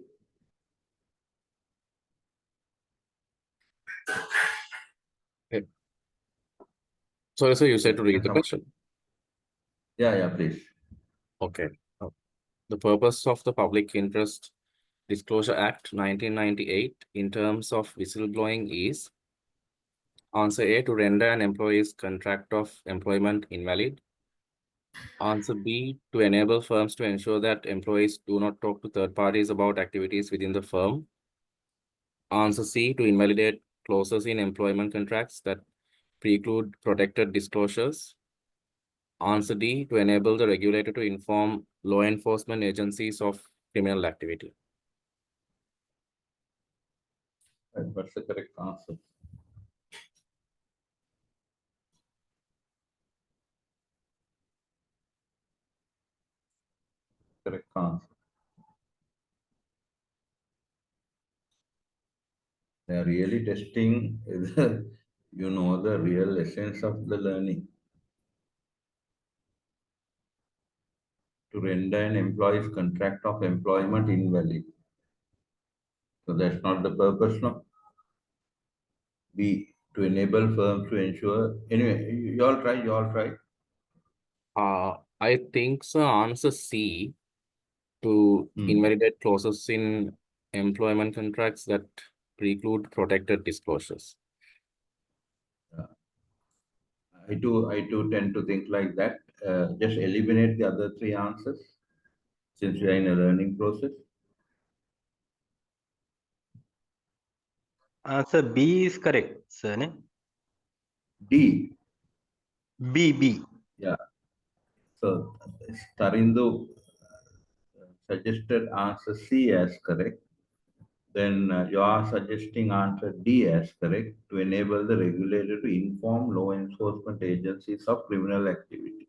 Okay. So, you said to read the Some- question. Yeah, please. Okay. The purpose of the Public Interest Disclosure Act 1998 in terms of whistleblowing is answer A, to render an employee's contract of employment invalid. Answer B, to enable firms to ensure that employees do not talk to third parties about activities within the firm. Answer C, to invalidate clauses in employment contracts that preclude protected disclosures. Answer D, to enable the regulator to inform law enforcement agencies of criminal activity. Right, what's the correct answer? Correct answer. They are really testing the, the real essence of the learning. To render an employee's contract of employment invalid. So that's not the purpose, no? B, to enable firms to ensure. Anyway, you all try. I think so. Answer C, to invalidate clauses in employment contracts that preclude protected disclosures. I too tend to think like that. Just eliminate the other three answers since we are in a learning process. Answer B is correct, sir. Ne? D. B. Yeah. So Tarindu suggested answer C as correct. Then you are suggesting answer D as correct to enable the regulator to inform law enforcement agencies of criminal activity.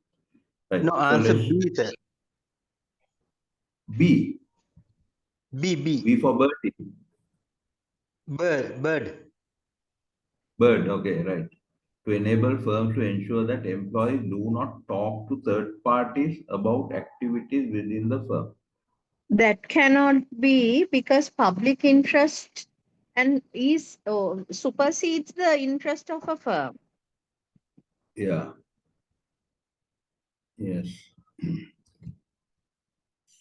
Right. No, So answer let's B, sir. B. B. B for birdie. Bird. Bird. Okay, right. To enable firms to ensure that employees do not talk to third parties about activities within the firm. That cannot be because public interest and supersedes the interest of a firm. Yeah. Yes.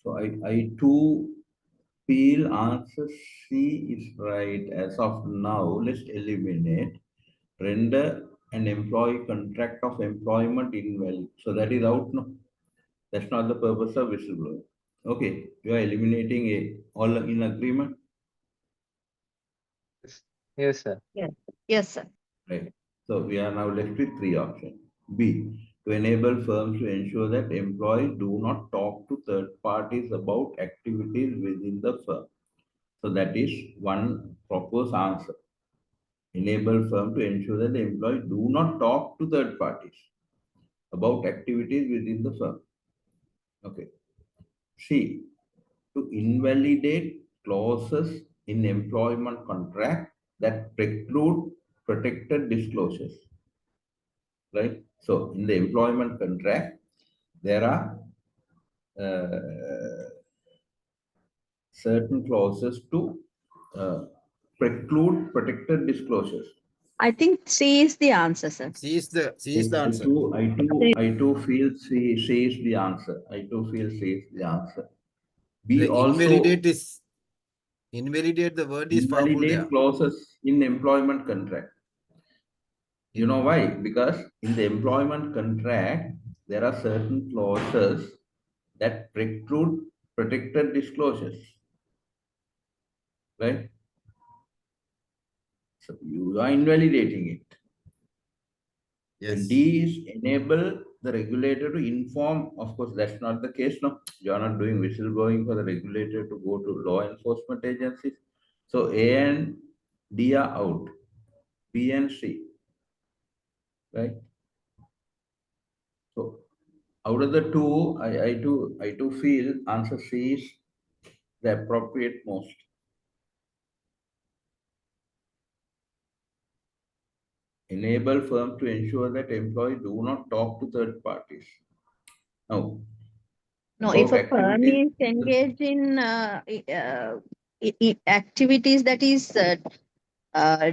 So I too feel answer C is right as of now. Let's eliminate render an employee contract of employment invalid. So that is out now. That's not the purpose of whistleblower. Okay, you are eliminating A. All in agreement? Yes, sir. Yes, sir. Right. So we are now left with three options. B. To enable firms to ensure that employees do not talk to third parties about activities within the firm. So that is one proposed answer. Enable firm to ensure that the employees do not talk to third parties about activities within the firm. Okay. C. To invalidate clauses in employment contract that preclude protected disclosures. Right? So in the employment contract, there are certain clauses to preclude protected disclosures. I think C is the answer, sir. C is the answer. I too feel C is the answer. I too feel C is the answer. B The also invalidate the word is powerful there. invalidate clauses in employment contract. You know why? Because in the employment contract, there are certain clauses that preclude protected disclosures. Right? So you are invalidating it. Yes. When D is enable the regulator to inform, of course, that's not the case. No, you are not doing whistleblowing for the regulator to go to law enforcement agencies. So A and D are out. B and C. Right? So out of the two, I too feel answer C is the appropriate most. Enable firms to ensure that employees do not talk to third parties. Now, No, if about a firm activities, is engaged in activities that is uh,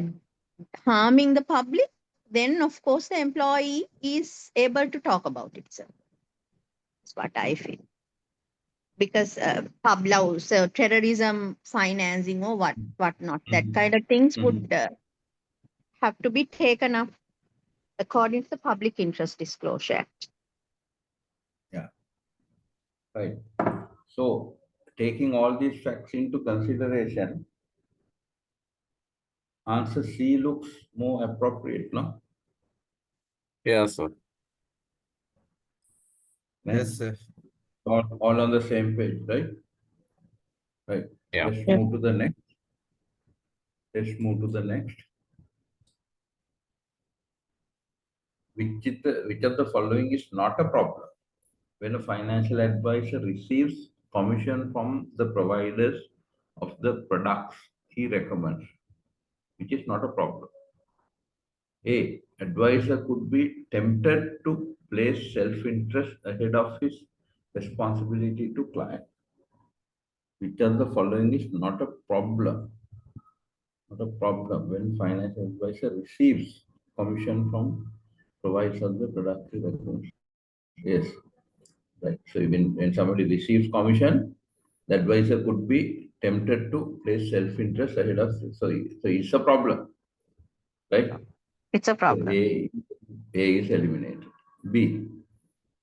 harming the public, then of course the employee is able to talk about it, sir. That's what I feel. Because so terrorism financing or whatnot, that kind of things would have to be taken up according to the Public Interest Disclosure Act. Yeah, right. So, taking all these facts into consideration, answer C looks more appropriate, no? Yeah, sir. Yes, sir. All on the same page, right? Right. Yeah. Let's move to the next. Let's move to the next. Which of the following is not a problem? When a financial advisor receives commission from the providers of the products he recommends, which is not a problem. A. Advisor could be tempted to place self-interest ahead of his responsibility to client. Which of the following is not a problem? Not a problem when financial advisor receives commission from providers of the product he recommends. Yes. Right. So when somebody receives commission, the advisor could be tempted to place self-interest ahead of, so it's a problem, right? It's a So problem. A is eliminated. B,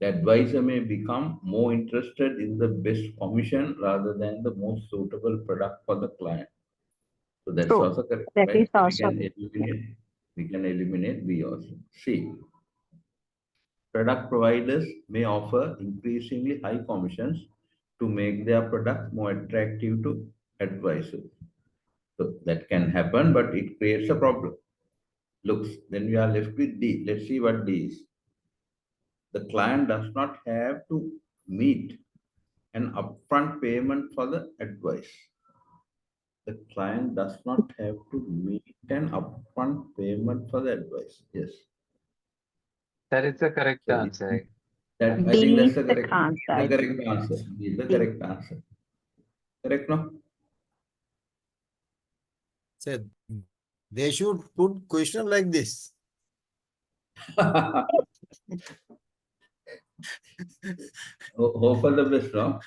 the advisor may become more interested in the best commission rather than the most suitable product for the client. So that's True. also correct, That right? is So also we can eliminate B also. C, product providers may offer increasingly high commissions to make their product more attractive to advisors. So that can happen, but it creates a problem. Looks, then we are left with D. Let's see what D is. The client does not have to meet an upfront payment for the advice. The client does not have to meet an upfront payment for the advice. Yes. That is the correct So answer. that I think D that's is the the correct answer. answer. Is the D. correct answer. Correct, no? Said they should put question like this. Hope for the best, no?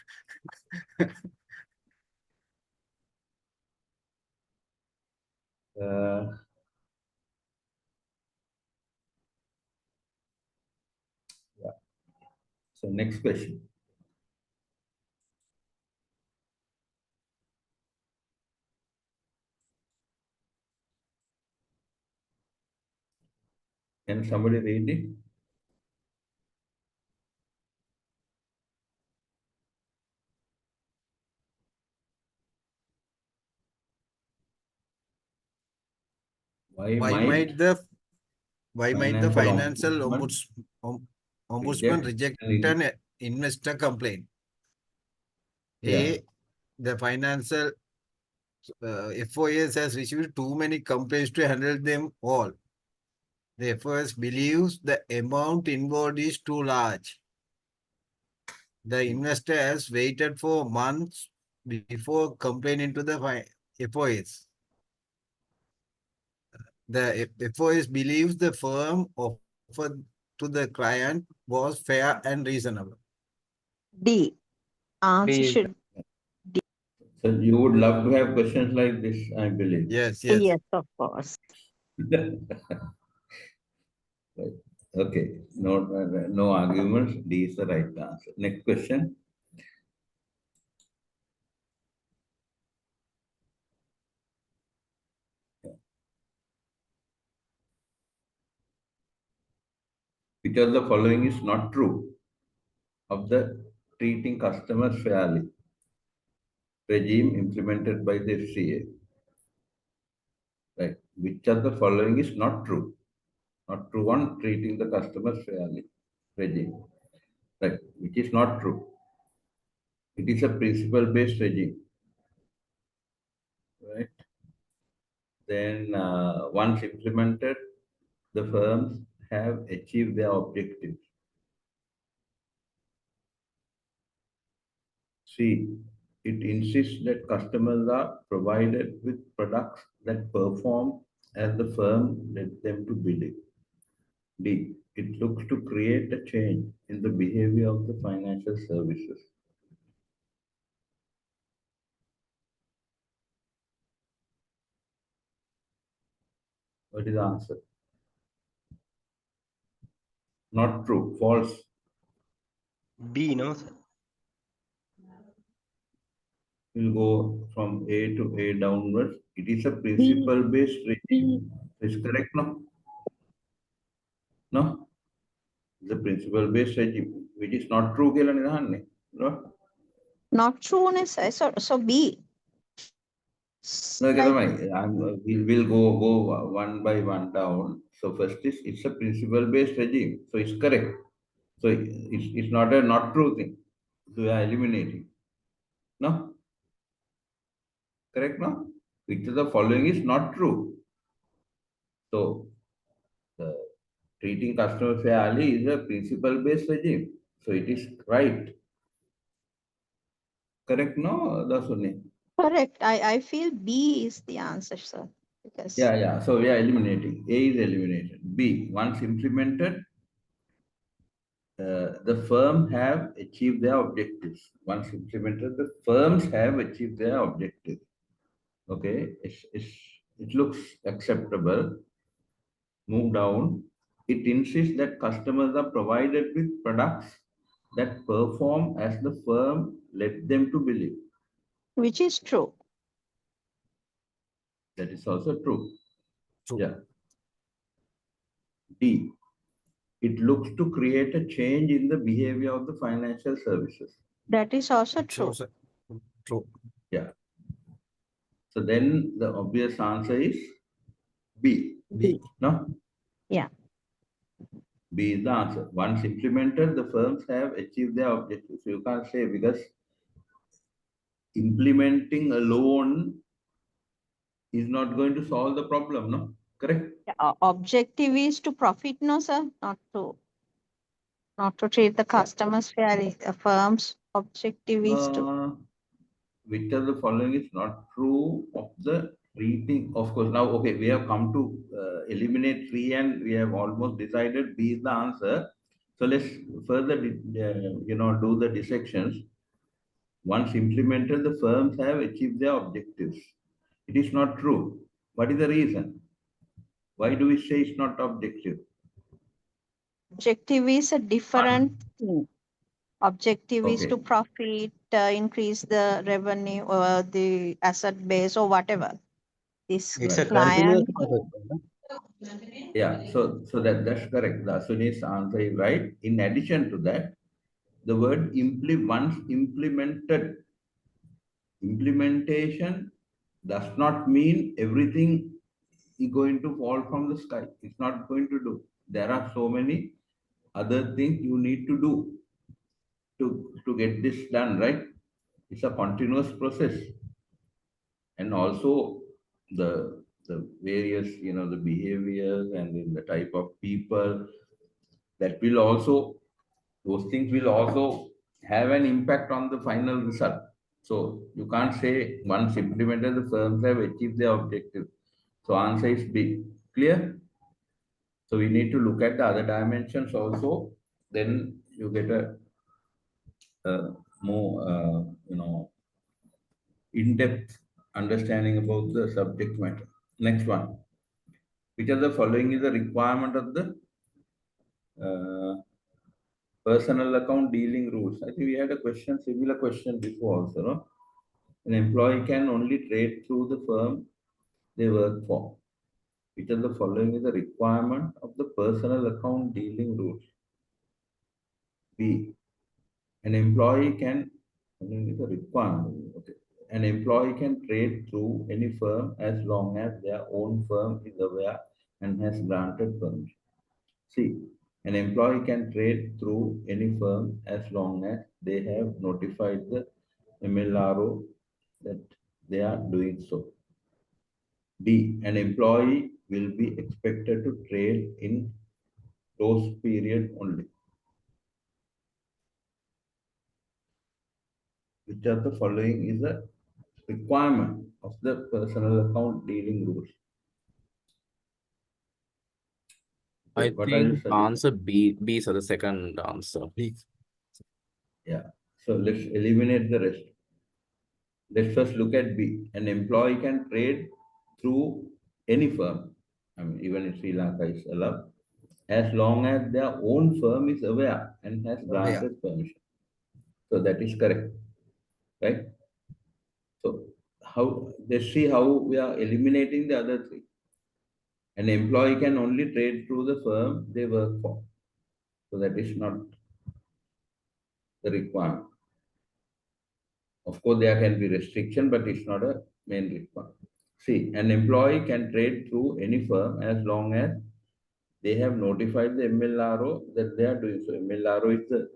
Yeah. So next question. Can somebody read it? Why might the financial financial ombudsman reject reject an investor complaint? Yeah. A, the financial FOS has received too many complaints to handle them all. The FOS believes the amount involved is too large. The investor has waited for months before complaining to the FOS. The FOS believes the firm offered to the client was fair and reasonable. D. Answer D is should D. So you would love to have questions like this, I believe. Yes, Yes, of course. Right. Okay, no arguments. D is the right answer. Next question. Which of the following is not true of the treating customers fairly regime implemented by the FCA? Right. Which of the following is not true? Not true on treating the customers fairly regime. Right. Which is not true. It is a principle-based regime. Right. Then once implemented, the firms have achieved their objectives. C, it insists that customers are provided with products that perform as the firm led them to believe. D, it looks to create a change in the behavior of the financial services. What is the answer? Not true, false. B, no, sir. We'll go from A to A downwards. It is a B. principle-based B. regime. Is correct, no? No? The principle-based regime, which is not true, no? Not true, so B. No, Like we'll go one by one down. So first is it's a principle-based regime, so it's correct. So it's not a not true thing. So we are eliminating. No, correct? No, which of the following is not true. So the treating customer fairly is a principle-based regime. So it is right. Correct? No, that's only. correct. I feel B is the answer, sir. Because Yeah. So we are eliminating. A is eliminated. B, once implemented, the firm have achieved their objectives. Once implemented, the firms have achieved their objectives. Okay, it looks acceptable. Move down. It insists that customers are provided with products that perform as the firm led them to believe. Which is true. That is also true. True. Yeah. D. It looks to create a change in the behavior of the financial services. That is also It's true. also true. Yeah. So then the obvious answer is B. B. No? Yeah. B is the answer. Once implemented, the firms have achieved their objectives. So you can't say because implementing alone is not going to solve the problem, no? Correct? Objective is to profit, no, sir, not to treat the customers fairly. The firm's objective is to. Which of the following is not true of the treating? Of course, now, okay, we have come to eliminate 3 and we have almost decided B is the answer. So let's further, do the dissections. Once implemented, the firms have achieved their objectives. It is not true. What is the reason? Why do we say it's not objective? Objective is a different thing. Objective is Okay. to profit, increase the revenue or the asset base or whatever. This It's a client. continuous process. Yeah, so that's correct. The Sunnis answer is right. In addition to that, the word once implemented, implementation does not mean everything is going to fall from the sky. It's not going to do. There are so many other things you need to do to get this done, right? It's a continuous process. And also the various, the behaviors and then the type of people that will also, those things will also have an impact on the final result. So you can't say once implemented, the firms have achieved their objective. So answer is B. Clear? So we need to look at the other dimensions also. Then you get a more, in-depth understanding about the subject matter. Next one. Which of the following is a requirement of the personal account dealing rules? I think we had a question, similar question before also, no? An employee can only trade through the firm they work for. Which of the following is a requirement of the personal account dealing rules? B. An employee can, is a requirement. Okay. An employee can trade through any firm as long as their own firm is aware and has granted permission. C. An employee can trade through any firm as long as they have notified the MLRO that they are doing so. D. An employee will be expected to trade in close period only. Which of the following is a requirement of the personal account dealing rules? I What are you think suggesting? answer B. B is the second answer. B. Yeah. So let's eliminate the rest. Let's first look at B. An employee can trade through any firm. I mean, even in Sri Lanka is allowed, as long as their own firm is aware and has granted permission. So that is correct, right? So let's see how we are eliminating the other three. An employee can only trade through the firm they work for. So that is not the requirement. Of course, there can be restriction, but it's not a main requirement. See, an employee can trade through any firm as long as they have notified the MLRO that they are doing so. MLRO is the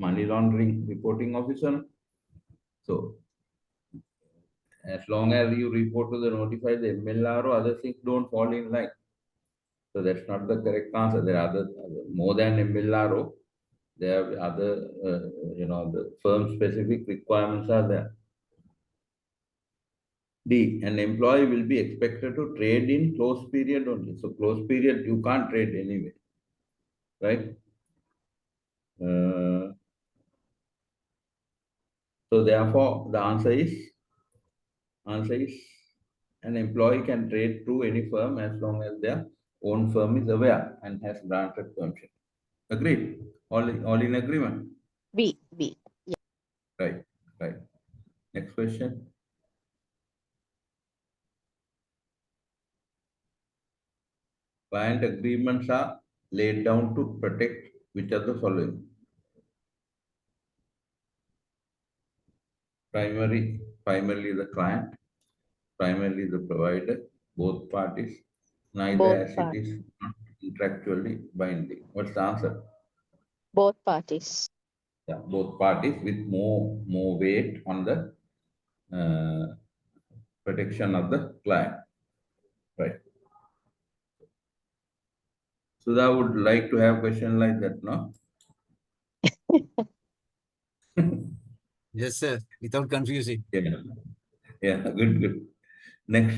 money laundering reporting officer. So, as long as you report to the notify the MLRO, other things don't fall in line. So that's not the correct answer. There are other more than MLRO. There are other, the firm specific requirements are there. D, an employee will be expected to trade in close period only. So close period, you can't trade anyway, right? So therefore, the answer is an employee can trade through any firm as long as their own firm is aware and has granted permission. Agreed? All in agreement? B. Yeah. Right. Next question. Client agreements are laid down to protect which of the following? Primarily the client, primarily the provider, both parties, neither, Both as it parties. is not contractually binding. What's the answer? Both parties. Yeah, both parties with more weight on the protection of the client. Right. Sudha would like to have question like that, no? Yes, sir. Without confusing. Yeah, good. Next.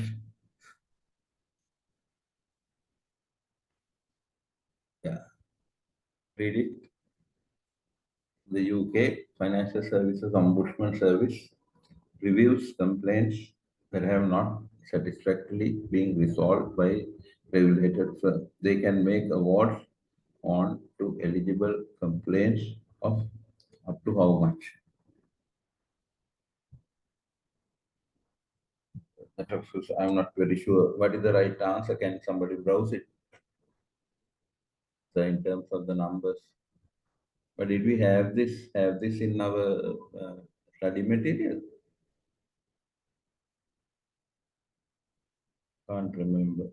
Yeah, read it. The UK Financial Services Ombudsman Service reviews complaints that have not satisfactorily been resolved by regulated firms. They can make awards on to eligible complaints of up to how much? I'm not very sure. What is the right answer? Can somebody browse it? So in terms of the numbers. But did we have this in our study material? Can't remember.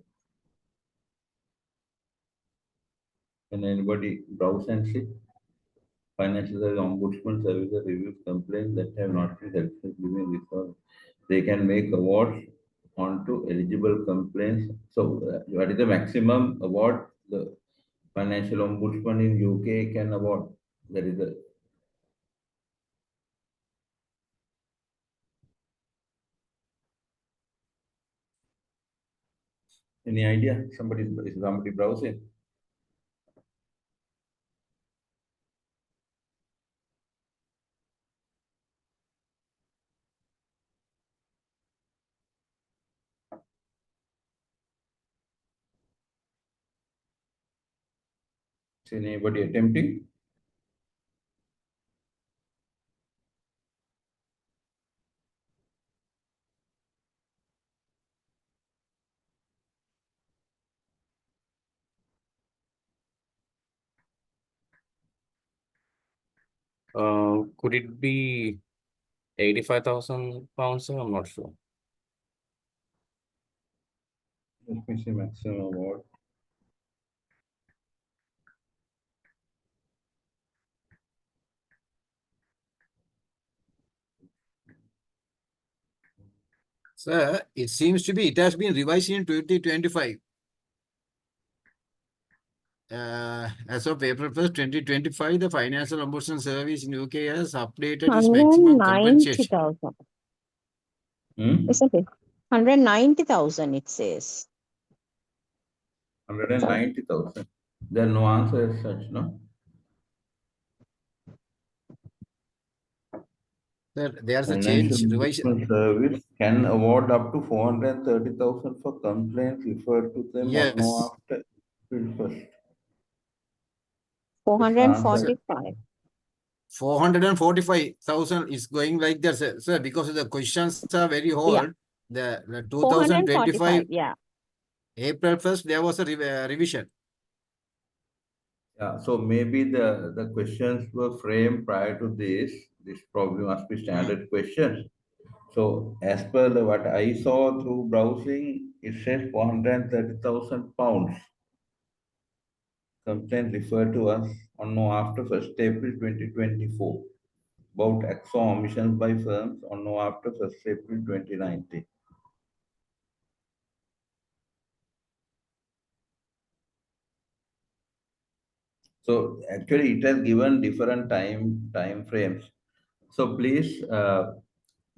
Can anybody browse and see? Financial Service Ombudsman Services reviews complaints that have not been satisfactorily resolved. They can make awards onto eligible complaints. So, what is the maximum award the Financial Ombudsman in UK can award? That is the any idea? Is somebody browsing? Is anybody attempting? Could it be 85,000 pounds? I'm not sure. Let me see maximum award. Sir, it seems to be, it has been revised in 2025. As of April 1st, 2025, the Financial Ombudsman Service in UK has updated its maximum compensation. 190,000. Hmm? Isn't it? 190,000 it says. 190,000. There are no answer as such, no? There's a Financial change, revision. Ombudsman Service can award up to 430,000 for complaints referred to them on no Yes. after April 1st. What's the answer? 445. 445,000 is going like that, sir, because the questions are very Yeah. old. The 445. 2025, Yeah. April 1st, there was a revision. Yeah, so maybe the questions were framed prior to this. This probably must be standard questions. So as per what I saw through browsing, it says 430,000 pounds. Complaint referred to us on no after 1st April 2024 about Axon omissions by firms on no after 1st April 2019. So actually it has given different time frames. So please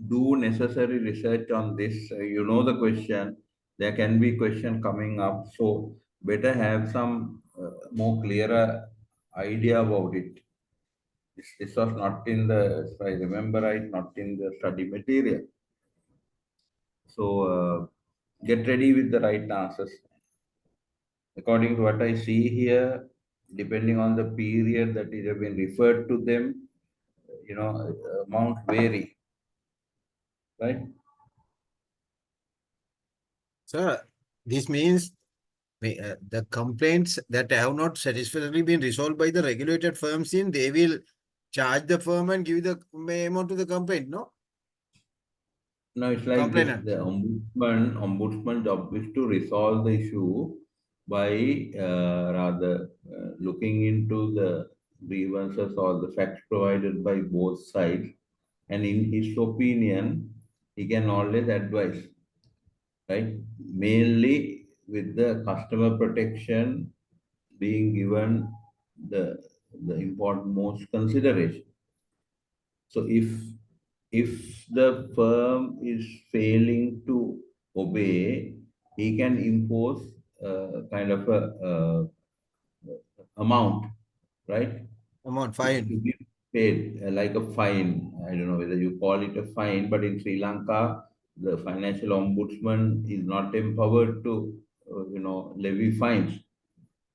do necessary research on this. You know the question. There can be question coming up. So better have some more clearer idea about it. This was not in the, if I remember right, not in the study material. So get ready with the right answers. According to what I see here, depending on the period that it has been referred to them, amount vary, right? Sir, this means the complaints that have not satisfactorily been resolved by the regulated firms in, they will charge the firm and give the amount to the complaint, no? No, it's like this, Complainant. the ombudsman job is to resolve the issue by rather looking into the grievances or the facts provided by both sides. And in his opinion, he can always advise, right? Mainly with the customer protection being given the important most consideration. So if the firm is failing to obey, he can impose kind of a amount, right? Amount, To fine. be paid like a fine. I don't know whether you call it a fine, but in Sri Lanka, the financial ombudsman is not empowered to, levy fines.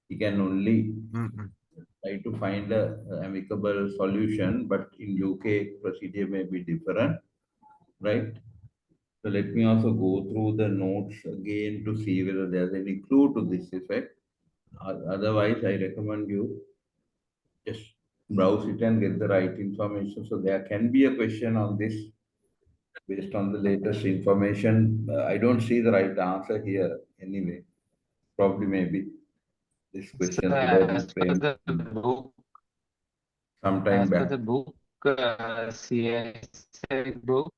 He can only Mm-hmm. try to find a amicable solution, but in UK procedure may be different, right? So let me also go through the notes again to see whether there's any clue to this effect. Otherwise, I recommend you just browse it and get the right information. So there can be a question on this based on the latest information. I don't see the right answer here anyway. Probably maybe this So question should have been as per framed the book, sometime back. CISI book.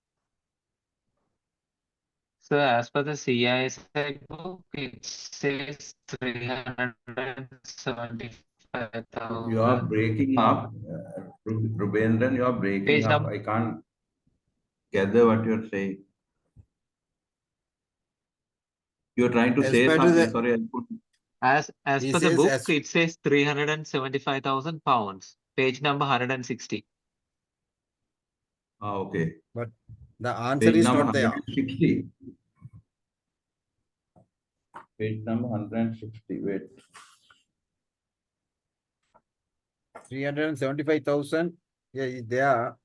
So as per the CISI book, it says You are 375,000 breaking pounds. up. Rubendran, you are breaking Page up. number I can't gather what you're saying. You're trying to As say per to something. the, Sorry, I put. as he per the says book, as it says 375,000 pounds. Page number 160. Okay. but the answer Page is number not there. 160. Page number 160. Wait. 375,000. Yeah, is there.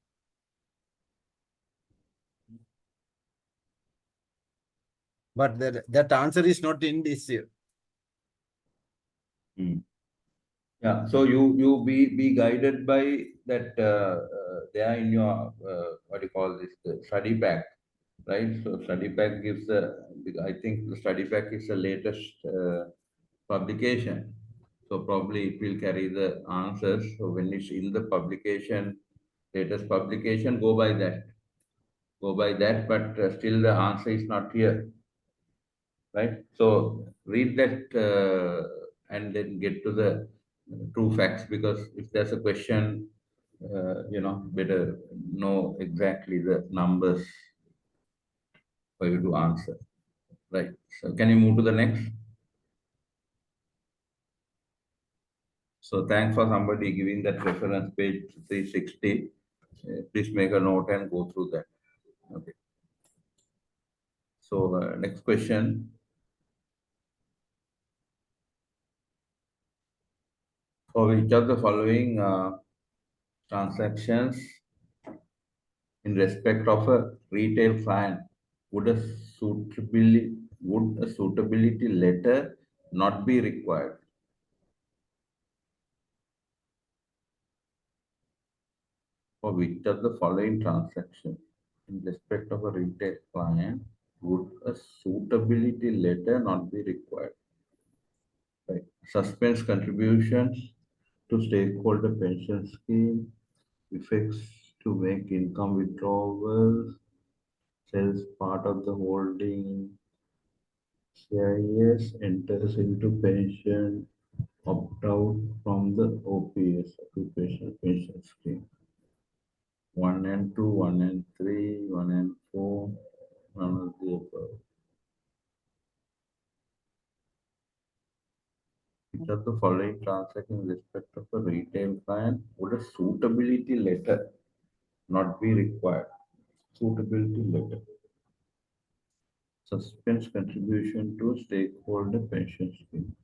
But that answer is not in this year. Hmm. Yeah. So you be guided by that. They are in your what do you call this? The study pack, right? So study pack gives the. I think the study pack is the latest publication. So probably it will carry the answers. So when it's in the publication, latest publication, go by that. Go by that, but still the answer is not here, right? So read that and then get to the true facts, because if there's a question, better know exactly the numbers for you to answer, right? So can you move to the next? So thanks for somebody giving that reference page 360. Please make a note and go through that. Okay. So next question. For which of the following transactions in respect of a retail client would a suitability letter not be required? For which of the following transactions in respect of a retail client would a suitability letter not be required? Right. Suspense contributions to stakeholder pension scheme, effects to make income withdrawals, sells part of the holding, CIS enters into pension, opt out from the OPS, occupational pension scheme. 1 and 2, 1 and 3, 1 and 4, none of the above. which of the following transaction in respect of a retail client would a suitability letter not be required? Suitability letter. Suspense contribution to stakeholder pension scheme.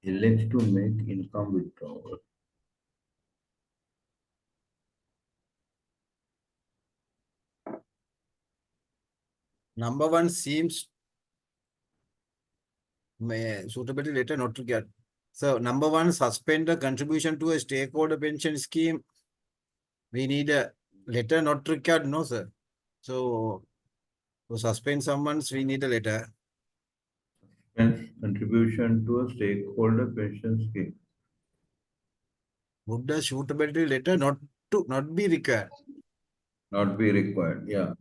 Elect to make income withdrawal. Number one seems suitability letter not to get. So number one, suspend the contribution to a stakeholder pension scheme. We need a letter not required, no sir. So to suspend someone's, we need a letter. Suspense contribution to a stakeholder pension scheme. Would the suitability letter not be required? Not be required. Yeah.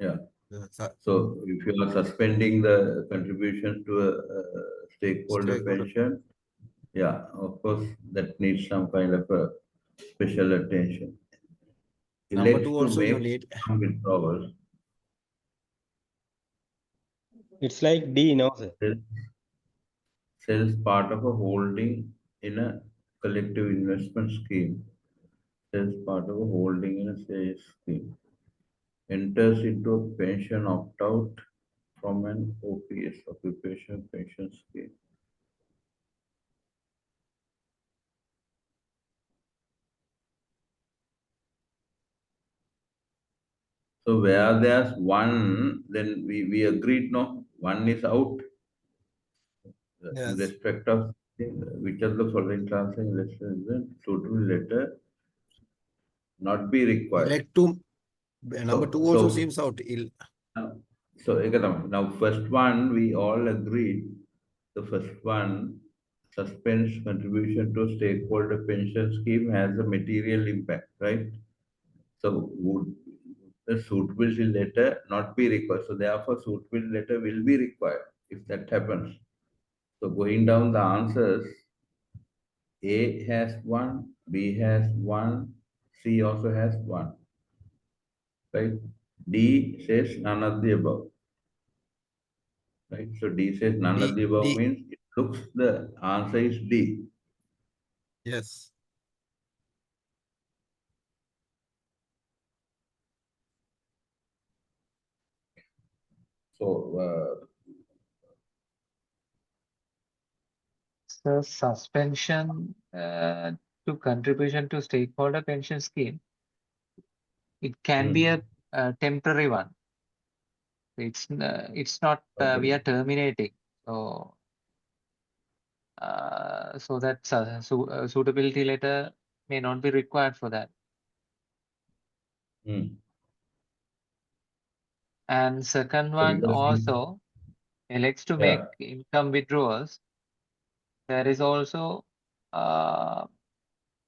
Yeah. The So if you are suspending the contribution to a stakeholder pension, yeah, of course, that needs some kind of a special attention. Number Elects two to also you make need. some withdrawals. It's like D, no, sir. Sells part of a holding in a collective investment scheme. Sells part of a holding in a sales scheme. Enters into a pension opt-out from an OPS, occupational pension scheme. So where there's one, then we agreed, no, one is out. In Yes. respect of which of the following transaction suitable letter not be required. Elect to number two also seems out. So now first one we all agreed. The first one, suspense contribution to stakeholder pension scheme has a material impact, right? So would the suitability letter not be required? So therefore suitability letter will be required if that happens. So going down the answers, A has one, B has one, C also has one, right? D says none of the above, right? So D says none of the above means it looks the answer is D. Yes. So, So suspension to contribution to stakeholder pension scheme, it can be a temporary one. It's not we are terminating. So so that suitability letter may not be required for that. And second one also elects to make income withdrawals. There is also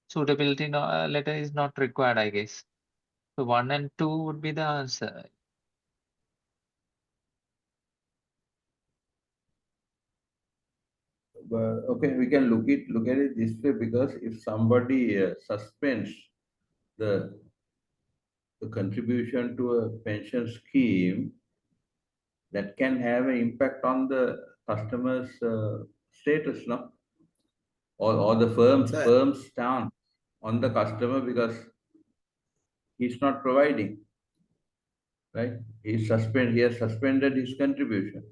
suitability letter is not required, I guess. So 1 and 2 would be the answer. okay, we can look at it this way, because if somebody suspends the contribution to a pension scheme, that can have an impact on the customer's status, no? Or the firm's stance on the customer, because he's not providing, right? He has suspended his contribution.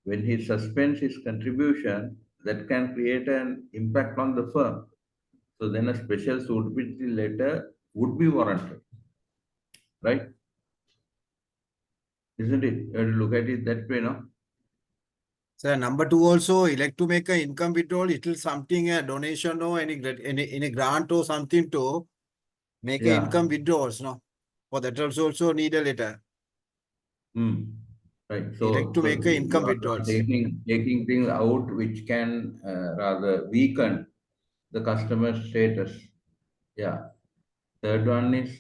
When he suspends his contribution, that can create an impact on the firm. So then a special suitability letter would be warranted, right? Isn't it? You have to look at it that way, no? So number two also elect to make an income withdrawal. It will something a donation or any grant or something to make an income withdrawals, no? For that also need a letter. Right. Elect to make an income you are withdrawals. taking things out which can rather weaken the customer status. Yeah. Third one is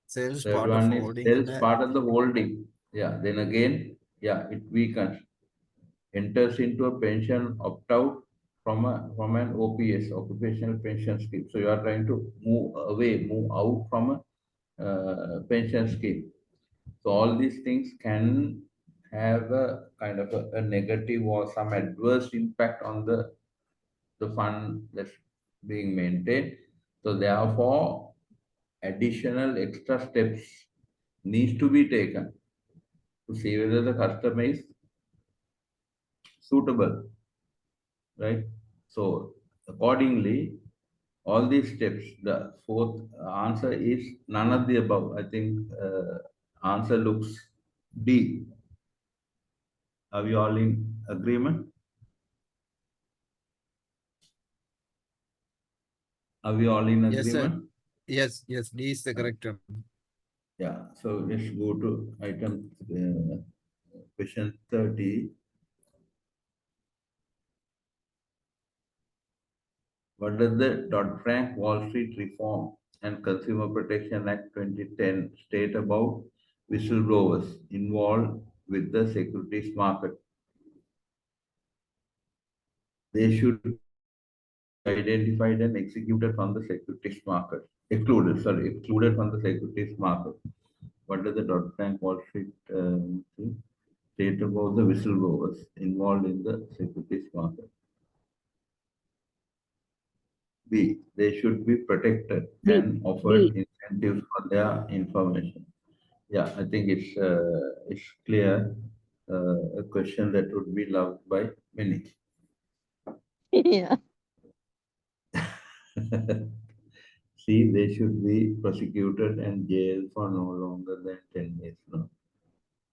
Sales third part of one is holding sales part of the holding. Yeah. Then again, yeah, it weakens. Enters into a pension opt-out from an OPS, occupational pension scheme. So you are trying to move out from a pension scheme. So all these things can have a kind of a negative or some adverse impact on the fund that's being maintained. So therefore, additional extra steps needs to be taken to see whether the customer is suitable, right? So accordingly, all these steps, the fourth answer is none of the above. I think answer looks D. Are we all in agreement? Are we all in Yes, sir. agreement? Yes, yes, D is the correct term. Yeah, so let's go to item question 30. What does the Dodd-Frank Wall Street Reform and Consumer Protection Act 2010 state about whistleblowers involved with the securities market? They should be identified and executed from the securities market. Excluded from the securities market. What does the Dodd-Frank Wall Street state about the whistleblowers involved in the securities market? B, they should be protected B. and offered incentives for their information. Yeah, I think it's clear. A question that would be loved by many. Yeah. See, they should be prosecuted and jailed for no longer than 10 years. No,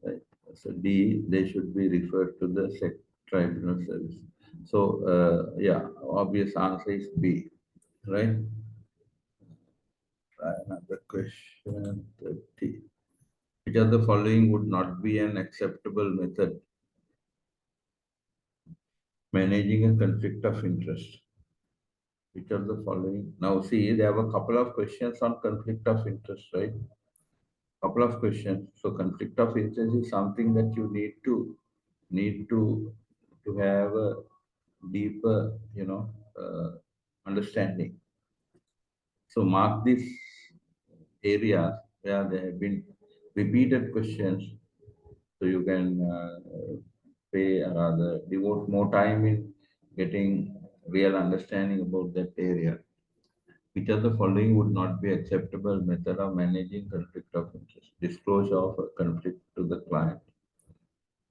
right? So D, they should be referred to the tribunal service. So yeah, obvious answer is B, right? Try another question 30. Which of the following would not be an acceptable method? Managing a conflict of interest. Which of the following? Now see, there were a couple of questions on conflict of interest, right? Couple of questions. So conflict of interest is something that you need to have a deeper, understanding. So mark these areas where there have been repeated questions, so you can pay or rather devote more time in getting real understanding about that area. Which of the following would not be acceptable method of managing conflict of interest? Disclosure of a conflict to the client,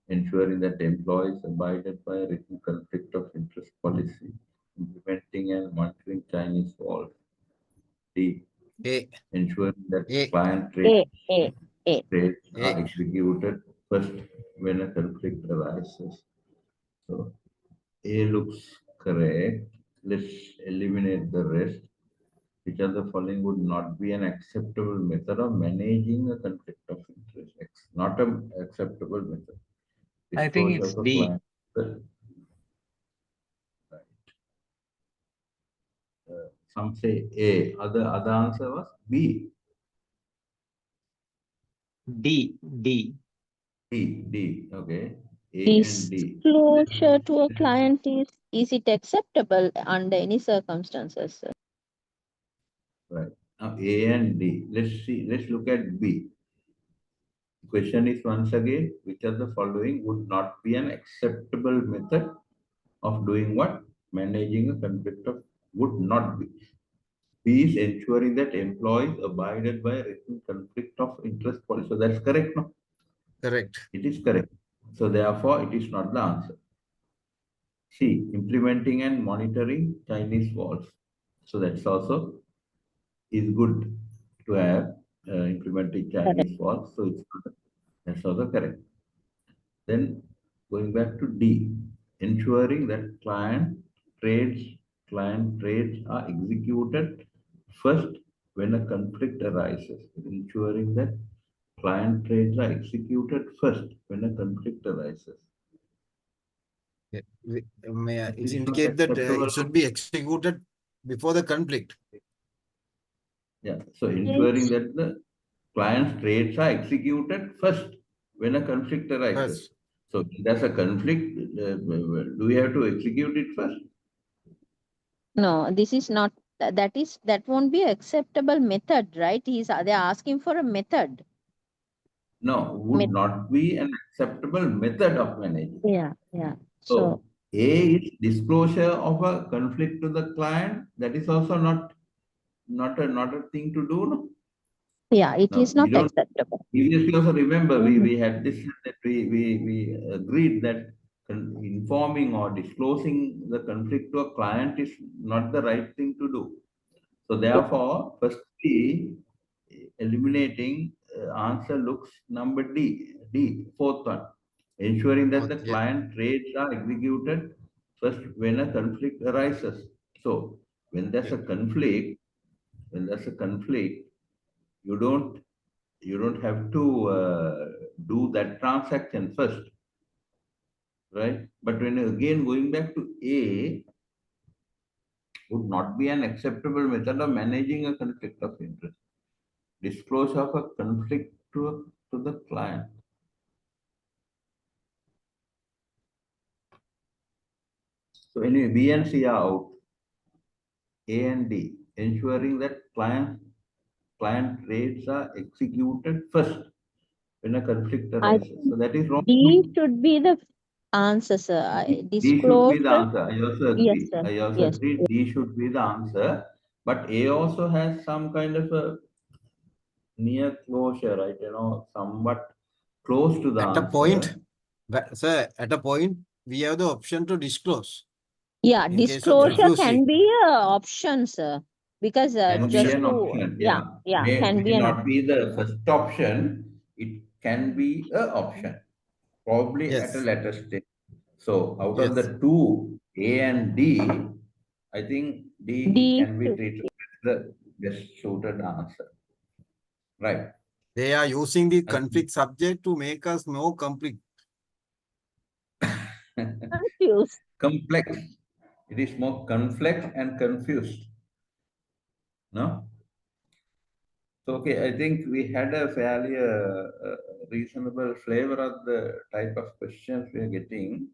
ensuring that employees abided by a written conflict of interest policy, implementing and monitoring Chinese walls. D. A. Ensuring that A. client A. trades A. are executed first when a conflict arises. So A looks correct. Let's eliminate the rest. Which of the following would not be an acceptable method of managing a conflict of interest? Not an acceptable method. I think Disclosure it's of a D. client. Right. Some say A. Other answer was B. D. D. D. Okay. A and D. Disclosure to a client is it acceptable under any circumstances, sir? Right. Now A and D. Let's see. Let's look at B. The question is once again, which of the following would not be an acceptable method of doing what? Managing a conflict of would not be. B is ensuring that employees abided by a written conflict of interest policy. So that's correct, no? Correct. It is correct. So therefore, it is not the answer. C, implementing and monitoring Chinese walls. So that's also is good to have implementing Chinese walls. So that's also correct. Then going back to D, ensuring that client trades are executed first when a conflict arises. Ensuring that client trades are executed first when a conflict arises. It This is not indicates that acceptable. it should be executed before the conflict. Yeah, so ensuring that the client's trades are executed first when a conflict arises. First. So if there's a conflict, do we have to execute it first? No, this is not. That won't be acceptable method, right? They're asking for a method. No, would not be an acceptable method of managing. Yeah, yeah. So A is disclosure of a conflict to the client. That is also not a thing to do. No? Yeah, it No, is we not don't. acceptable. Previously, also remember Mhm. we had this that we agreed that informing or disclosing the conflict to a client is not the right thing to do. So therefore, firstly, eliminating answer looks number D, fourth one, ensuring that the Okay. client trades are executed first when a conflict arises. So when there's a conflict, you don't have to do that transaction first, right? But when again going back to A, would not be an acceptable method of managing a conflict of interest. Disclosure of a conflict to the client. So anyway, B and C are out. A and D, ensuring that client rates are executed first when a conflict I arises. think So that is wrong. D should be the answer, sir. D should be the Disclosure. answer. I also Yes, agree. sir. I also Yes. agree. D should be the answer. But A also has some kind of a near closure, right? Somewhat close to the At a point, answer. sir, at a point, we have the option to disclose Yeah, in case of disclosure refusing. can be a option, sir. Because Can be just an to, option, yeah, yeah. yeah, can be May an not option. be the first option. It can be an option, probably at a Yes. later stage. So out of Yes. the two, A and D, I think D D can be should. treated as the best suited answer. Right. They are using the I conflict subject to make us more complete. Confused. complex. It is more complex and confused. No? So, okay, I think we had a fairly reasonable flavor of the type of questions we are getting.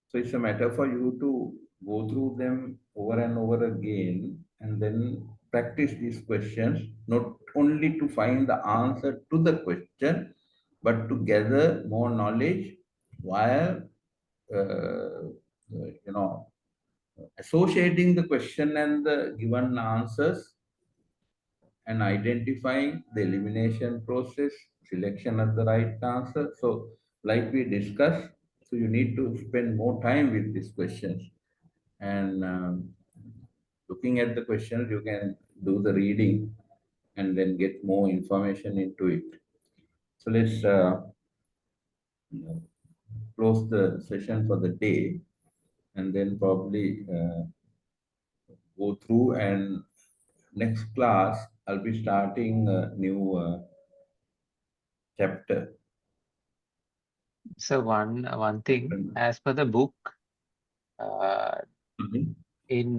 So it's a matter for you to go through them over and over again and then practice these questions, not only to find the answer to the question, but to gather more knowledge while, you know, associating the question and the given answers and identifying the elimination process, selection of the right answer. So, like we discussed, so you need to spend more time with these questions. And looking at the questions, you can do the reading and then get more information into it. So let's close the session for the day and then probably go through, and next class I'll be starting a new chapter. So one thing, as per the book, Mhm. in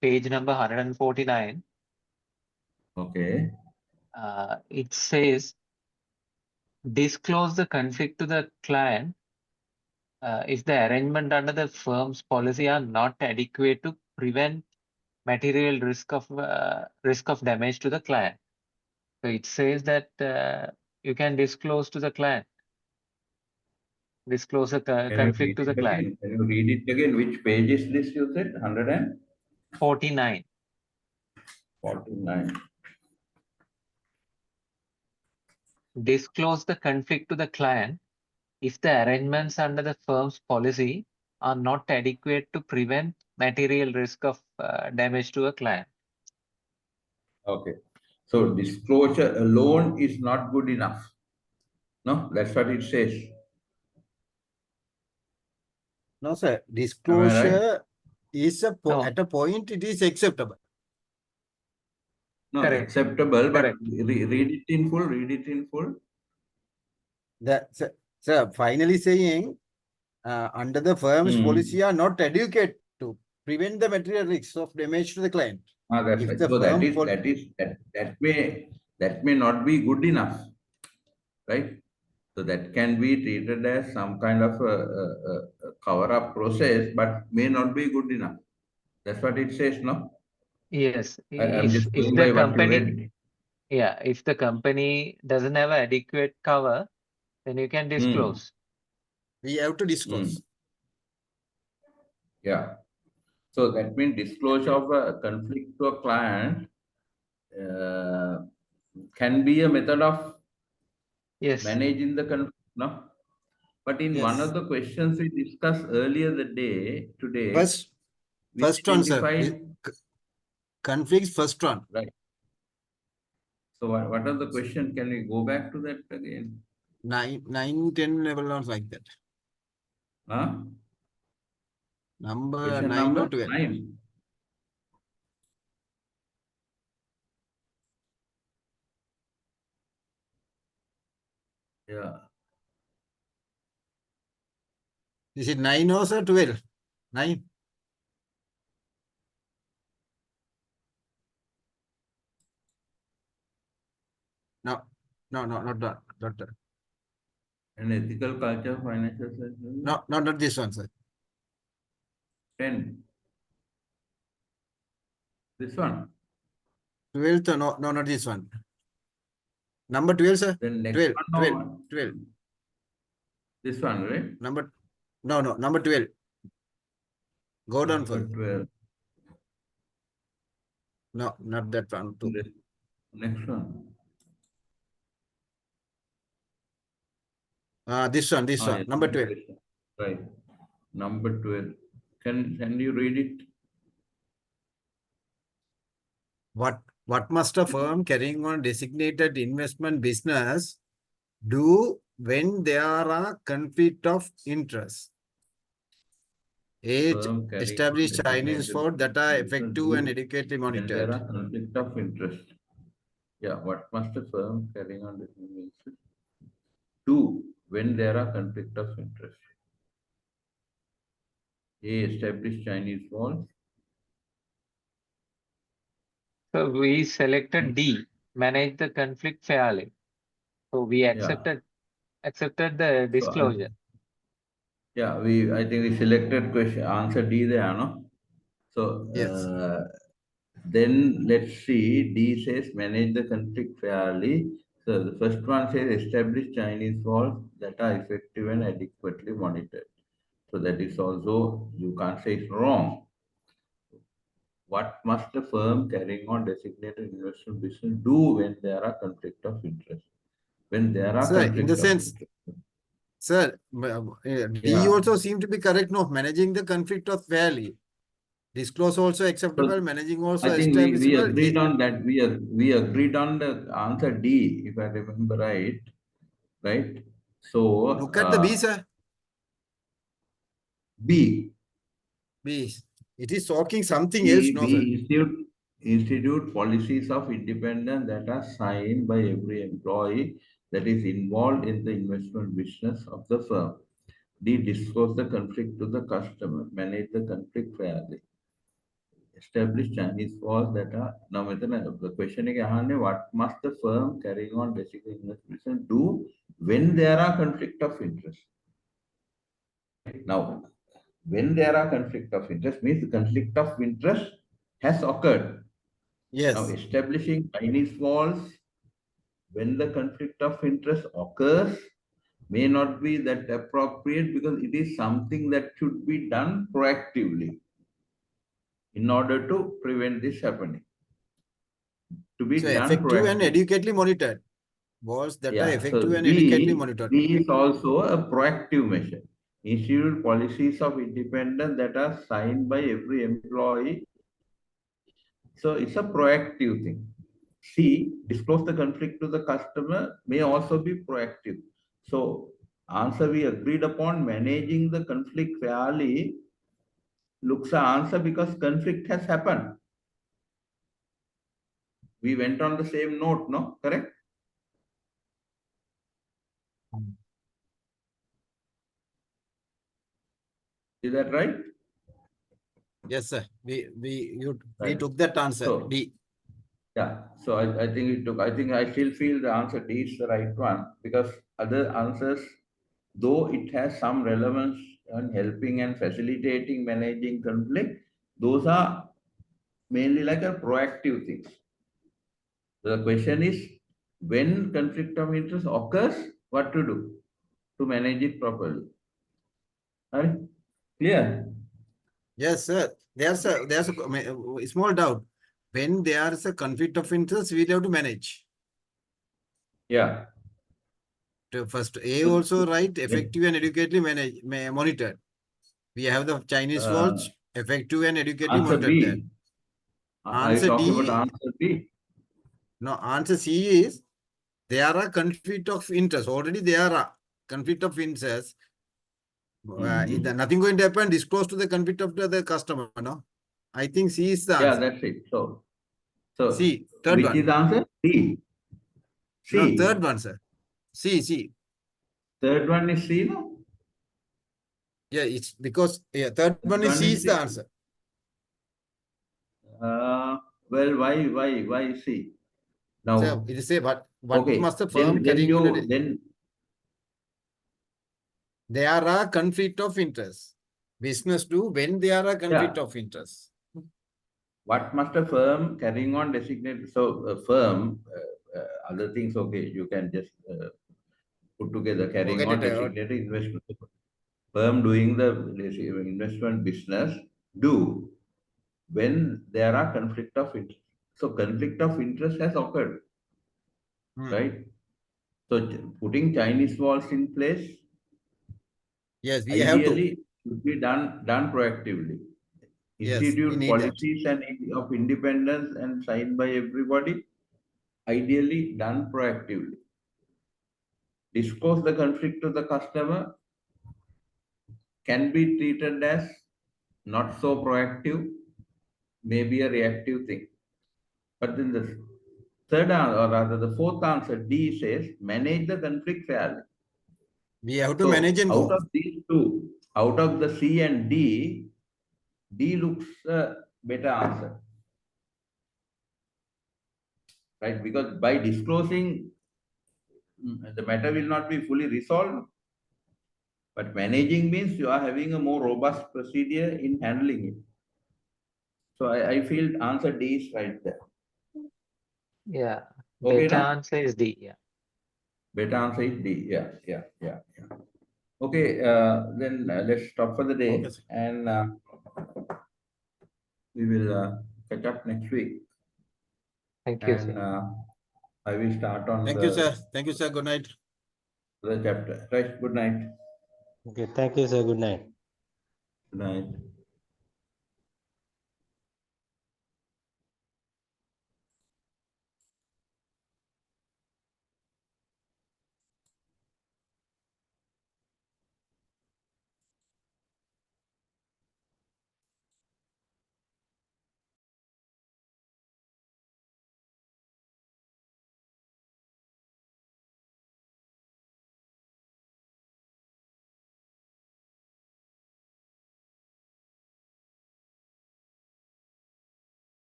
page number 149, Okay. it says disclose the conflict to the client if the arrangement under the firm's policy are not adequate to prevent material risk of damage to the client. So it says that you can disclose to the client, disclose a Can you conflict read to the it client. again? Can you read it again? Which page is this you said? 49. 149. Disclose the conflict to the client if the arrangements under the firm's policy are not adequate to prevent material risk of damage to a client. Okay. So disclosure alone is not good enough. No, that's what it says. No, sir. Am I right? Disclosure is No. at a point it is acceptable. No, Correct. acceptable, but Correct. read it in full. Read it in full. Sir, finally saying under the firm's policy are not adequate to prevent the material risks of damage to the client. That's If right. the So firm that may not be good enough, right? So that can be treated as some kind of a cover-up process, but may not be good enough. That's what it says, no? Yes. I'm just If going the by what you company read. Yeah, if the company doesn't have adequate cover, then you can disclose. We have to disclose. Yeah. So that means disclosure of a conflict to a client can be a method of Yes. managing the conflict, no? But in one Yes. of the questions we discussed earlier today, First we one, sir. identified Conflicts first one. right. So what are the question? Can we go back to that again? 9, 10 level or like that. Huh? Number Question 9 number or 12. 9. Yeah. Is it 9 or sir 12? 9. No, not that. Not that. An ethical culture, financial services. No, not this one, sir. 10. This one. 12th, no, not this one. Number 12, sir. Then next 12, one, 12, no. 12. This one, right? Number, no, number 12. Go down Number first. 12. No, not that one too. Next one. This one, Yes, number 12. Right. Number 12. Can you read it? What must a firm carrying on designated investment business do when there are conflict of interest? Eight, Firm carrying on establish Chinese designated for that are business effective and do adequately when there monitored. are conflict of interest. Yeah, what must a firm carrying on designated business do when there are conflict of interest? A. Establish Chinese walls. So we selected D, manage the conflict fairly. So we accepted the disclosure. I think we selected question answer D there, no? So Yes. then let's see. D says manage the conflict fairly. So the first one says establish Chinese walls that are effective and adequately monitored. So that is also, you can't say it's wrong. What must a firm carrying on designated investment business do when there are conflict of interest? When there are Sir, in the conflict of sense, interest. sir, D Yeah. also seem to be correct, no? Managing the conflict of fairly. Disclose also acceptable, So managing also I think we establishable. agreed on that. We agreed on the answer D, if I remember right. Right? So Look at the B, sir. B. B. It is talking something else, B, no, sir. institute policies of independence that are signed by every employee that is involved in the investment business of the firm. D. Disclose the conflict to the customer. Manage the conflict fairly. Establish Chinese walls that are now the question again, what must the firm carrying on basically investment do when there are conflict of interest? Now, when there are conflict of interest means the conflict of interest has occurred. Yes. Now, establishing Chinese walls when the conflict of interest occurs may not be that appropriate because it is something that should be done proactively in order to prevent this happening. To be So done effective and proactively. adequately monitored. Walls that are Yeah, effective so and adequately B monitored. is also a proactive measure. Institute policies of independence that are signed by every employee. So it's a proactive thing. C, disclose the conflict to the customer may also be proactive. So answer we agreed upon managing the conflict fairly looks an answer because conflict has happened. We went on the same note, no? Correct? Is that right? Yes, sir. We Right. took that answer. So, D. yeah, so I think it took, I think I still feel the answer D is the right one because other answers, though it has some relevance on helping and facilitating managing conflict, those are mainly like a proactive things. The question is, when conflict of interest occurs, what to do to manage it properly? Right? Clear? Yes, sir. There's a small doubt. When there is a conflict of interest, we have to manage. Yeah. First, A So, also right, then, effective and adequately monitored. We have the Chinese walls, effective and adequately answer monitored there. B. Are you Answer talking D, about answer B? no, answer C is there are conflict of interest. Already there are conflict of interest. Nothing going to happen, disclose to the conflict of the customer, no? I think C is the Yeah, answer. that's it. So C, third which one. is the answer? D. No, C. third one, sir. C. Third one is C, no? Yeah, it's because third one is One C is is the C. answer. Well, why C? Now, So it is say what okay, must the firm then carrying on there are conflict of interest. Business do when there are conflict of interest. what must a firm carrying on designate? So a firm, other things, okay, you can just put together carrying on designated investment. Firm doing the investment business do when there are conflict of interest. So conflict of interest has occurred, right? So putting Chinese walls in place, yes, we ideally have to. should be done proactively. Yes, we Institute need policies and of independence and signed by everybody, ideally done proactively. Disclose the conflict to the customer can be treated as not so proactive, maybe a reactive thing. But then the third answer, or rather the fourth answer, D says, manage the conflict fairly. We have to manage and out go. of these two, out of the C and D, D looks a better answer. Right? Because by disclosing, the matter will not be fully resolved. But managing means you are having a more robust procedure in handling it. So I feel answer D is right there. Yeah. Okay, Better no? answer is D. Yeah. Better answer is D. Yeah. Okay, then let's stop for the day. Okay, sir. And we will catch up next week. Thank you, And sir. I will start on Thank you, sir. Thank you, sir. Good night. The chapter. Right. Good night. Okay, thank you, sir. Good night. Good night.